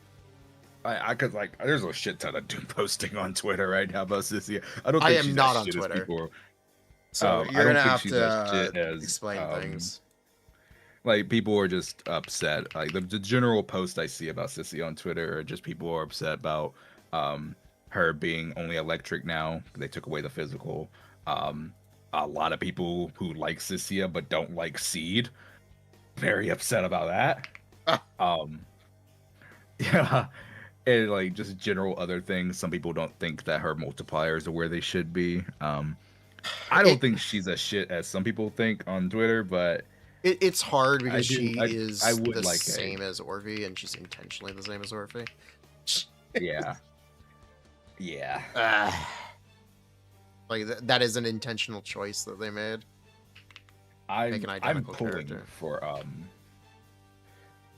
[SPEAKER 8] I cause like there's a shit ton of doom posting on Twitter right now about Sissy. I don't think
[SPEAKER 1] I am
[SPEAKER 8] she's
[SPEAKER 1] not
[SPEAKER 8] as
[SPEAKER 1] on
[SPEAKER 8] shit as
[SPEAKER 1] Twitter.
[SPEAKER 8] people.
[SPEAKER 1] So
[SPEAKER 8] I
[SPEAKER 1] you're
[SPEAKER 8] don't
[SPEAKER 1] gonna
[SPEAKER 8] think
[SPEAKER 1] have
[SPEAKER 8] she's as
[SPEAKER 1] to
[SPEAKER 8] shit as,
[SPEAKER 1] explain things.
[SPEAKER 8] Like people are just upset. Like the general post I see about Sissy on Twitter are just people are upset about her being only electric now. They took away the physical. A lot of people who like Sissia but don't like Seed, very upset about that. Yeah, and like just general other things. Some people don't think that her multipliers are where they should be. I don't think she's as shit as some people think on Twitter, but
[SPEAKER 1] It's hard
[SPEAKER 8] I
[SPEAKER 1] because
[SPEAKER 8] do.
[SPEAKER 1] she
[SPEAKER 8] I
[SPEAKER 1] is
[SPEAKER 8] would
[SPEAKER 1] the
[SPEAKER 8] like
[SPEAKER 1] same
[SPEAKER 8] a
[SPEAKER 1] as Orvi, and she's intentionally the same as Orvi.
[SPEAKER 8] yeah. Yeah.
[SPEAKER 1] Like that is an intentional choice that they made. Make an
[SPEAKER 8] I'm
[SPEAKER 1] identical
[SPEAKER 8] pulling
[SPEAKER 1] character.
[SPEAKER 8] for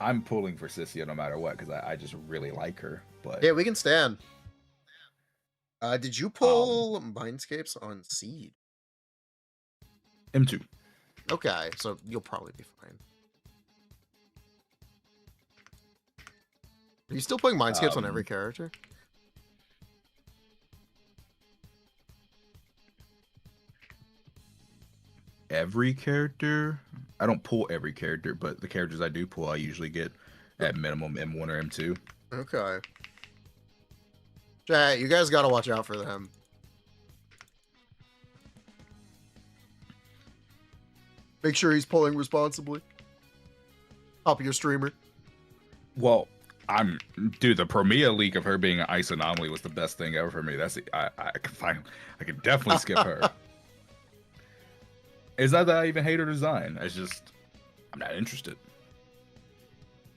[SPEAKER 8] I'm pulling for Cynthia no matter what because I just really like her. But
[SPEAKER 1] Yeah, we can stand. Did you pull Mindscapes on Seed?
[SPEAKER 8] M2.
[SPEAKER 1] Okay, so you'll probably be fine. Are you still putting Mindscapes on every character?
[SPEAKER 8] Every character? I don't pull every character, but the characters I do pull, I usually get at minimum M1 or M2.
[SPEAKER 1] Okay. Chat, you guys gotta watch out for them. Make sure he's pulling responsibly. Top of your streamer.
[SPEAKER 8] Well, dude, the Promia leak of her being an ice anomaly was the best thing ever for me. I can definitely skip her. It's not that I even hate her design. It's just I'm not interested.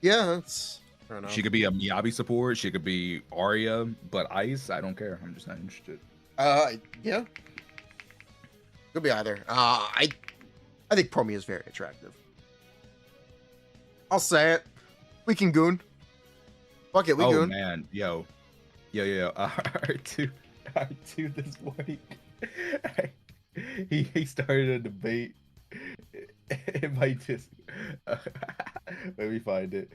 [SPEAKER 1] Yeah, that's fair enough.
[SPEAKER 8] She could be a Miyabi support. She could be Arya, but ice, I don't care. I'm just not interested.
[SPEAKER 1] Yeah. Could be either. I think Promia is very attractive. I'll say it. We can goon. Fuck it, we goon.
[SPEAKER 8] Oh man, yo. R2 this morning. He started a debate. It might just let me find it.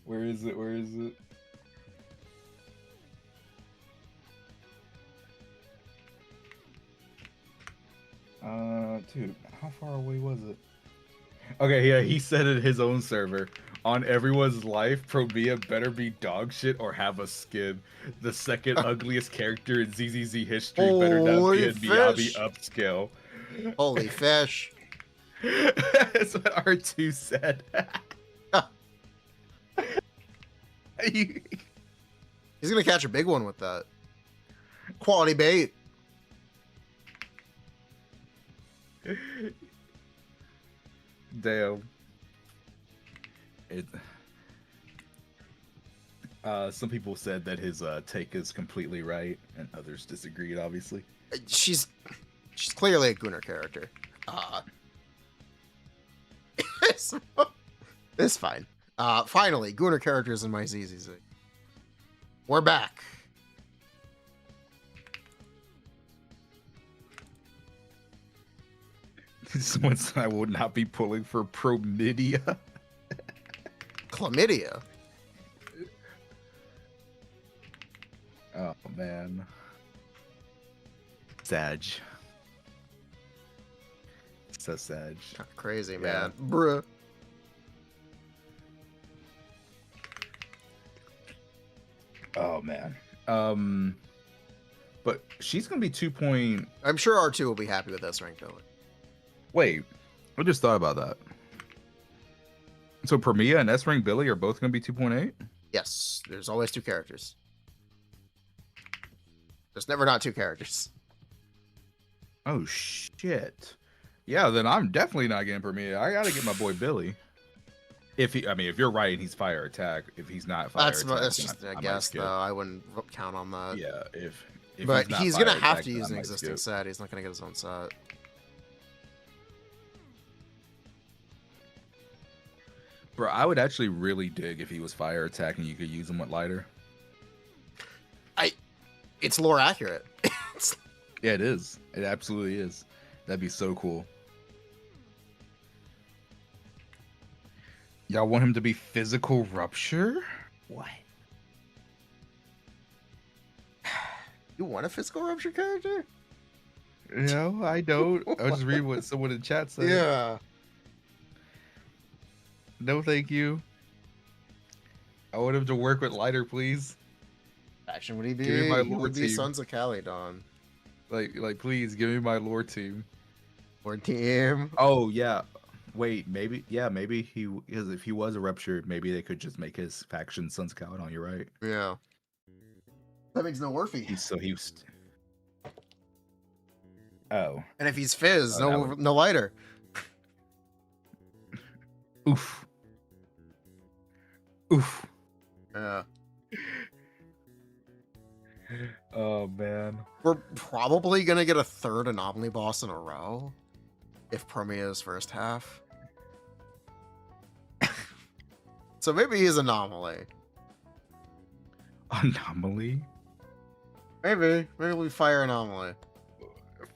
[SPEAKER 8] Where is it? Dude, how far away was it? Okay, yeah, he said in his own server, on everyone's life, Promia better be dog shit or have a skin. The second ugliest character in ZZZ history better not be
[SPEAKER 1] Holy
[SPEAKER 8] a Miyabi
[SPEAKER 1] fish.
[SPEAKER 8] upscale.
[SPEAKER 1] Holy fish.
[SPEAKER 8] That's what R2 said.
[SPEAKER 1] He's gonna catch a big one with that. Quality bait.
[SPEAKER 8] Damn. Some people said that his take is completely right, and others disagreed. Obviously,
[SPEAKER 1] She's clearly a Gunnar character. It's fine. Finally, Gunnar characters in my ZZZ. We're back.
[SPEAKER 8] someone said I will not be pulling for Promidia.
[SPEAKER 1] Chlamydia.
[SPEAKER 8] Oh man, Sag. So Sag.
[SPEAKER 1] Crazy,
[SPEAKER 8] Yeah.
[SPEAKER 1] man. Bruh.
[SPEAKER 8] Oh man. But she's gonna be 2 point.
[SPEAKER 1] I'm sure R2 will be happy with this rank building.
[SPEAKER 8] Wait, I just thought about that. So Promia and S-Rank Billy are both gonna be 2.8?
[SPEAKER 1] Yes, there's always two characters. There's never not two characters.
[SPEAKER 8] Oh shit. Yeah, then I'm definitely not getting Promia. I gotta get my boy Billy. If you're right and he's fire attack. If he's not fire
[SPEAKER 1] That's
[SPEAKER 8] attack,
[SPEAKER 1] just
[SPEAKER 8] then
[SPEAKER 1] a
[SPEAKER 8] might
[SPEAKER 1] guess,
[SPEAKER 8] skip.
[SPEAKER 1] though. I wouldn't count on that.
[SPEAKER 8] Yeah, if
[SPEAKER 1] But
[SPEAKER 8] not
[SPEAKER 1] he's
[SPEAKER 8] fire
[SPEAKER 1] gonna have
[SPEAKER 8] attack,
[SPEAKER 1] to
[SPEAKER 8] then
[SPEAKER 1] use
[SPEAKER 8] I
[SPEAKER 1] an
[SPEAKER 8] might
[SPEAKER 1] existing
[SPEAKER 8] skip.
[SPEAKER 1] set. He's not gonna get his own set.
[SPEAKER 8] Bro, I would actually really dig if he was fire attack and you could use him with lighter.
[SPEAKER 1] It's lore accurate.
[SPEAKER 8] Yeah, it is. It absolutely is. That'd be so cool. Y'all want him to be physical rupture? What?
[SPEAKER 1] You want a physical rupture character?
[SPEAKER 8] No, I don't. I was just reading what someone in chat said.
[SPEAKER 1] Yeah.
[SPEAKER 8] No, thank you. I want him to work with lighter, please.
[SPEAKER 1] Action would he be?
[SPEAKER 8] Give me my
[SPEAKER 1] He
[SPEAKER 8] lore
[SPEAKER 1] would be
[SPEAKER 8] team.
[SPEAKER 1] Sons of Calydon.
[SPEAKER 8] Like, please give me my lore team.
[SPEAKER 1] Or team.
[SPEAKER 8] Oh yeah. Wait, maybe because if he was a rupture, maybe they could just make his faction Sons of Calydon. You're right.
[SPEAKER 1] Yeah. That makes no Orphe.
[SPEAKER 8] He was. Oh.
[SPEAKER 1] And if he's Fizz,
[SPEAKER 8] Oh, that
[SPEAKER 1] no
[SPEAKER 8] would-
[SPEAKER 1] no lighter.
[SPEAKER 8] Oof. Oof.
[SPEAKER 1] Yeah.
[SPEAKER 8] Oh man.
[SPEAKER 1] We're probably gonna get a third anomaly boss in a row if Prometheus first half. So maybe he's anomaly.
[SPEAKER 8] Anomaly?
[SPEAKER 1] Maybe we fire anomaly.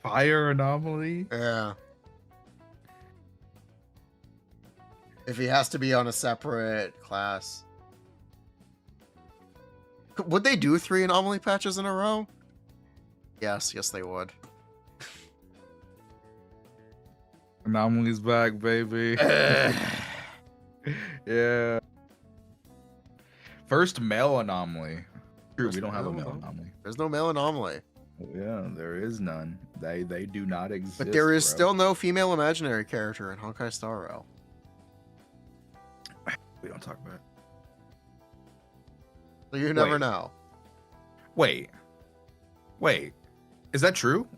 [SPEAKER 8] Fire anomaly?
[SPEAKER 1] Yeah. If he has to be on a separate class. Would they do 3 anomaly patches in a row? Yes, they would.
[SPEAKER 8] Anomaly's back, baby. Yeah. First male anomaly. True,
[SPEAKER 1] First
[SPEAKER 8] we don't have a
[SPEAKER 1] male
[SPEAKER 8] male
[SPEAKER 1] anomaly.
[SPEAKER 8] anomaly.
[SPEAKER 1] There's no male anomaly.
[SPEAKER 8] Yeah, there is none. They do not exist.
[SPEAKER 1] But there is
[SPEAKER 8] bro.
[SPEAKER 1] still no female imaginary character in Honkai Star Rail.
[SPEAKER 8] We don't talk about it.
[SPEAKER 1] So you never
[SPEAKER 8] Wait.
[SPEAKER 1] know.
[SPEAKER 8] Wait. Is that true?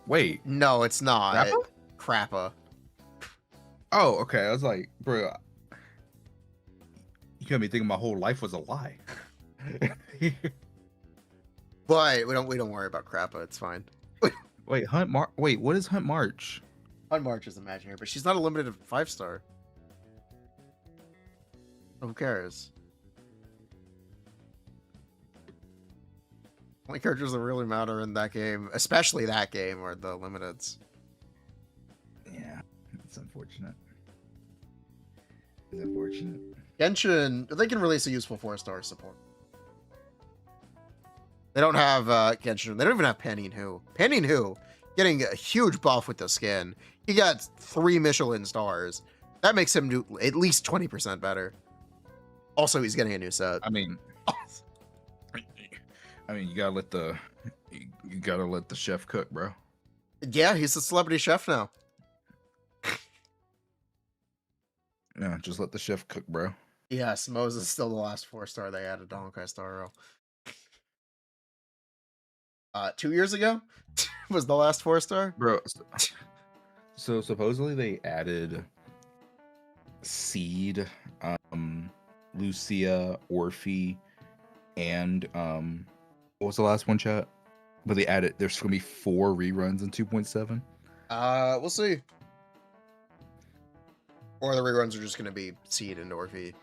[SPEAKER 8] Wait.
[SPEAKER 1] No, it's not.
[SPEAKER 8] Crappa?
[SPEAKER 1] Crappa.
[SPEAKER 8] Oh, okay. I was like, bro, you got me thinking my whole life was a lie.
[SPEAKER 1] But we don't worry about Crappa. It's fine.
[SPEAKER 8] Wait, Wait, what is Hunt March?
[SPEAKER 1] Unmarch is imaginary, but she's not a limited 5-star. Who cares? Only characters that really matter in that game, especially that game, are the limiteds.
[SPEAKER 8] Yeah, it's unfortunate. It's unfortunate.
[SPEAKER 1] Genshin, they can release a useful 4-star support. They don't have Genshin. They don't even have Panning Hu. Panning Hu getting a huge buff with the skin. He got 3 Michelin stars. That makes him do at least 20% better. Also, he's getting a new set.
[SPEAKER 8] I mean, you gotta let the chef cook, bro.
[SPEAKER 1] Yeah, he's a celebrity chef now.
[SPEAKER 8] Yeah, just let the chef cook, bro.
[SPEAKER 1] Yes, Moses is still the last 4-star they added to Honkai Star Rail. 2 years ago was the last 4-star.
[SPEAKER 8] Bro, so supposedly they added Seed, Lucia, Orphe, and what was the last one, chat? But they added there's gonna be 4 reruns in 2.7.
[SPEAKER 1] We'll see. Or the reruns are just gonna be Seed and Orphe.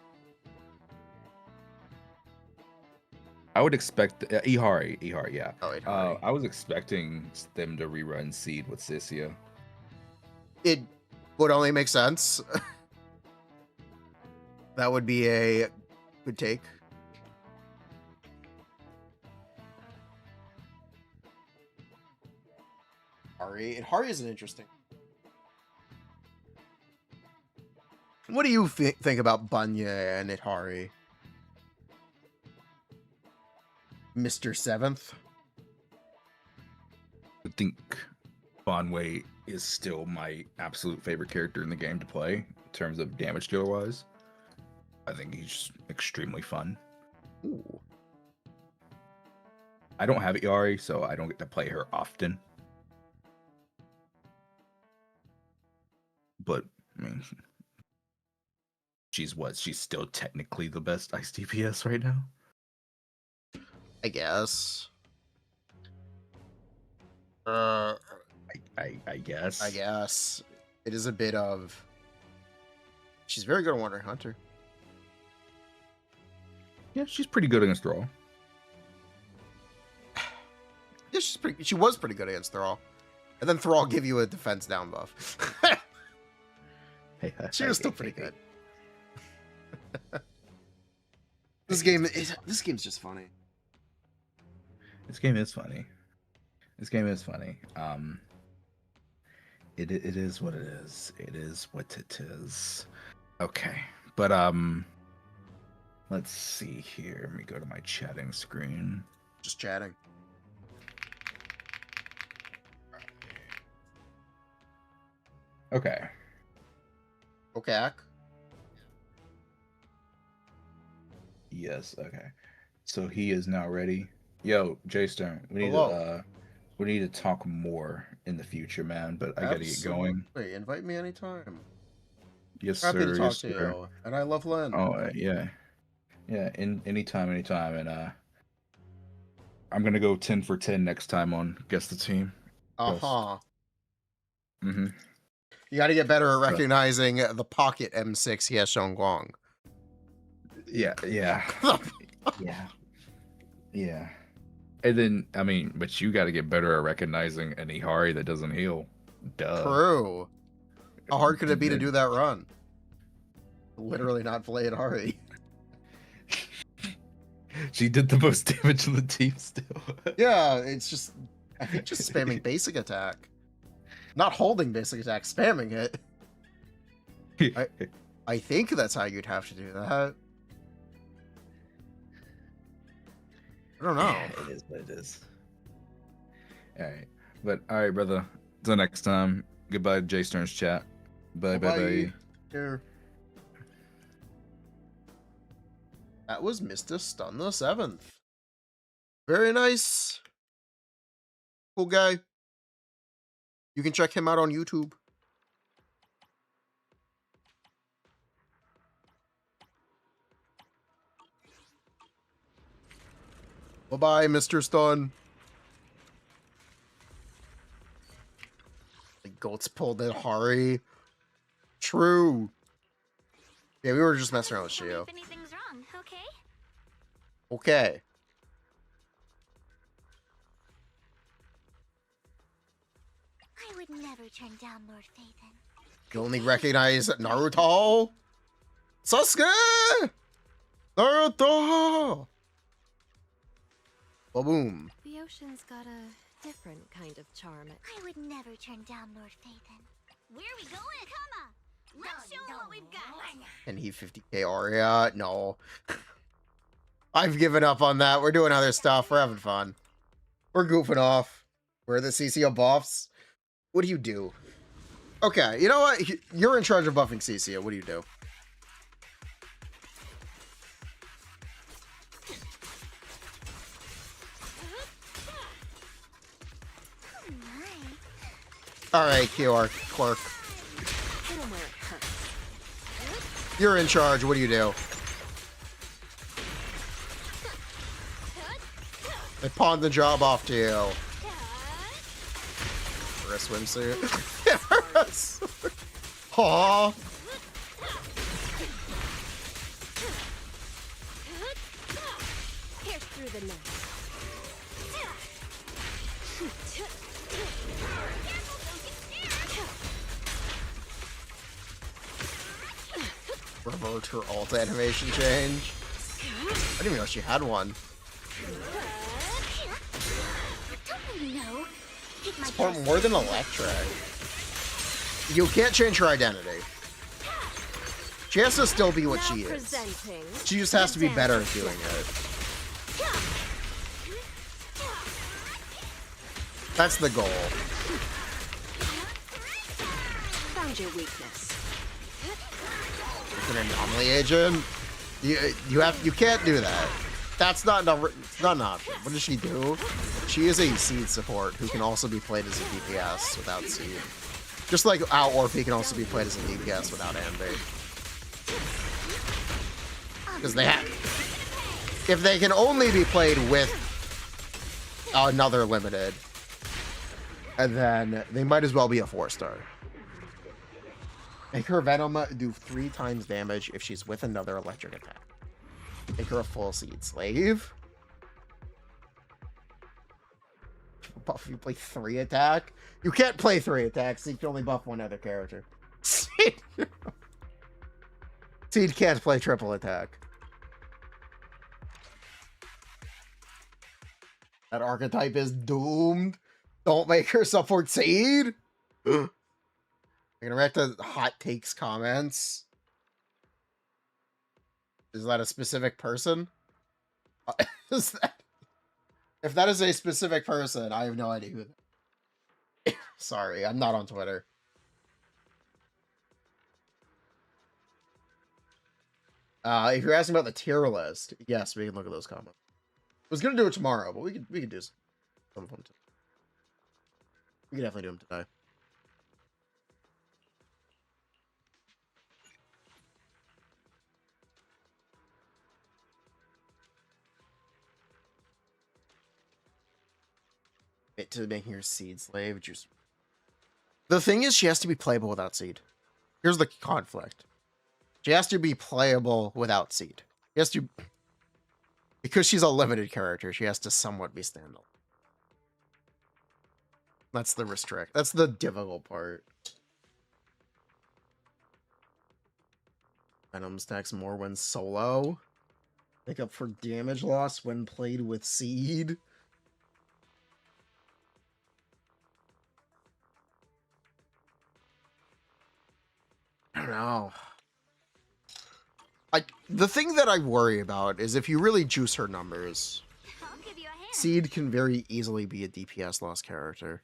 [SPEAKER 8] I would expect Ihari, yeah.
[SPEAKER 1] Oh, Ihari.
[SPEAKER 8] I was expecting them to rerun Seed with Sissia.
[SPEAKER 1] It would only make sense. That would be a good take. Hari is an interesting. What do you think about Bunya and Itari? Mr. Seventh?
[SPEAKER 8] I think Bonway is still my absolute favorite character in the game to play in terms of damage dealer wise. I think he's extremely fun.
[SPEAKER 1] Ooh.
[SPEAKER 8] I don't have Iari, so I don't get to play her often. But I mean, she's still technically the best ice DPS right now.
[SPEAKER 1] I guess.
[SPEAKER 8] I guess.
[SPEAKER 1] I guess. It is a bit of... She's very good at Wandering Hunter.
[SPEAKER 8] Yeah, she's pretty good against Thrall.
[SPEAKER 1] Yeah, she was pretty good against Thrall. And then Thrall give you a defense down buff. She was still pretty good. This game's just funny.
[SPEAKER 8] This game is funny. It is what it is. It is what it is. Okay, but let's see here. Let me go to my chatting screen.
[SPEAKER 1] Just chatting.
[SPEAKER 8] Okay.
[SPEAKER 1] Okay.
[SPEAKER 8] Yes. Okay. So he is now ready. Yo, J Stern, we need
[SPEAKER 1] Hello.
[SPEAKER 8] to we need to talk more in the future, man. But I gotta get going.
[SPEAKER 1] Absolutely. Invite me anytime.
[SPEAKER 8] Yes,
[SPEAKER 1] Happy to
[SPEAKER 8] sir.
[SPEAKER 1] talk
[SPEAKER 8] Yes,
[SPEAKER 1] to
[SPEAKER 8] sir.
[SPEAKER 1] you. And I love Len.
[SPEAKER 8] Oh, yeah, yeah. Anytime, anytime. And I'm gonna go 10 for 10 next time on Guess the Team.
[SPEAKER 1] Uh-huh.
[SPEAKER 8] Mm-hmm.
[SPEAKER 1] You got to get better at recognizing the pocket M6 he has shown Guang.
[SPEAKER 8] Yeah, yeah, yeah, yeah. And then, I mean, but you got to get better at recognizing an Ihari that doesn't heal. Duh.
[SPEAKER 1] True. How hard could it be to do that run? Literally not play it Hari.
[SPEAKER 8] She did the most damage in the team still.
[SPEAKER 1] Yeah, it's just, I think just spamming basic attack. Not holding basic attack, spamming it. I think that's how you'd have to do that. I don't know.
[SPEAKER 8] Yeah, it is what it is. Alright. But alright, brother. Until next time. Goodbye, Jay Stern's chat. Bye bye bye.
[SPEAKER 1] Here. That was Mr. Stun the 7th. Very nice. Cool guy. You can check him out on YouTube. Bye-bye, Mr. Stun. The goats pulled at Hari. True. Yeah, we were just messing around with
[SPEAKER 2] Tell me
[SPEAKER 1] Shio.
[SPEAKER 2] if anything's wrong, okay?
[SPEAKER 1] Okay.
[SPEAKER 2] I would never turn down Lord Phaethon.
[SPEAKER 1] You only recognize Naruto? Sasuke! Naruto! Ba-boom.
[SPEAKER 7] The ocean's got a different kind of charm.
[SPEAKER 2] I would never turn down Lord Phaethon. Where are we going? Come on! Let's show 'em what we've got!
[SPEAKER 1] And he 50k Arya? No. I've given up on that. We're doing other stuff. We're having fun. We're goofing off. We're the CCO buffs. What do you do? Okay, you know what? You're in charge of buffing CCO. What do you do?
[SPEAKER 2] Oh my.
[SPEAKER 1] Alright, QR Clerk.
[SPEAKER 7] Hit 'em where it hurts.
[SPEAKER 1] You're in charge. What do you do? I pawned the job off to you. For a swimsuit. Aw.
[SPEAKER 7] Pierce through the net.
[SPEAKER 1] Revert her alt animation change. I didn't even know she had one.
[SPEAKER 2] Don't you know? Take my
[SPEAKER 1] It's more than electric. You can't change her identity. She has to still be what
[SPEAKER 7] Now
[SPEAKER 1] she is.
[SPEAKER 7] presenting
[SPEAKER 1] She just has to be better at doing it. That's the goal.
[SPEAKER 7] Found your weakness.
[SPEAKER 1] An anomaly agent? You can't do that. That's not it's not an option. What does she do? She is a seed support who can also be played as a DPS without seed. Just like Orphe can also be played as a DPS without Amber. Because they have, if they can only be played with another limited, and then they might as well be a 4-star. Make her Venom do 3 times damage if she's with another electric attack. Make her a full seed slave. Buff you play 3 attack. You can't play 3 attacks. So you can only buff one other character. Seed can't play triple attack. That archetype is doomed. Don't make her support Seed. You're gonna react to hot takes comments. Is that a specific person? Is that... If that is a specific person, I have no idea who that... Sorry, I'm not on Twitter. If you're asking about the tier list, yes, we can look at those comments. I was gonna do it tomorrow, but we could do some fun too. We can definitely do him today. To making her Seed slave. Just the thing is, she has to be playable without Seed. Here's the conflict. She has to be playable without Seed. She has to, because she's a limited character, she has to somewhat be standalone. That's the restrict. That's the difficult part. Venom stacks more when solo. Make up for damage loss when played with Seed. I don't know. The thing that I worry about is if you really juice her numbers,
[SPEAKER 2] I'll give you a hand.
[SPEAKER 1] Seed can very easily be a DPS loss character.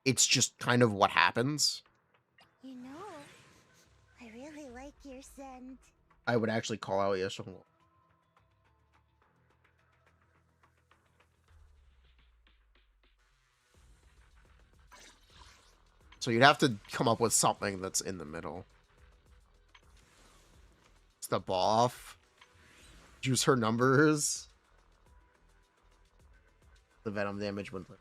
[SPEAKER 1] It's just kind of what happens.
[SPEAKER 2] You know, I really like your scent.
[SPEAKER 1] I would actually call out Yeshua. So you'd have to come up with something that's in the middle. Step off. Juice her numbers. The Venom damage when put.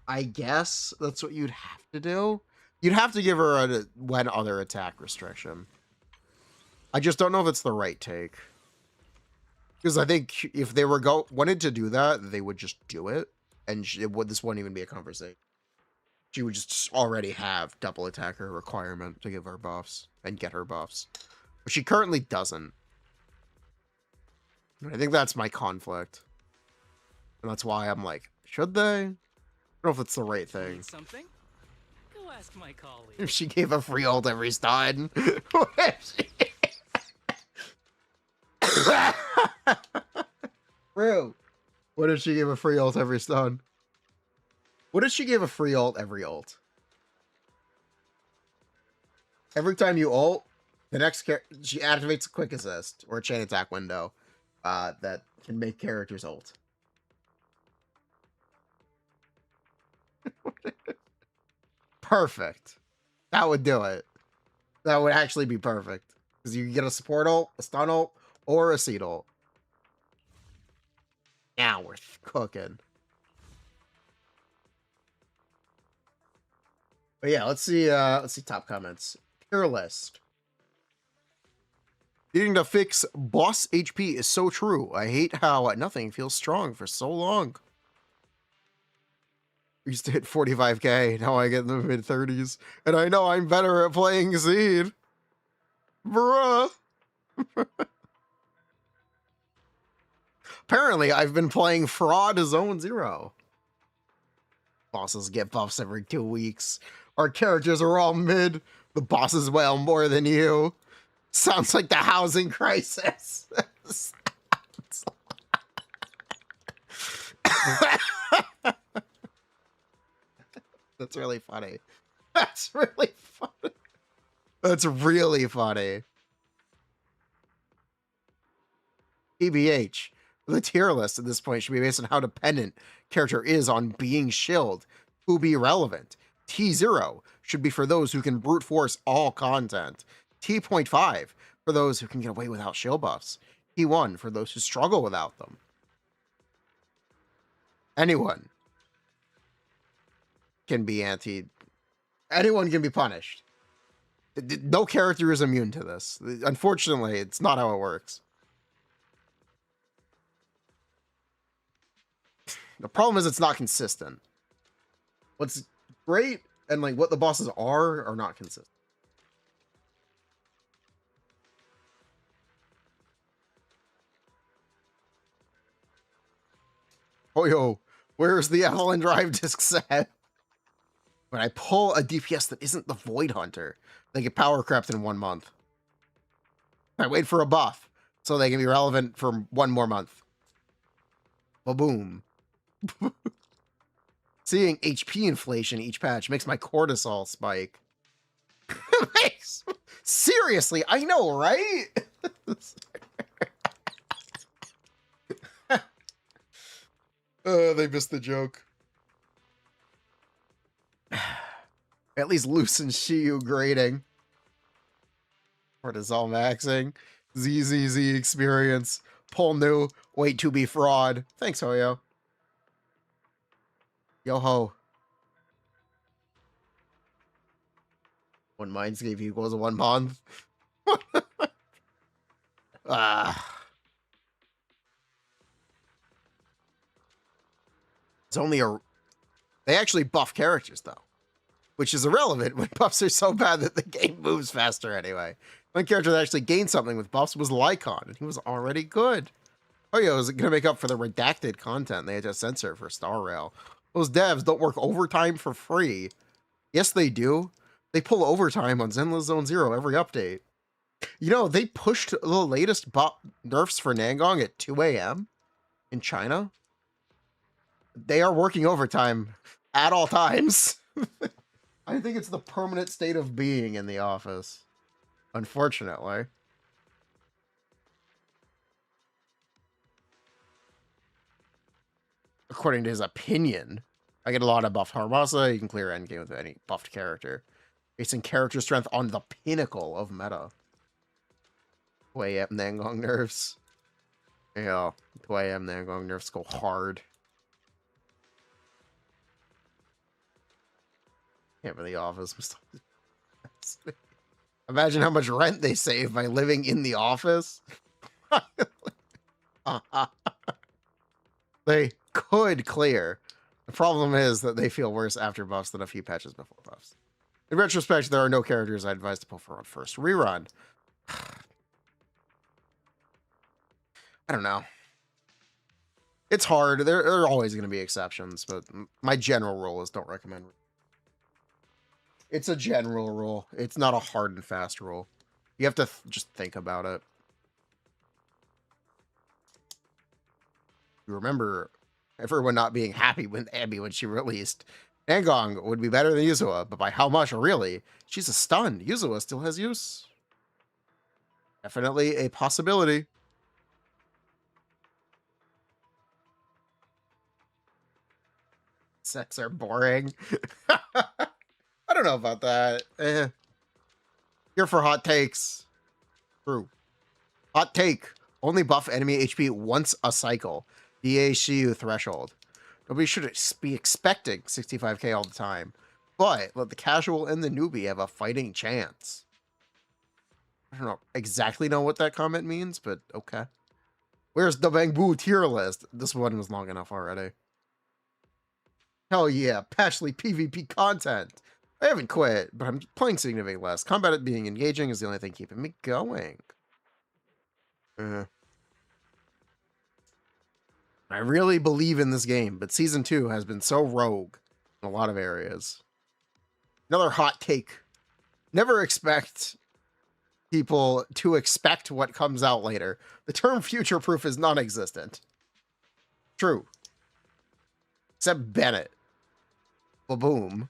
[SPEAKER 1] I guess that's what you'd have to do. You'd have to give her a when other attack restriction. I just don't know if it's the right take. Because I think if they wanted to do that, they would just do it. And this wouldn't even be a conversation. She would just already have double attacker requirement to give her buffs and get her buffs. But she currently doesn't. And I think that's my conflict. And that's why I'm like, should they? I don't know if it's the right thing.
[SPEAKER 9] Something? Go ask my colleague.
[SPEAKER 1] If she gave a free ult every stun. True. What if she gave a free ult every stun? What if she gave a free ult every ult? Every time you ult, the next she activates a quick assist or a chain attack window that can make characters ult. Perfect. That would do it. That would actually be perfect. Because you can get a support ult, a stun ult, or a seed ult. Now we're cooking. But yeah, let's see top comments. Tier list. Needing to fix boss HP is so true. I hate how nothing feels strong for so long. We used to hit 45k, now I get in the mid-30s. And I know I'm better at playing Seed. Bruh. Apparently, I've been playing Fraud Zone 0. Bosses get buffs every 2 weeks. Our characters are all mid. The bosses wail more than you. Sounds like the housing crisis. That's really funny. That's really funny. That's really funny. TBH. The tier list at this point should be based on how dependent character is on being shilled to be relevant. T0 should be for those who can brute force all content. T.5 for those who can get away without shield buffs. T1 for those who struggle without them. Anyone can be anyone can be punished. No character is immune to this. Unfortunately, it's not how it works. The problem is it's not consistent. What's great and like what the bosses are not consistent. Oh yo, where's the Evelyn Drive disc set? When I pull a DPS that isn't the Void Hunter, they get power crept in 1 month. I wait for a buff so they can be relevant for 1 more month. Ba-boom. Seeing HP inflation each patch makes my cortisol spike. Seriously, I know, right? They missed the joke. At least loosen Shiyu grading. Cortisol maxing. ZZZ experience. Pull new. Wait to be fraud. Thanks, Hoyo. Yo ho. 1 Mindscape equals 1 month. It's only a... They actually buff characters, though. Which is irrelevant when buffs are so bad that the game moves faster anyway. One character that actually gained something with buffs was Lycon, and he was already good. Oh yeah, was going to make up for the redacted content they had to censor for Star Rail. Those devs don't work overtime for free. Yes, they do. They pull overtime on Zenless Zone Zero every update. You know, they pushed the latest nerfs for Nangong at 2 a.m. in China. They are working overtime at all times. I think it's the permanent state of being in the office. Unfortunately. According to his opinion. I get a lot of buffed Harmasa. You can clear endgame with any buffed character. Basing character strength on the pinnacle of meta. 2 a.m. Nangong nerfs. Yeah, 2 a.m. Nangong nerfs go hard. Can't be the office. Imagine how much rent they save by living in the office. They could clear. The problem is that they feel worse after buffs than a few patches before buffs. In retrospect, there are no characters I advise to pull for on first rerun. I don't know. It's hard. There are always going to be exceptions, but my general rule is don't recommend. It's a general rule. It's not a hard and fast rule. You have to just think about it. You remember everyone not being happy with Abby when she released. Nangong would be better than Yuzua, but by how much? Really? She's a stun. Yuzua still has use. Definitely a possibility. Sex are boring. I don't know about that. Here for hot takes. True. Hot take. Only buff enemy HP once a cycle. DACU threshold. Nobody should be expecting 65k all the time. But let the casual and the newbie have a fighting chance. I don't exactly know what that comment means, but okay. Where's the Bangbu tier list? This one was long enough already. Hell yeah, Patchly PvP content. I haven't quit, but I'm playing significantly less. Combat being engaging is the only thing keeping me going. I really believe in this game, but Season 2 has been so rogue in a lot of areas. Another hot take. Never expect people to expect what comes out later. The term future-proof is non-existent. True. Except Bennett. Ba-boom.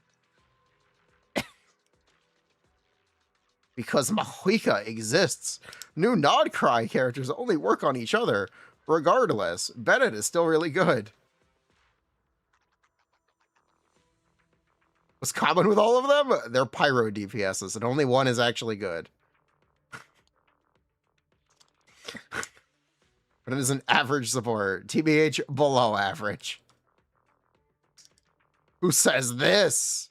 [SPEAKER 1] Because Mahuika exists. New Nod Cry characters only work on each other. Regardless, Bennett is still really good. What's common with all of them? They're pyro DPSs, and only one is actually good. But it is an average support. TBH below average. Who says this?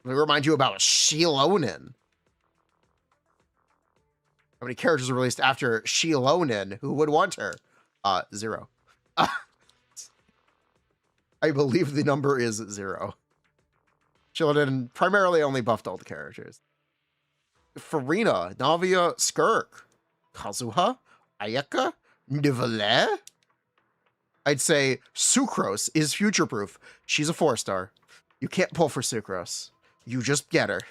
[SPEAKER 1] Let me remind you about Shilonin. How many characters were released after Shilonin? Who would want her? 0. I believe the number is 0. Shilonin primarily only buffed all the characters. Farina, Navia, Skirk, Kazuha, Ayaka, Nivelle. I'd say Sucrose is future-proof. She's a 4-star. You can't pull for Sucrose. You just get her.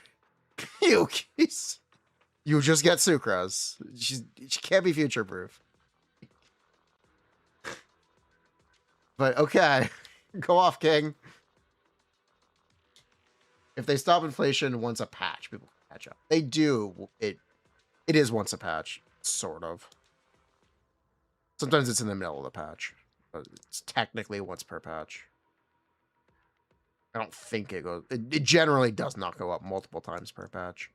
[SPEAKER 1] You just get Sucrose. She can't be future-proof. But okay. Go off, King. If they stop inflation once a patch, people can catch up. They do. It is once a patch. Sort of. Sometimes it's in the middle of the patch. But it's technically once per patch. I don't think it goes... It generally does not go up multiple times per patch.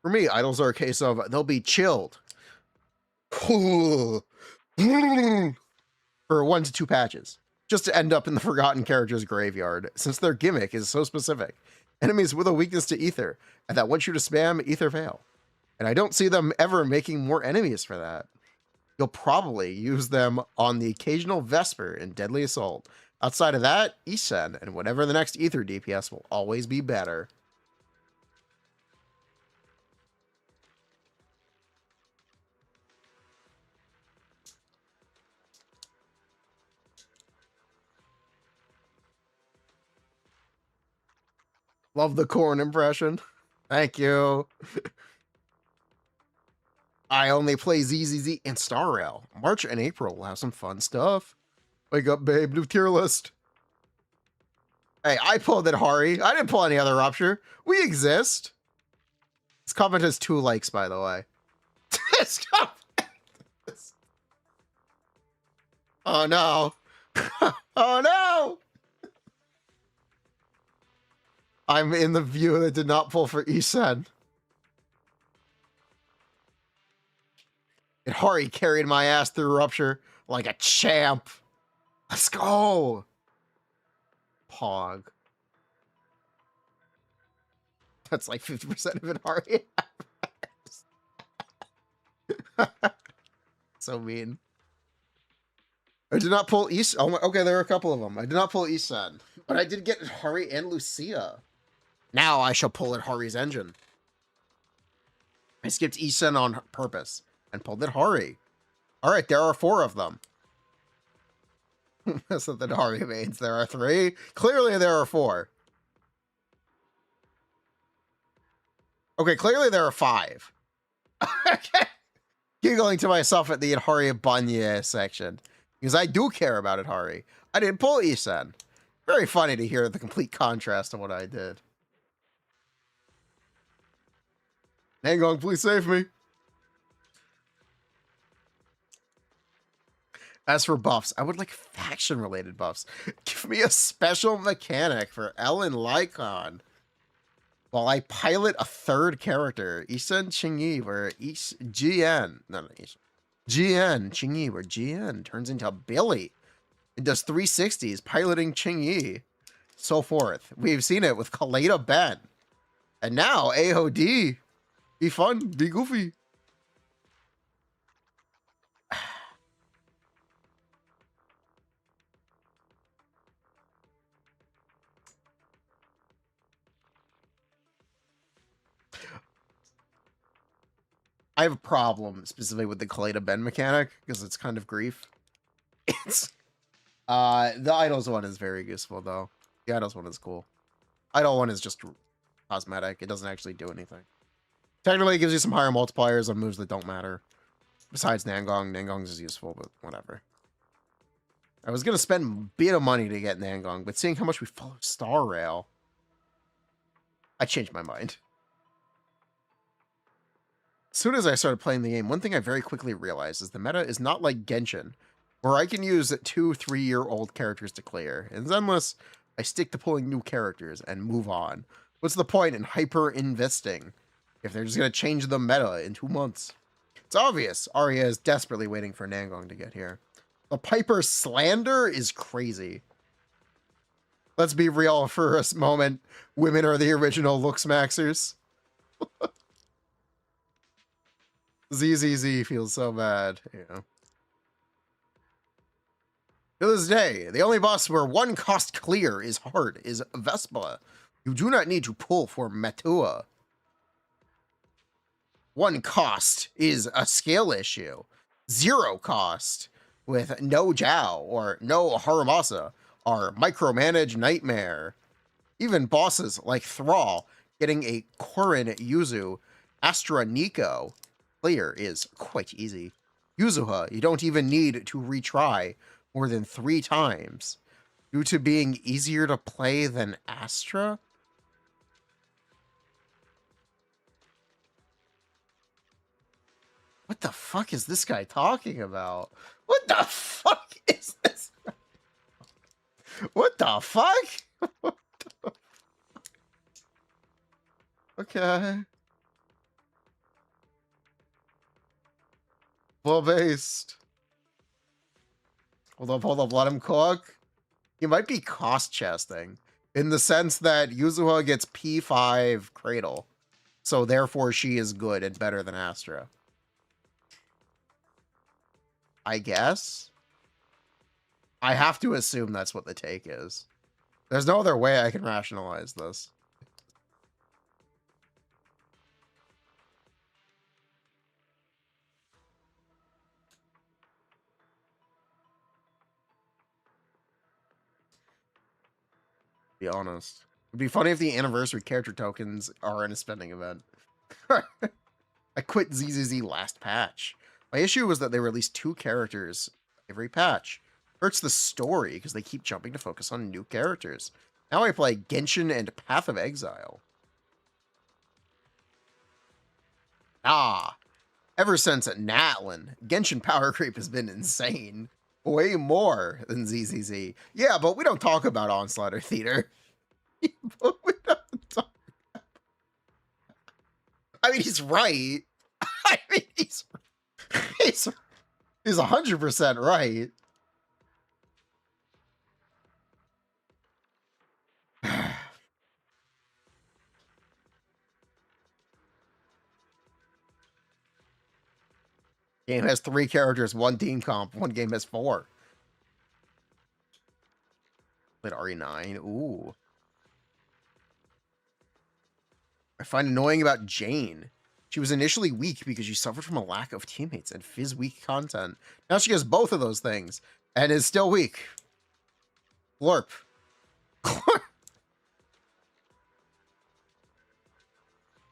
[SPEAKER 1] For me, idols are a case of they'll be chilled for 1 to 2 patches, just to end up in the forgotten character's graveyard, since their gimmick is so specific. Enemies with a weakness to ether, and that want you to spam ether veil. And I don't see them ever making more enemies for that. You'll probably use them on the occasional Vesper in Deadly Assault. Outside of that, Isen and whatever the next ether DPS will always be better. Love the corn impression. Thank you. I only play ZZZ and Star Rail. March and April will have some fun stuff. Wake up, babe. New tier list. Hey, I pulled it, Hari. I didn't pull any other Rupture. We exist. This comment has 2 likes, by the way. This comment... Oh, no. Oh, no. I'm in the view that did not pull for Isen. And Hari carried my ass through Rupture like a champ. Let's go. Pog. That's like 50% of it, Hari. So mean. I did not pull Isen. Oh my, okay, there are a couple of them. I did not pull Isen, but I did get Hari and Lucia. Now I shall pull at Hari's engine. I skipped Isen on purpose and pulled at Hari. All right, there are 4 of them. That's what the Hari means. There are 3. Clearly, there are 4. Okay, clearly there are 5. Okay. Giggling to myself at the Hari Banya section. Because I do care about it, Hari. I didn't pull Isen. Very funny to hear the complete contrast of what I did. Nangong, please save me. As for buffs, I would like faction-related buffs. Give me a special mechanic for Ellen Lycon. While I pilot a 3rd character, Isen Qingyi, where GN, no, GN Qingyi, where GN turns into Billy and does 360s piloting Qingyi. So forth. We've seen it with Kaleda Ben. And now AOD. Be fun, be goofy. I have a problem specifically with the Kaleda Ben mechanic because it's kind of grief. It's the Idols one is very useful though. The Idols one is cool. Idol one is just cosmetic. It doesn't actually do anything. Technically, it gives you some higher multipliers on moves that don't matter. Besides Nangong. Nangong's is useful, but whatever. I was going to spend a bit of money to get Nangong, but seeing how much we follow Star Rail, I changed my mind. As soon as I started playing the game, one thing I very quickly realized is the meta is not like Genshin, where I can use 2-3-year-old characters to clear. In Zenless, I stick to pulling new characters and move on. What's the point in hyper-investing if they're just going to change the meta in 2 months? It's obvious Arya is desperately waiting for Nangong to get here. The Piper slander is crazy. Let's be real for a moment. Women are the original looks maxers. ZZZ feels so bad. Yeah. To this day, the only boss where 1 cost clear is hard is Vespa. You do not need to pull for Matua. 1 cost is a skill issue. 0 cost with no Jiao or no Haramasa are micromanage nightmare. Even bosses like Thrall getting a Korin Yuzu Astra Nico clear is quite easy. Yuzuha, you don't even need to retry more than 3 times due to being easier to play than Astra. What the fuck is this guy talking about? What the fuck is this? What the fuck? Okay. Well based. Hold up, let him cook. He might be cost chesting in the sense that Yuzuha gets P5 Cradle. So therefore she is good and better than Astra. I guess. I have to assume that's what the take is. There's no other way I can rationalize this. Be honest. It'd be funny if the anniversary character tokens are in a spending event. I quit ZZZ last patch. My issue was that they released 2 characters every patch. Hurts the story because they keep jumping to focus on new characters. Now I play Genshin and Path of Exile. Ever since Natlin, Genshin power creep has been insane. Way more than ZZZ. Yeah, but we don't talk about Onslaught or Theater. I mean, he's right. I mean, he's 100% right. Game has 3 characters, 1 team comp. One game has 4. Played RE9. Ooh. I find annoying about Jane. She was initially weak because she suffered from a lack of teammates and Fizz weak content. Now she has both of those things and is still weak. Glorp. Glorp.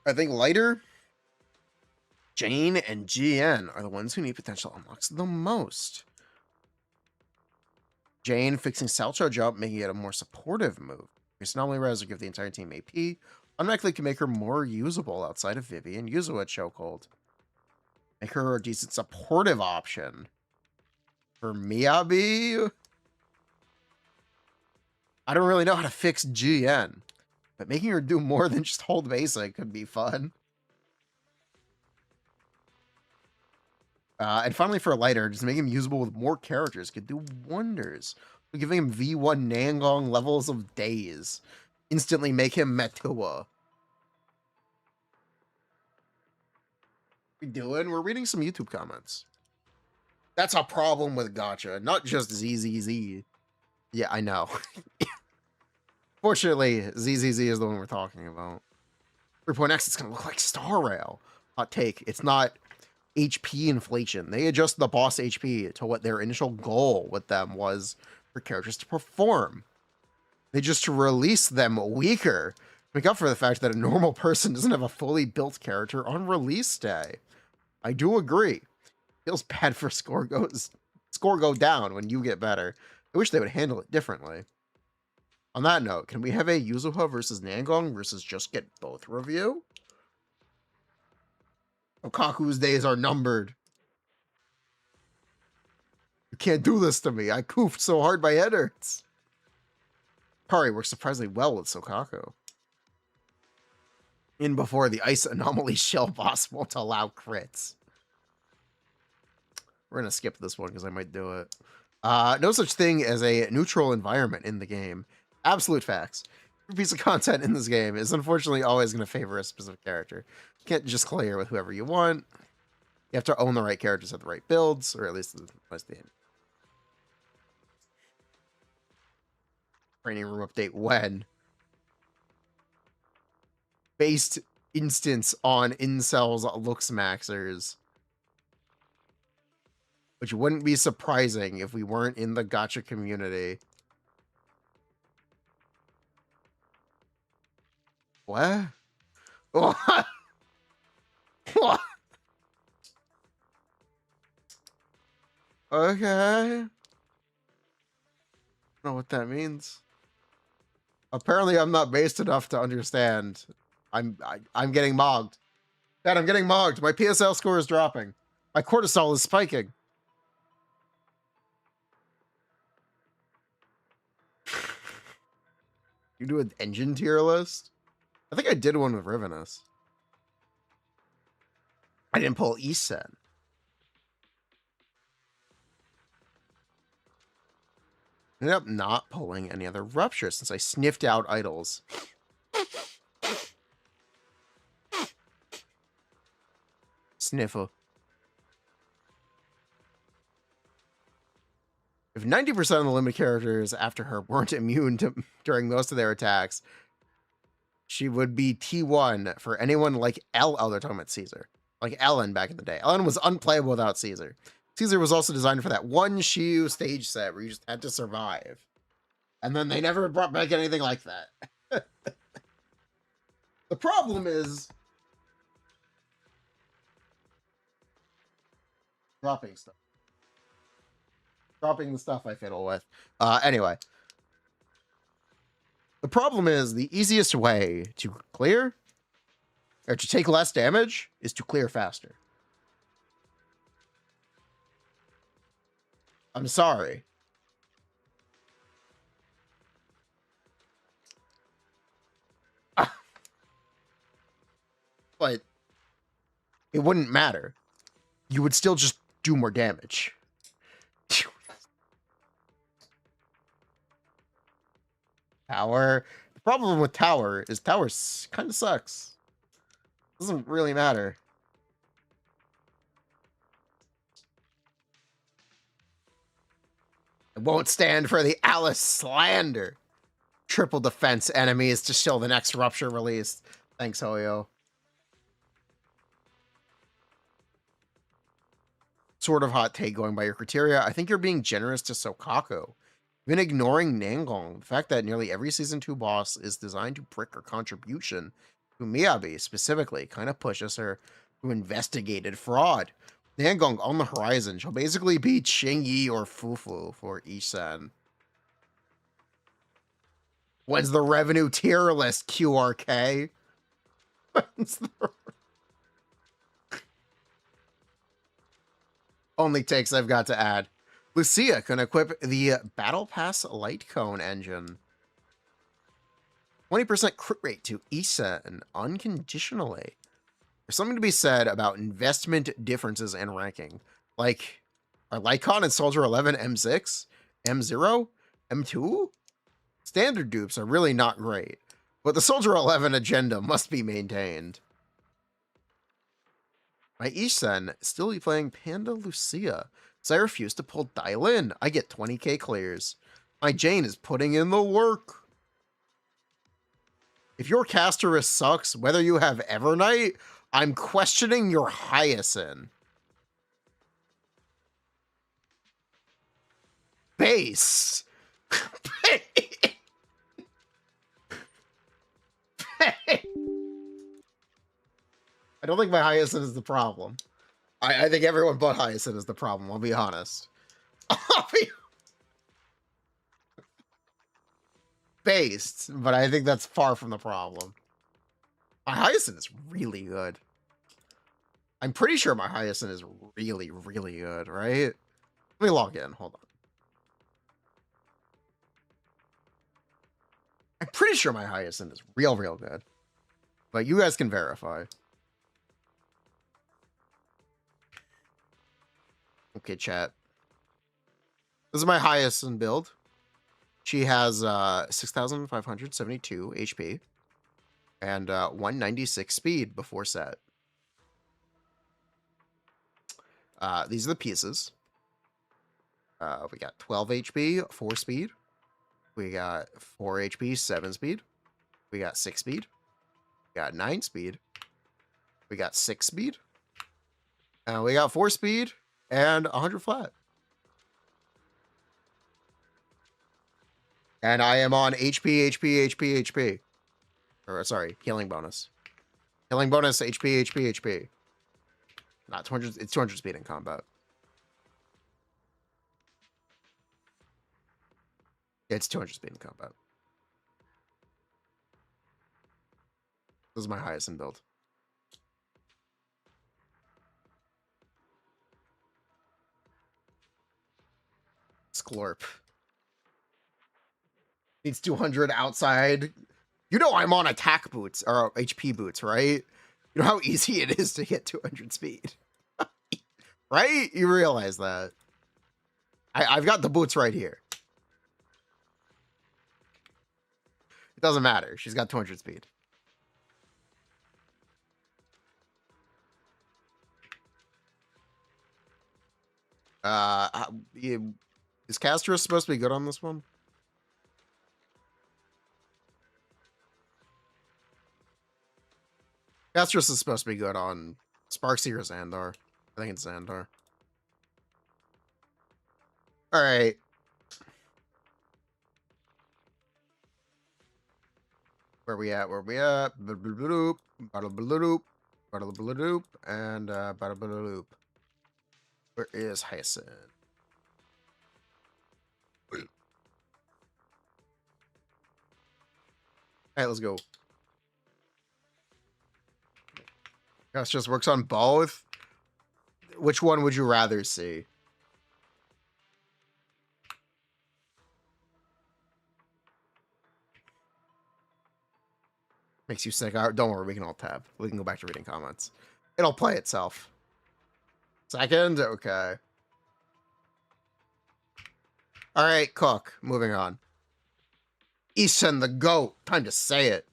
[SPEAKER 1] I think Lighter, Jane, and GN are the ones who need potential unlocks the most. Jane fixing Salcho jump, making it a more supportive move. Because not only Res will give the entire team AP, automatically can make her more usable outside of Vivi and Yuzuha chokehold. Make her a decent supportive option. For Miyabi, I don't really know how to fix GN, but making her do more than just hold basic could be fun. And finally for Lighter, just making him usable with more characters could do wonders. Giving him V1 Nangong levels of days. Instantly make him Metua. We doing? We're reading some YouTube comments. That's a problem with Gacha, not just ZZZ. Yeah, I know. Fortunately, ZZZ is the one we're talking about. 3.x, it's going to look like Star Rail. Hot take. It's not HP inflation. They adjust the boss HP to what their initial goal with them was for characters to perform. They just release them weaker. Make up for the fact that a normal person doesn't have a fully built character on release day. I do agree. Feels bad for score go down when you get better. I wish they would handle it differently. On that note, can we have a Yuzuha versus Nangong versus just get both review? Okaku's days are numbered. You can't do this to me. I koofed so hard my head hurts. Kari works surprisingly well with Sokaku. In before the ice anomaly shell boss won't allow crits. We're going to skip this one because I might do it. No such thing as a neutral environment in the game. Absolute facts. Every piece of content in this game is unfortunately always going to favor a specific character. You can't just clear with whoever you want. You have to own the right characters at the right builds, or at least that's the end. Training room update when? Based instance on incels looks maxers. Which wouldn't be surprising if we weren't in the gacha community. What? What? What? Okay. I don't know what that means. Apparently I'm not based enough to understand. I'm getting mogged. Dad, I'm getting mogged. My PSL score is dropping. My cortisol is spiking. You do an engine tier list? I think I did one with Rivenus. I didn't pull Isen. Ended up not pulling any other Rupture since I sniffed out idols. Sniffle. If 90% of the limited characters after her weren't immune to during most of their attacks, she would be T1 for anyone like they're talking about Caesar. Like Ellen back in the day. Ellen was unplayable without Caesar. Caesar was also designed for that one Shiyu stage set where you just had to survive. And then they never brought back anything like that. The problem is dropping stuff. Dropping the stuff I fiddle with. Anyway. The problem is the easiest way to clear or to take less damage is to clear faster. I'm sorry. But it wouldn't matter. You would still just do more damage. Tower. The problem with Tower is Tower kind of sucks. Doesn't really matter. I won't stand for the Alice slander. Triple defense enemies to show the next Rupture release. Thanks, Hoyo. Sort of hot take going by your criteria. I think you're being generous to Sokaku. Even ignoring Nangong, the fact that nearly every Season 2 boss is designed to prick her contribution to Miyabi specifically kind of pushes her to investigated fraud. Nangong on the horizon. She'll basically be Qingyi or Fufu for Isen. When's the revenue tier list, QRK? When's the... Only takes I've got to add. Lucia can equip the Battle Pass Light Cone engine. 20% crit rate to Isen unconditionally. There's something to be said about investment differences in ranking. Like, are Lycon and Soldier 11 M6? M0? M2? Standard dupes are really not great, but the Soldier 11 agenda must be maintained. My Isen still be playing Panda Lucia, so I refuse to pull Dial In. I get 20k clears. My Jane is putting in the work. If your caster sucks, whether you have Evernight, I'm questioning your Hyacinth. Base. I don't think my Hyacinth is the problem. I think everyone but Hyacinth is the problem, I'll be honest. Based, but I think that's far from the problem. My Hyacinth is really good. I'm pretty sure my Hyacinth is really, really good, right? Let me log in, hold on. I'm pretty sure my Hyacinth is real good. But you guys can verify. Okay, chat. This is my Hyacinth build. She has 6,572 HP and 196 speed before set. These are the pieces. We got 12 HP, 4 speed. We got 4 HP, 7 speed. We got 6 speed. We got 9 speed. We got 6 speed. And we got 4 speed and 100 flat. And I am on HP. Or, sorry, healing bonus. Healing bonus, HP. Not 200, it's 200 speed in combat. It's 200 speed in combat. This is my Hyacinth build. Glorp. Needs 200 outside. You know I'm on attack boots, or HP boots, right? You know how easy it is to get 200 speed. Right? You realize that. I've got the boots right here. It doesn't matter. She's got 200 speed. Is Castro supposed to be good on this one? Castros is supposed to be good on Sparksy or Xandar. I think it's Xandar. Alright. Where we at? Where we at? Ba-da-ba-da-doop, ba-da-ba-da-doop, ba-da-ba-da-doop, and ba-da-ba-da-doop. Where is Hyacinth? Alright, let's go. Gus just works on both. Which one would you rather see? Makes you sick. Don't worry, we can all tab. We can go back to reading comments. It'll play itself. Second? Okay. Alright, Cook. Moving on. Eason the GOAT. Time to say it.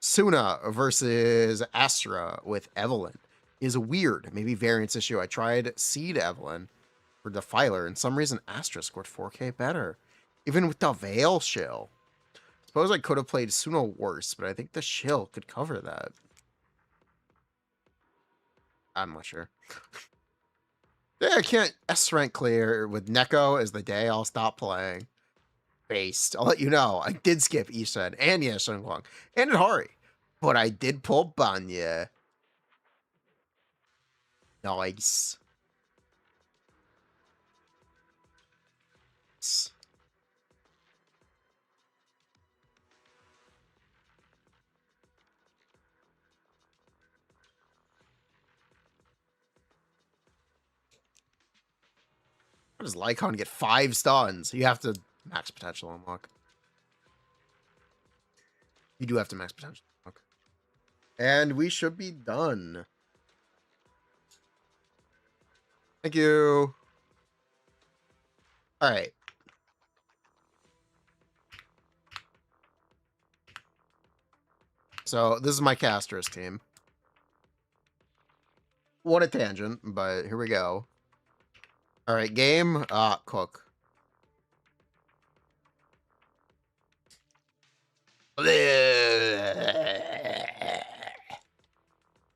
[SPEAKER 1] Suna versus Astra with Evelyn is a weird, maybe variance issue. I tried Seed Evelyn for Defiler, and some reason Astra scored 4K better. Even with the Veil Shill. Suppose I could have played Suna worse, but I think the Shill could cover that. I'm not sure. Yeah, I can't S rank clear with Neko as the day I'll stop playing. Based. I'll let you know. I did skip Isan and Yasung Huang and Hari, but I did pull Banya. Nice. How does Lycon get 5 stuns? You have to max potential unlock. You do have to max potential unlock. And we should be done. Thank you. Alright. So, this is my Castros team. What a tangent, but here we go. Alright, game. Cook.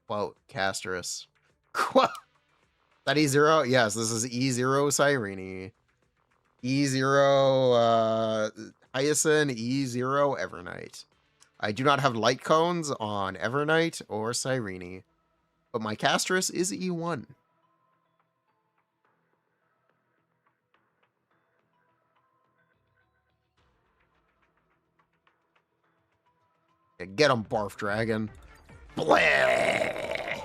[SPEAKER 1] Quote, Casterus. Quote. That E0? Yes, this is E0 Cyrene. E0 Hyacinth, E0 Evernight. I do not have light cones on Evernight or Cyrene, but my Casterus is E1. Get him, Barf Dragon. Bleh!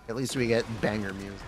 [SPEAKER 1] At least we get banger music.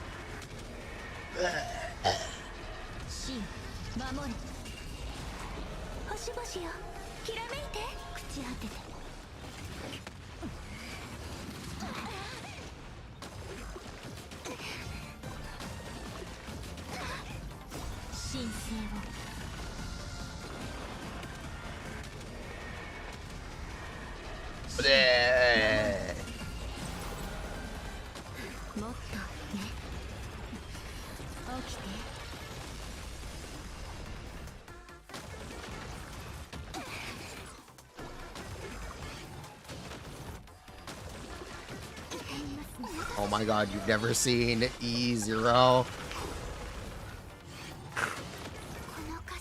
[SPEAKER 1] Oh my god, you've never seen E0?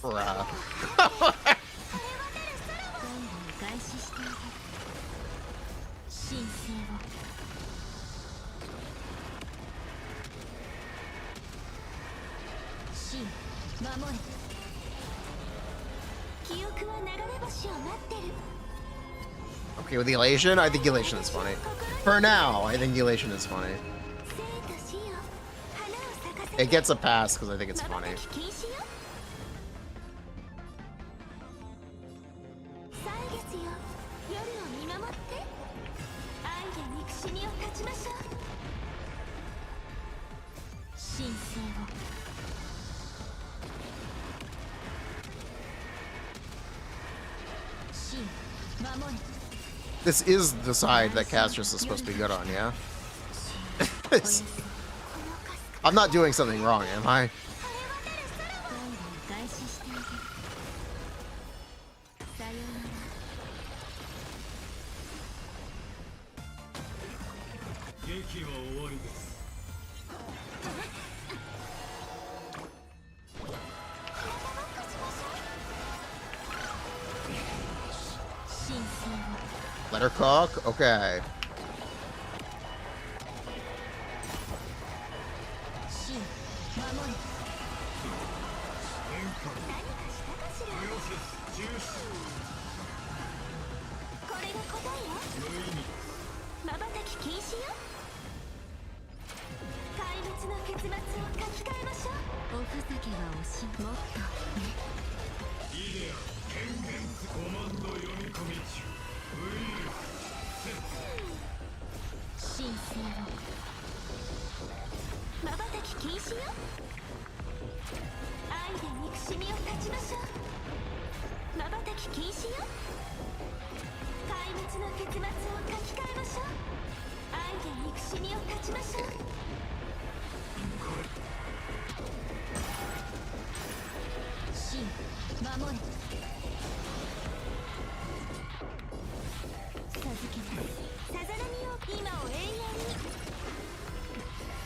[SPEAKER 1] Bruh. Okay, with Elation, I think Elation is funny. For now, I think Elation is funny. It gets a pass because I think it's funny.
[SPEAKER 2] 神聖を
[SPEAKER 1] This is the side that Castrus is supposed to be good on, yeah? I'm not doing something wrong, am I? Let her cook? Okay.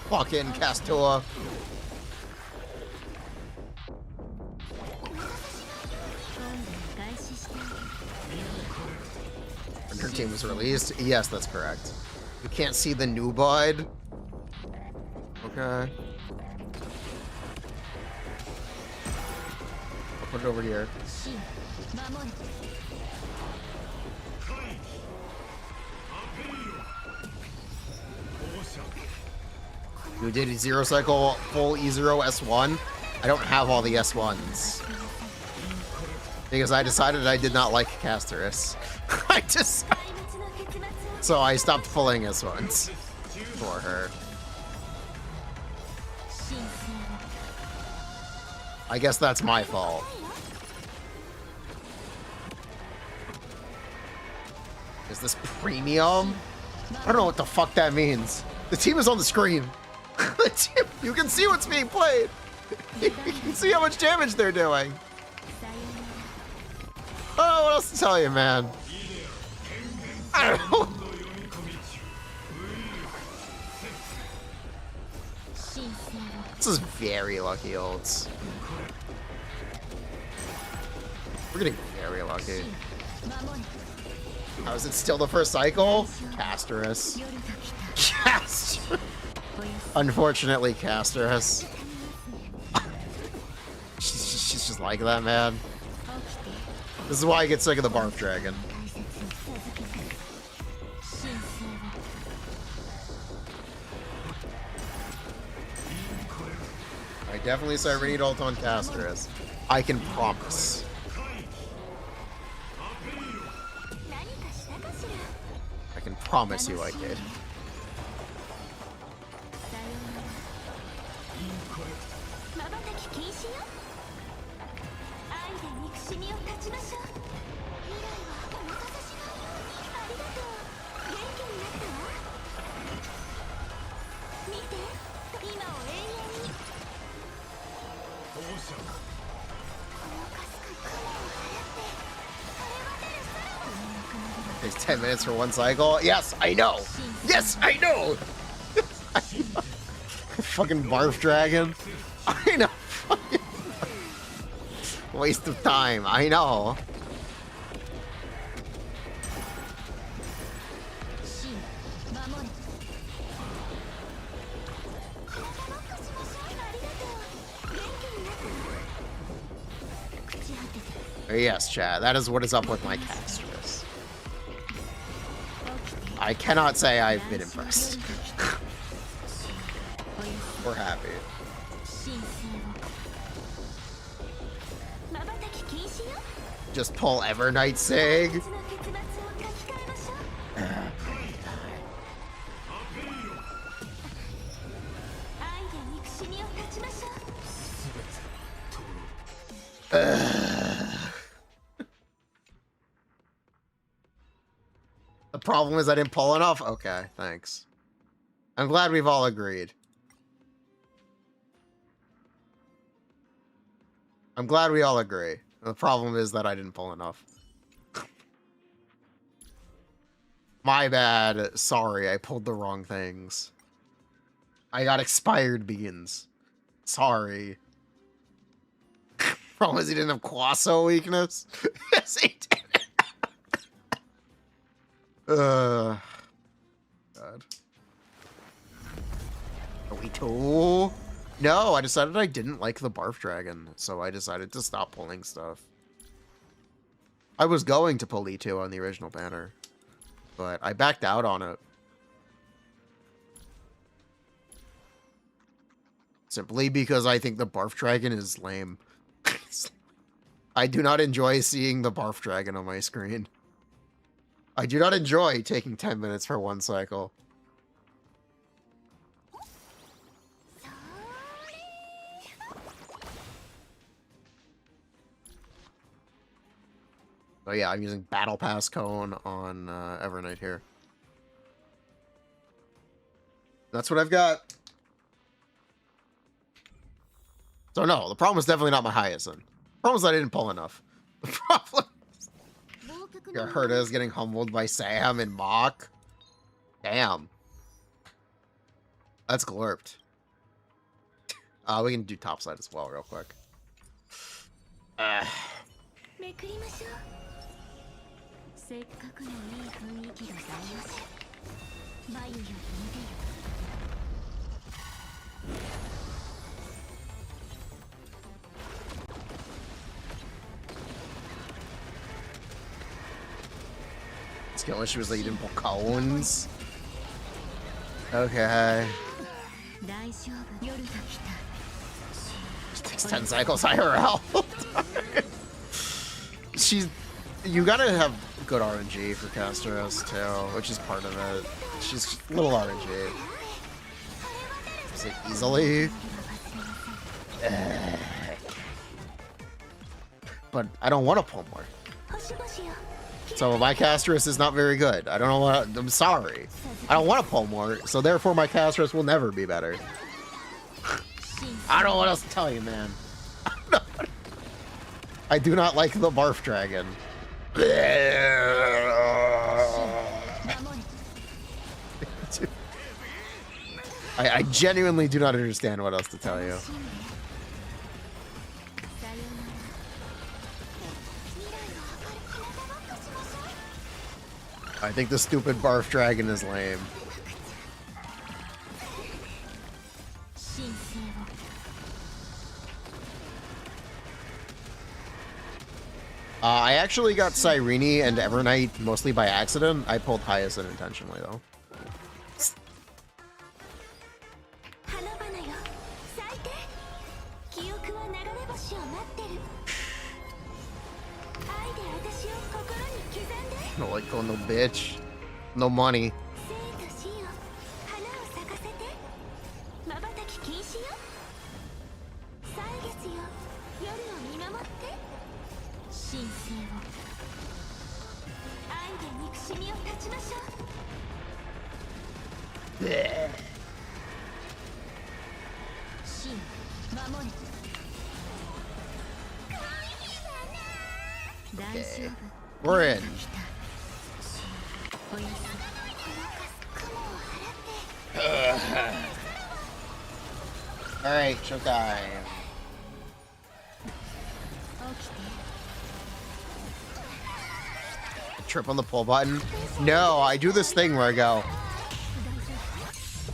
[SPEAKER 1] Fucking Castor. When her team was released? Yes, that's correct. You can't see the new bud. Okay. I'll put it over here. You did a zero cycle full E0 S1. I don't have all the S1s. Because I decided I did not like Casterus. So I stopped pulling S1s for her. I guess that's my fault. Is this premium? I don't know what the fuck that means. The team is on the screen. You can see what's being played. You can see how much damage they're doing. Oh, what else to tell you, man? I don't know. This is very lucky, olds. We're getting very lucky. How is it still the first cycle? Casterus. Casterus. Unfortunately, Casterus. She's just like that, man. This is why I get sick of the Barf Dragon. I definitely saw Renewed ult on Casterus. I can promise. I can promise you I did. Takes 10 minutes for one cycle. Yes, I know. Yes, I know. Fucking Barf Dragon. I know. Waste of time. I know. Yes, chat. That is what is up with my Casterus. I cannot say I've been impressed. We're happy. Just pull Evernight Sig. The problem is I didn't pull enough? Okay, thanks. I'm glad we've all agreed. I'm glad we all agree. The problem is that I didn't pull enough. My bad. Sorry, I pulled the wrong things. I got expired beans. Sorry. Problem is he didn't have Quasso weakness. Yes, he did. God. Are we two? No, I decided I didn't like the Barf Dragon, so I decided to stop pulling stuff. I was going to pull E2 on the original banner, but I backed out on it. Simply because I think the Barf Dragon is lame. I do not enjoy seeing the Barf Dragon on my screen. I do not enjoy taking 10 minutes for one cycle. Oh yeah, I'm using Battle Pass Cone on Evernight here. That's what I've got. So no, the problem is definitely not my Hyacinth. The problem is I didn't pull enough. The problem is Gerherda is getting humbled by Sam and Mach. Damn. That's glorped. We can do topside as well real quick. Skill issue was that you didn't pull cones. Okay. She takes 10 cycles IRL. You gotta have good RNG for Castros too, which is part of it. She's a little RNG. Is it easily? But I don't want to pull more. So my Castros is not very good. I don't know what. I'm sorry. I don't want to pull more, so therefore my Castros will never be better. I don't know what else to tell you, man. I do not like the Barf Dragon. I genuinely do not understand what else to tell you. I think the stupid Barf Dragon is lame. I actually got Cyrene and Evernight mostly by accident. I pulled Hyacinth intentionally, though. No, like, oh, no bitch. No money. Blech. Okay. We're in. Alright, showtime. Trip on the pull button? No, I do this thing where I go,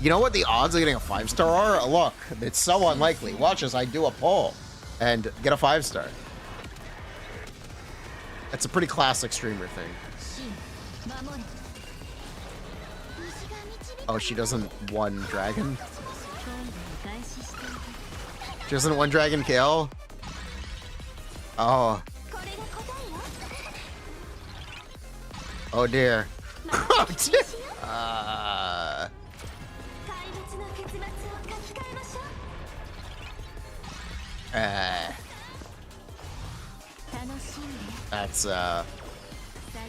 [SPEAKER 1] you know what the odds of getting a 5-star are? Look, it's so unlikely. Watch as I do a pull and get a 5-star. It's a pretty classic streamer thing. Oh, she doesn't one dragon? She doesn't one dragon kill? Oh. Oh dear. Oh dear.
[SPEAKER 2] 怪物の結末を書き換えましょう。
[SPEAKER 1] Uh,
[SPEAKER 2] 楽しんで。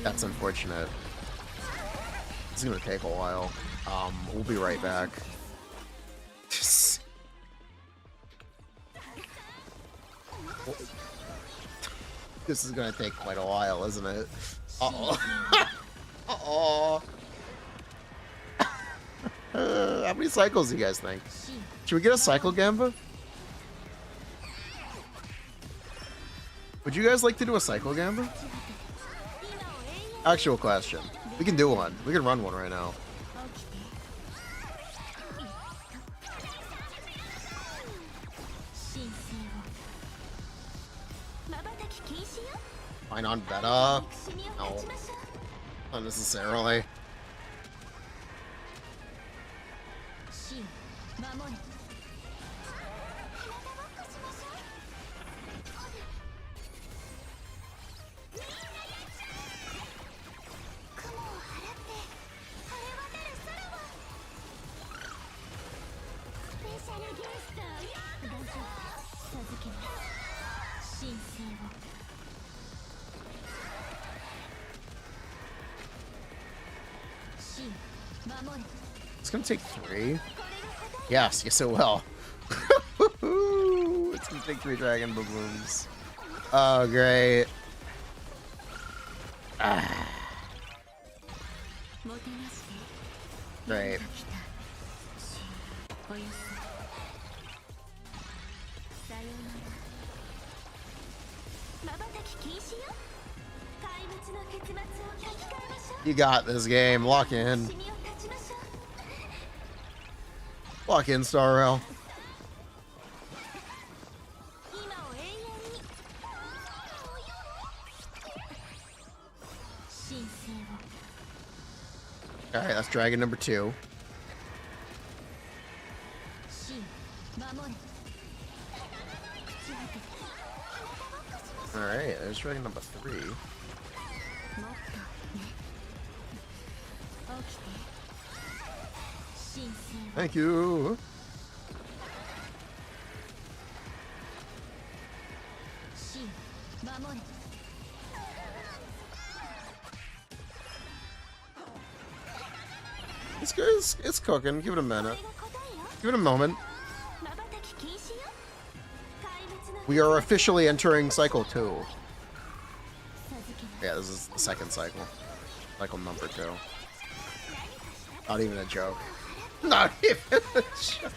[SPEAKER 1] that's unfortunate. It's gonna take a while. We'll be right back. This is gonna take quite a while, isn't it? Uh-oh. Uh-oh. How many cycles do you guys think? Should we get a cycle Gamba? Would you guys like to do a cycle Gamba? Actual question. We can do one. We can run one right now. Why not better? No. Not necessarily. It's gonna take 3. Yes, yes it will. It's gonna take 3 dragon booms. Oh great. Ah. Great. You got this game. Lock in. Lock in, Star Rail. Alright, that's dragon number 2. Alright, there's dragon number 3. Thank you. It's cooking. Give it a minute. Give it a moment. We are officially entering cycle 2. Yeah, this is the second cycle. Cycle number 2. Not even a joke. Not even a joke.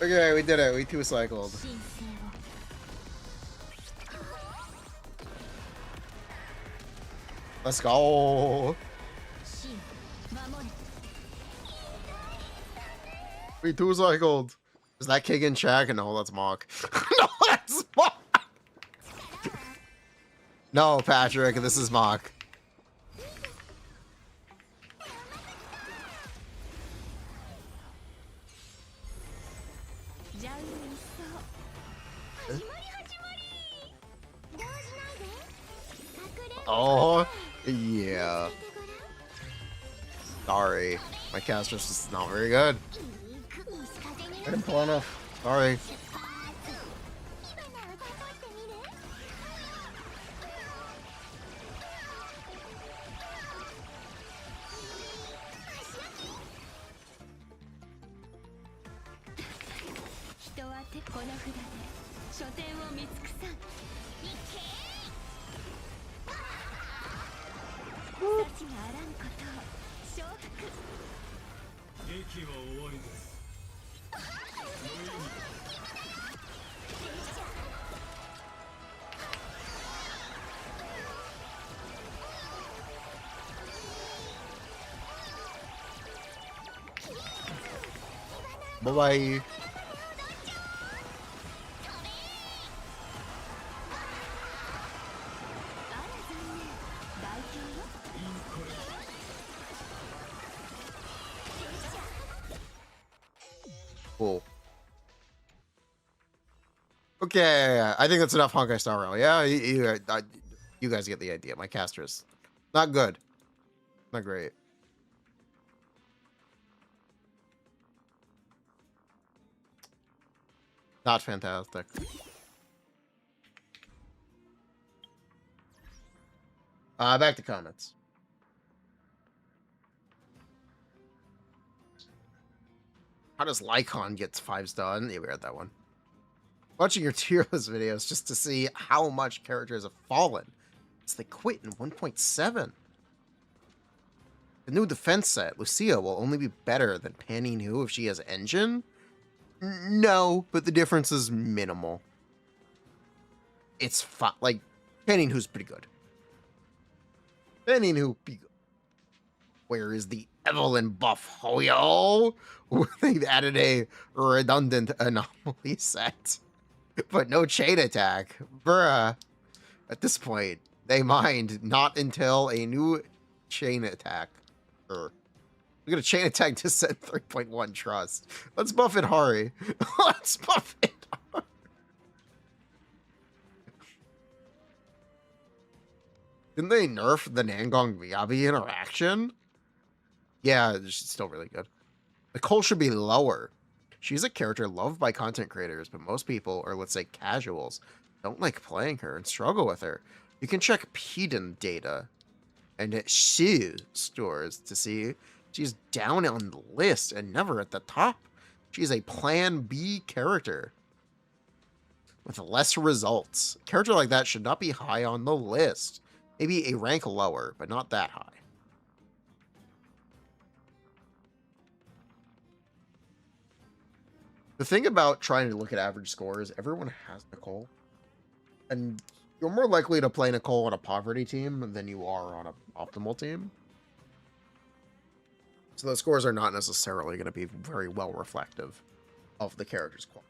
[SPEAKER 1] Okay, we did it. We 2 cycled. Let's go. We 2 cycled. Is that Keegan Shaq? No, that's Mock. No, that's Mock. No, Patrick, this is Mock. Oh, yeah. Sorry. My caster's just not very good. I didn't pull enough. Sorry. Bye-bye. Cool. Okay, I think that's enough Honkai Star Rail. Yeah, you guys get the idea. My caster's Not good. Not great. Not fantastic. Back to comments. How does Lycon get 5-star? Yeah, we read that one. Watching your tier list videos just to see how much characters have fallen since they quit in 1.7. The new defense set, Lucia, will only be better than Panny New if she has engine? No, but the difference is minimal. It's fine. Like, Panny New's pretty good. Panny New be good. Where is the Evelyn buff? Oh, yo! They've added a redundant anomaly set. But no chain attack. Bruh. At this point, they mind not until a new chain attack. We're gonna chain attack to set 3.1 trust. Let's buff it, Hari. Let's buff it. Didn't they nerf the Nangong Miyabi interaction? Yeah, she's still really good. Nicole should be lower. She's a character loved by content creators, but most people, or let's say casuals, don't like playing her and struggle with her. You can check Peden data and Shi stores to see she's down on the list and never at the top. She's a Plan B character with less results. A character like that should not be high on the list. Maybe a rank lower, but not that high. The thing about trying to look at average scores, everyone has Nicole. And you're more likely to play Nicole on a poverty team than you are on an optimal team. So those scores are not necessarily going to be very well reflective of the character's quality.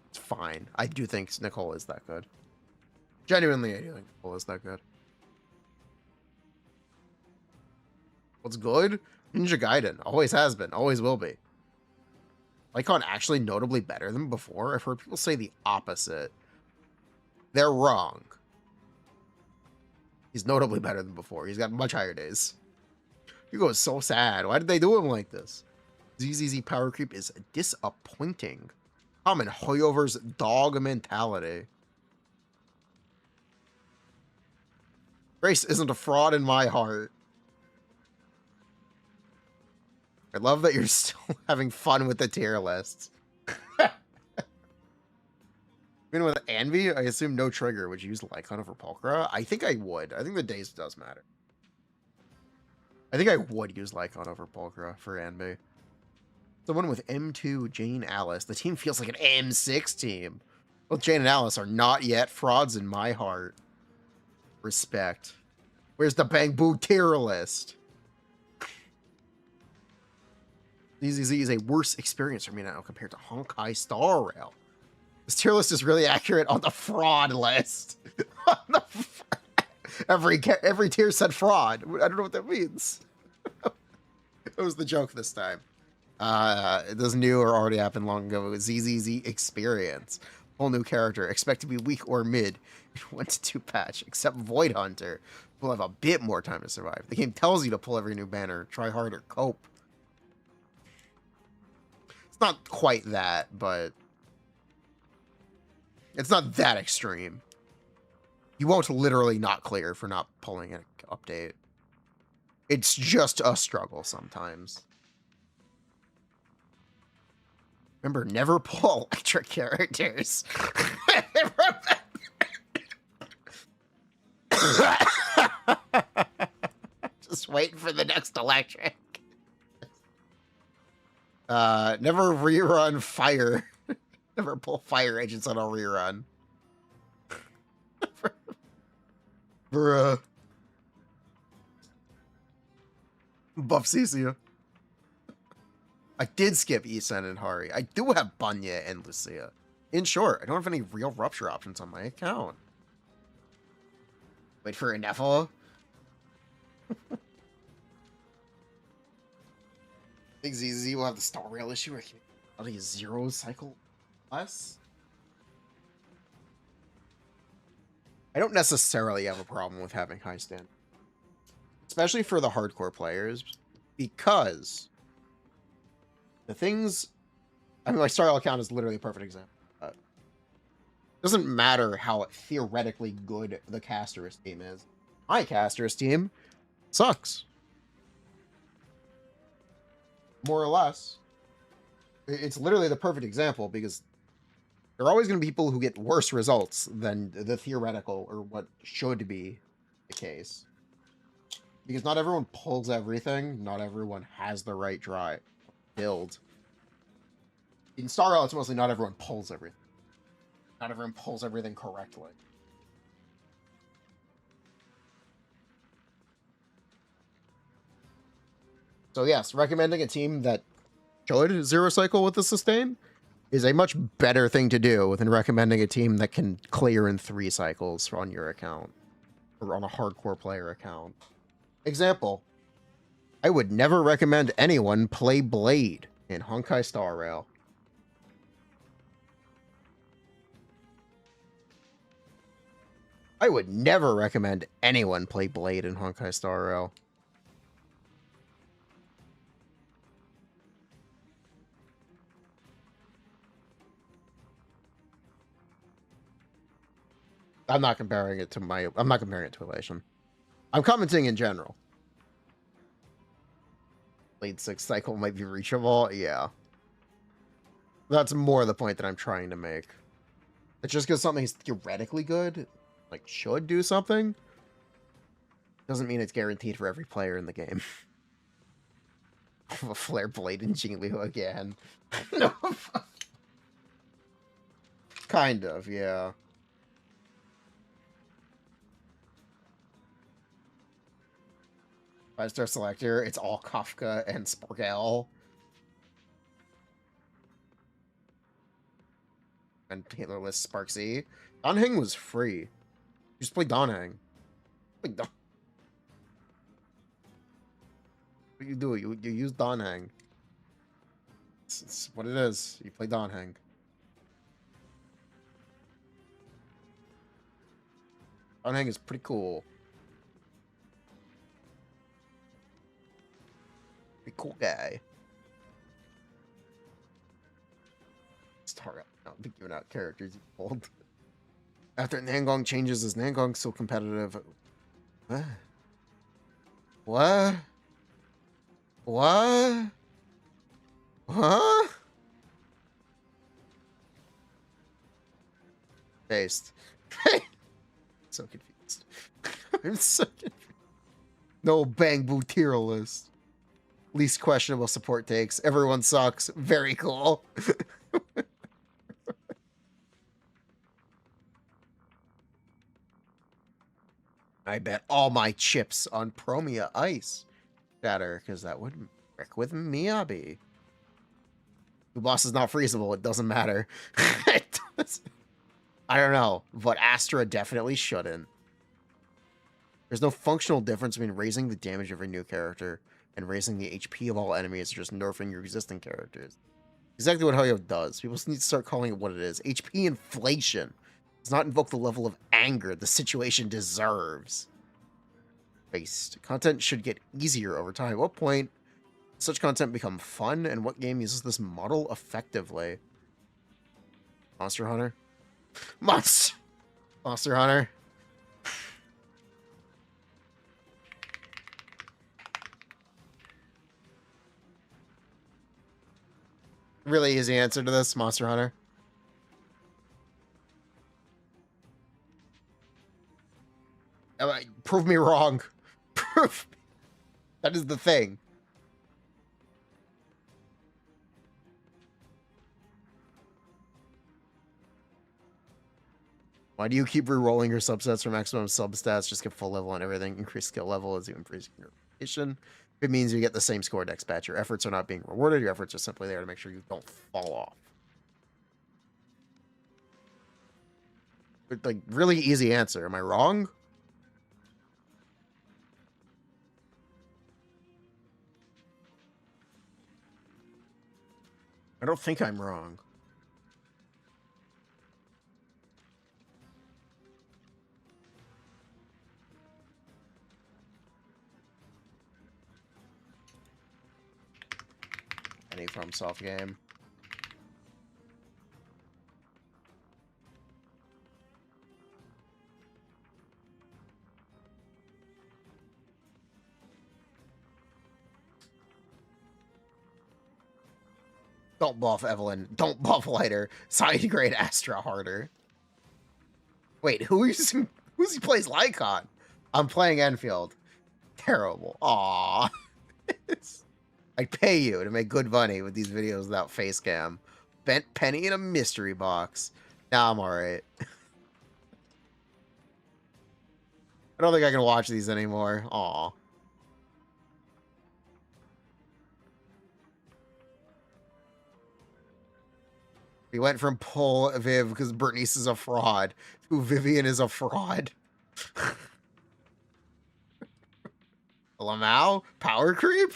[SPEAKER 1] It's fine. I do think Nicole is that good. Genuinely, I do think Nicole is that good. What's good? Ninja Gaiden. Always has been. Always will be. Lycon actually notably better than before? I've heard people say the opposite. They're wrong. He's notably better than before. He's got much higher days. Hugo is so sad. Why did they do him like this? ZZZ power creep is disappointing. Common Hoyover's dog mentality. Grace isn't a fraud in my heart. I love that you're still having fun with the tier lists. Even with Anvi, I assume no trigger. Would you use Lycon over Pulchra? I think I would. I think the days does matter. I think I would use Lycon over Pulchra for Anvi. Someone with M2, Jane, Alice. The team feels like an M6 team. Both Jane and Alice are not yet frauds in my heart. Respect. Where's the Bang Boo tier list? ZZZ is a worse experience for me now compared to Honkai Star Rail. This tier list is really accurate on the fraud list. Every tier said fraud. I don't know what that means. That was the joke this time. This new or already happened long ago. It was ZZZ experience. Whole new character. Expect to be weak or mid. 1 to 2 patch. Except Void Hunter. Will have a bit more time to survive. The game tells you to pull every new banner. Try harder. Cope. It's not quite that, but it's not that extreme. You won't literally not clear for not pulling an update. It's just a struggle sometimes. Remember, never pull electric characters. Just waiting for the next electric. Never rerun fire. Never pull fire agents on a rerun. Bruh. Buff Cecia. I did skip Isen and Hari. I do have Bunya and Lucia. In short, I don't have any real rupture options on my account. Wait for a Neville. I think ZZ will have the Star Rail issue where he can 0 cycle less. I don't necessarily have a problem with having high standards, especially for the hardcore players, because the things, I mean, my Star Rail account is literally a perfect example. It doesn't matter how theoretically good the caster's team is. My caster's team sucks. More or less. It's literally the perfect example because there are always going to be people who get worse results than the theoretical or what should be the case. Because not everyone pulls everything. Not everyone has the right drive build. In Star Rail, it's mostly not everyone pulls everything. Not everyone pulls everything correctly. So yes, recommending a team that should zero cycle with the sustain is a much better thing to do than recommending a team that can clear in 3 cycles on your account or on a hardcore player account. Example, I would never recommend anyone play Blade in Honkai Star Rail. I would never recommend anyone play Blade in Honkai Star Rail. I'm not comparing it to Elation. I'm commenting in general. Blade 6 cycle might be reachable. Yeah. That's more the point that I'm trying to make. It's just because something is theoretically good, like should do something, doesn't mean it's guaranteed for every player in the game. A Flare Blade in Jingliu again. No. Kind of, yeah. Five-star selector, it's all Kafka and Spargel. And Taylorless Sparksy. Donheng was free. You just play Donheng. What do you do? You use Donheng. It's what it is. You play Donheng. Donheng is pretty cool. Pretty cool guy. Star I'll be giving out characters you pulled. After Nangong changes, is Nangong so competitive? What? What? What? Huh? Based. So confused. I'm so confused. No Bang Boo tier list. Least questionable support takes. Everyone sucks. Very cool. I bet all my chips on Promia Ice. Better, because that would work with Miyabi. The boss is not freezable. It doesn't matter. It doesn't. I don't know, but Astra definitely shouldn't. There's no functional difference between raising the damage of a new character and raising the HP of all enemies, or just nerfing your existing characters. Exactly what Hoyo does. People need to start calling it what it is. HP inflation does not invoke the level of anger the situation deserves. Based. Content should get easier over time. At what point does such content become fun, and what game uses this model effectively? Monster Hunter? Monster Hunter. Really easy answer to this, Monster Hunter. Prove me wrong. Prove me. That is the thing. Why do you keep re-rolling your subsets for maximum substats? Just get full level on everything. Increase skill level as you increase your rotation. It means you get the same score next batch. Your efforts are not being rewarded. Your efforts are simply there to make sure you don't fall off. But, like, really easy answer. Am I wrong? I don't think I'm wrong. any FromSoft game. Don't buff Evelyn. Don't buff Lighter. Side grade Astra harder. Wait, who's he plays Lycon? I'm playing Enfield. Terrible. Aww. I pay you to make good money with these videos without face cam. Bent penny in a mystery box. Nah, I'm alright. I don't think I can watch these anymore. Aw. We went from Pull Viv because Bernice is a fraud to Vivian is a fraud. Lamau? Power creep?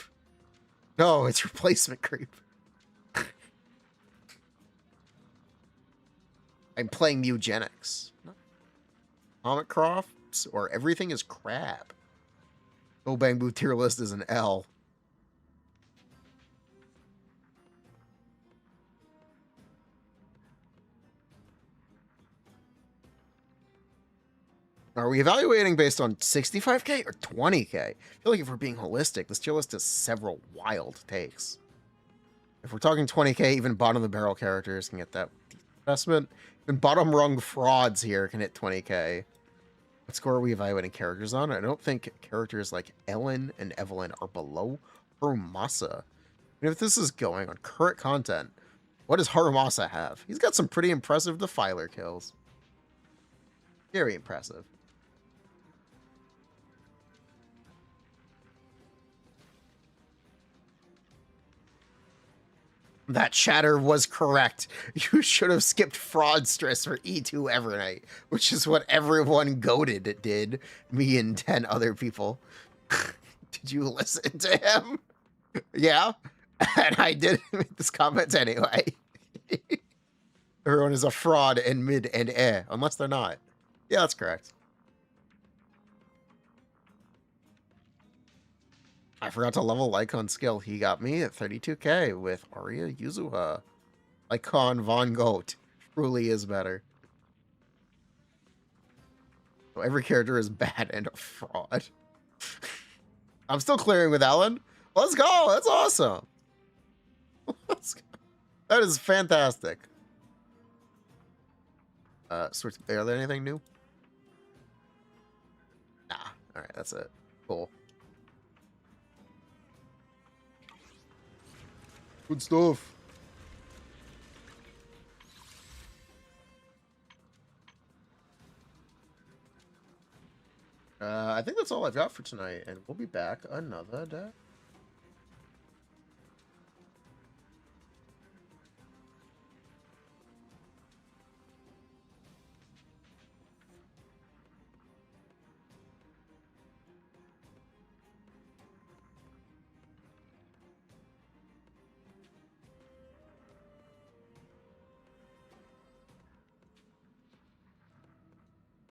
[SPEAKER 1] No, it's replacement creep. I'm playing Eugenics. Comic Crofts or everything is crap. No Bang Boo tier list is an L. Are we evaluating based on 65k or 20k? I feel like if we're being holistic, this tier list has several wild takes. If we're talking 20k, even bottom of the barrel characters can get that investment. Even bottom rung frauds here can hit 20k. What score are we evaluating characters on? I don't think characters like Ellen and Evelyn are below Harumasa. And if this is going on current content, what does Harumasa have? He's got some pretty impressive Defiler kills. Very impressive. That chatter was correct. You should have skipped Fraudstress for E2 Evernight, which is what everyone goated did. Me and 10 other people. Did you listen to him? Yeah. And I did make this comment anyway. Everyone is a fraud in mid and air, unless they're not. Yeah, that's correct. I forgot to level Lycon skill. He got me at 32k with Arya Yuzuha. Lycon Von Goat truly is better. So every character is bad and a fraud. I'm still clearing with Ellen. Let's go. That's awesome. Let's go. That is fantastic. Switch. Are there anything new? Nah. All right. That's it. Cool. Good stuff. I think that's all I've got for tonight, and we'll be back another day.